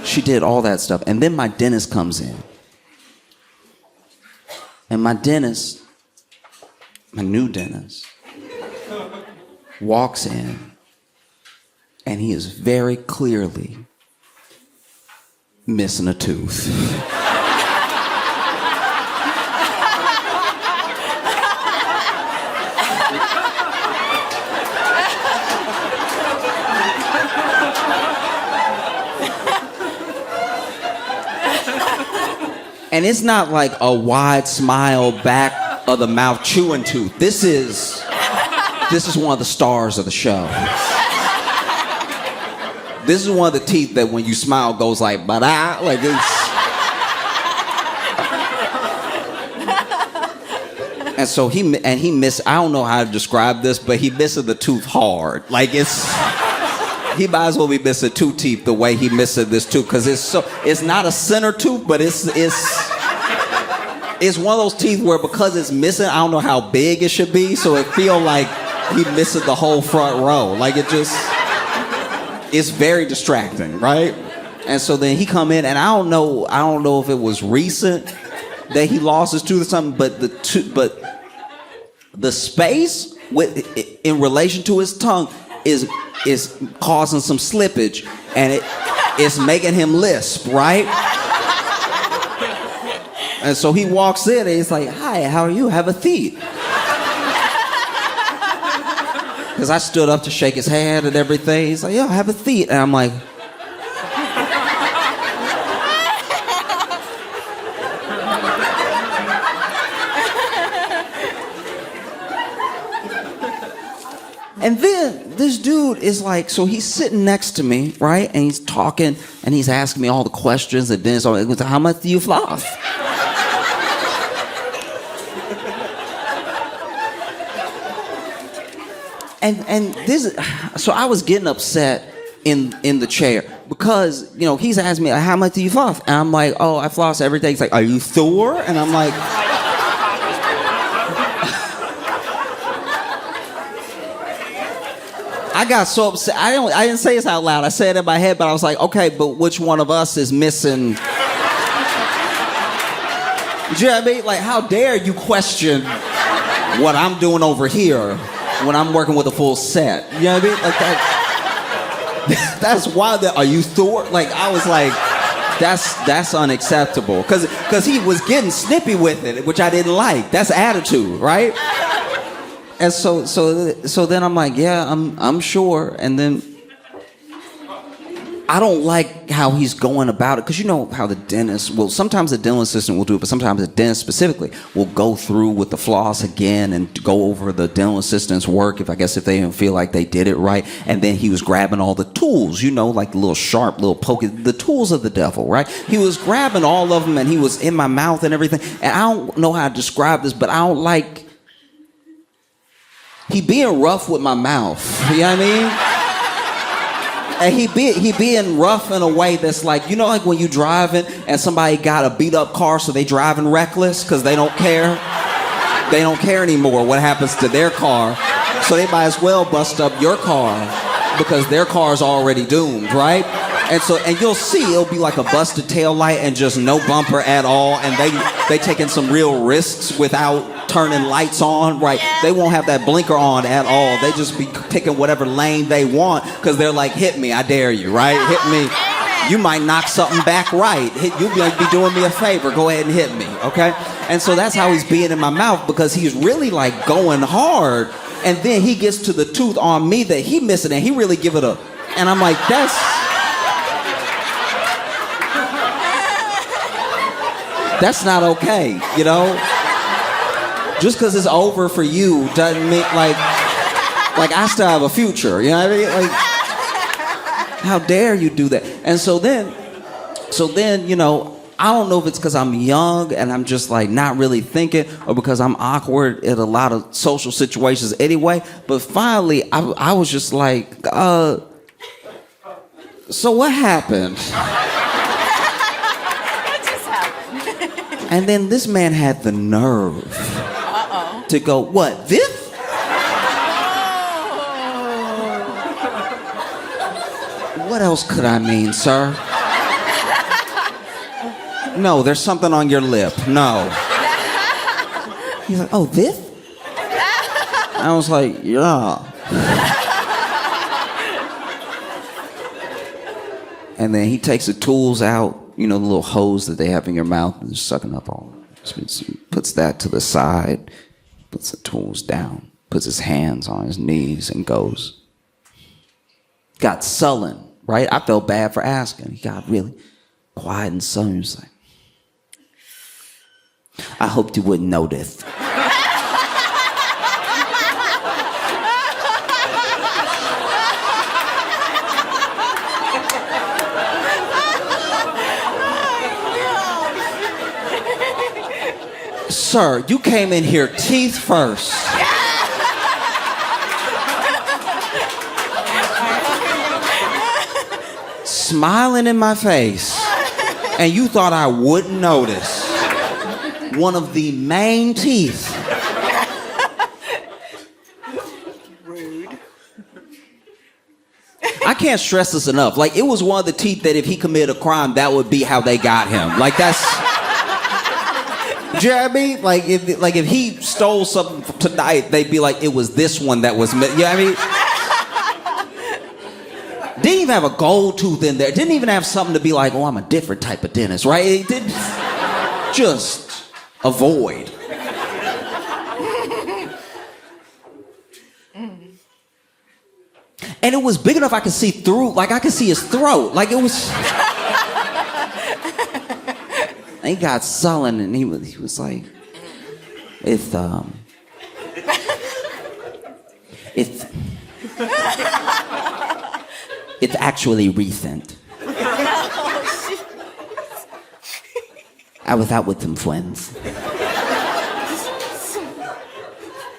she did all that stuff. And then my dentist comes in. And my dentist, my new dentist, walks in. And he is very clearly missing a tooth. And it's not like a wide smile, back of the mouth chewing tooth. This is one of the stars of the show. This is one of the teeth that when you smile goes like, ba-da, like it's. And so he missed, I don't know how to describe this, but he missing the tooth hard. Like he might as well be missing 2 teeth the way he missing this tooth, because it's not a center tooth, but it's one of those teeth where because it's missing, I don't know how big it should be, so it feel like he missing the whole front row. Like it's very distracting, right? And so then he come in, and I don't know if it was recent that he lost his tooth or something, but the space in relation to his tongue is causing some slippage, and it's making him lisp, right? And so he walks in, and he's like, "Hi, how are you? Have a seat." Because I stood up to shake his hand and everything. He's like, "Yeah, have a seat." And I'm like, and then this dude is like, so he's sitting next to me, right? And he's talking, and he's asking me all the questions. And then it's like, how much do you floss? And this, so I was getting upset in the chair because, you know, he's asking me, how much do you floss? And I'm like, oh, I floss every day. He's like, are you sore? And I'm like, I got so upset. I didn't say this out loud. I said it in my head, but I was like, okay, but which one of us is missing? You know what I mean? Like, how dare you question what I'm doing over here when I'm working with a full set? You know what I mean? Like that. That's why. Are you sore? Like, I was like, that's unacceptable. Because he was getting snippy with it, which I didn't like. That's attitude, right? And so then I'm like, yeah, I'm sure. And then I don't like how he's going about it, because you know how the dentist will, sometimes the dental assistant will do it, but sometimes the dentist specifically will go through with the floss again and go over the dental assistant's work, if they didn't feel like they did it right. And then he was grabbing all the tools, you know, like the little sharp, little poke, the tools of the devil, right? He was grabbing all of them and he was in my mouth and everything. And I don't know how to describe this, but I don't like, he being rough with my mouth, you know what I mean? And he being rough in a way that's like, you know, like when you driving and somebody got a beat up car, so they driving reckless because they don't care. They don't care anymore what happens to their car, so they might as well bust up your car because their car's already doomed, right? And you'll see it'll be like a busted tail light and just no bumper at all, and they taking some real risks without turning lights on, right? They won't have that blinker on at all. They just be picking whatever lane they want because they're like, hit me, I dare you, right? Hit me. You might knock something back right. You'll be doing me a favor. Go ahead and hit me, okay? And so that's how he's being in my mouth, because he's really like going hard, and then he gets to the tooth on me that he missing, and he really give it a, and I'm like, that's not okay, you know? Just because it's over for you doesn't mean, like I still have a future, you know what I mean? Like, how dare you do that? And so then, you know, I don't know if it's because I'm young and I'm just like not really thinking, or because I'm awkward in a lot of social situations anyway, but finally I was just like, so what happened? What just happened? And then this man had the nerve to go, what, this? What else could I mean, sir? No, there's something on your lip. No. He's like, oh, this? I was like, yeah. And then he takes the tools out, you know, the little hose that they have in your mouth, and just sucking up all. Puts that to the side, puts the tools down, puts his hands on his knees, and goes. Got sullen, right? I felt bad for asking. He got really quiet and sullen. He was like, I hoped you wouldn't notice. Sir, you came in here teeth first. Smiling in my face, and you thought I wouldn't notice one of the main teeth. Rude. I can't stress this enough. Like, it was one of the teeth that if he committed a crime, that would be how they got him. Like, that's... Do you know what I mean? Like if he stole something tonight, they'd be like, it was this one that was... You know what I mean? Didn't even have a gold tooth in there. Didn't even have something to be like, oh, I'm a different type of dentist, right? It didn't... Just avoid. And it was big enough I could see through, like I could see his throat. Like it was... He got sullen and he was like, it's actually recent. I was out with some friends.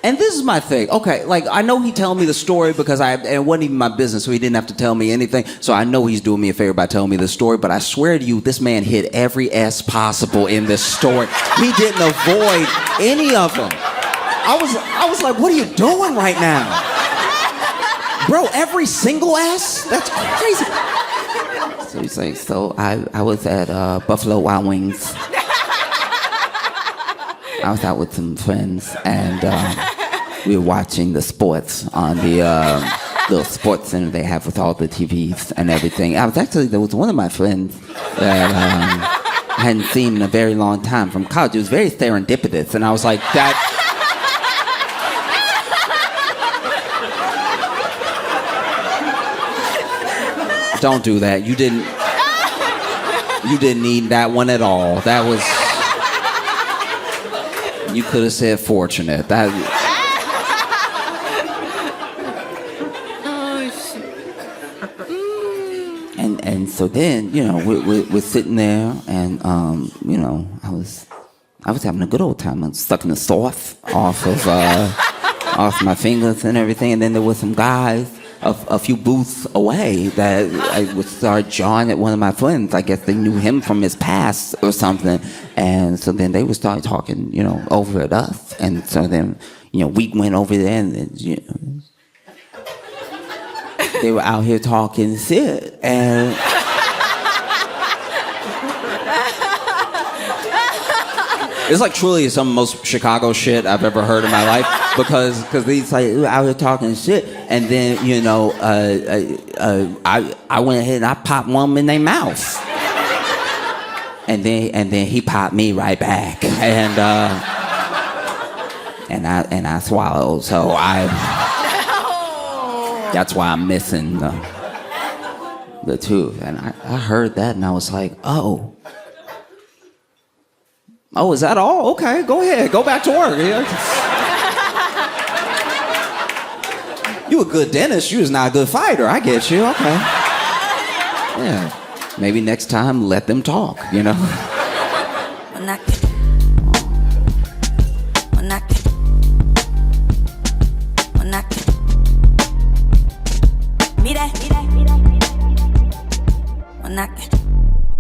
And this is my thing. Okay, like, I know he telling me the story because it wasn't even my business, so he didn't have to tell me anything. So I know he's doing me a favor by telling me the story, but I swear to you, this man hit every S possible in this story. He didn't avoid any of them. I was like, what are you doing right now? Bro, every single S? That's crazy. So he's like, so I was at Buffalo Wild Wings. I was out with some friends, and we were watching the sports on the little sports center they have with all the TVs and everything. There was one of my friends that I hadn't seen in a very long time from college. It was very serendipitous, and I was like, that... Don't do that. You didn't need that one at all. That was. You could have said fortunate. That. And so then, you know, we're sitting there, and you know, I was having a good old time. I was sucking the sauce off my fingers and everything. And then there were some guys a few booths away that I would start jawing at one of my friends. I guess they knew him from his past or something. And so then they would start talking, you know, over at us. And so then, you know, we went over there, and then, you know, they were out here talking shit. And it's like truly some of the most Chicago shit I've ever heard in my life, because these like out here talking shit, and then, you know, I went ahead and I popped one in their mouth, and then he popped me right back, and I swallowed, so that's why I'm missing the tooth, and I heard that, and I was like, oh. Oh, is that all? Okay, go ahead. Go back to work. You a good dentist. You was not a good fighter. I get you. Okay. Yeah. Maybe next time, let them talk, you know?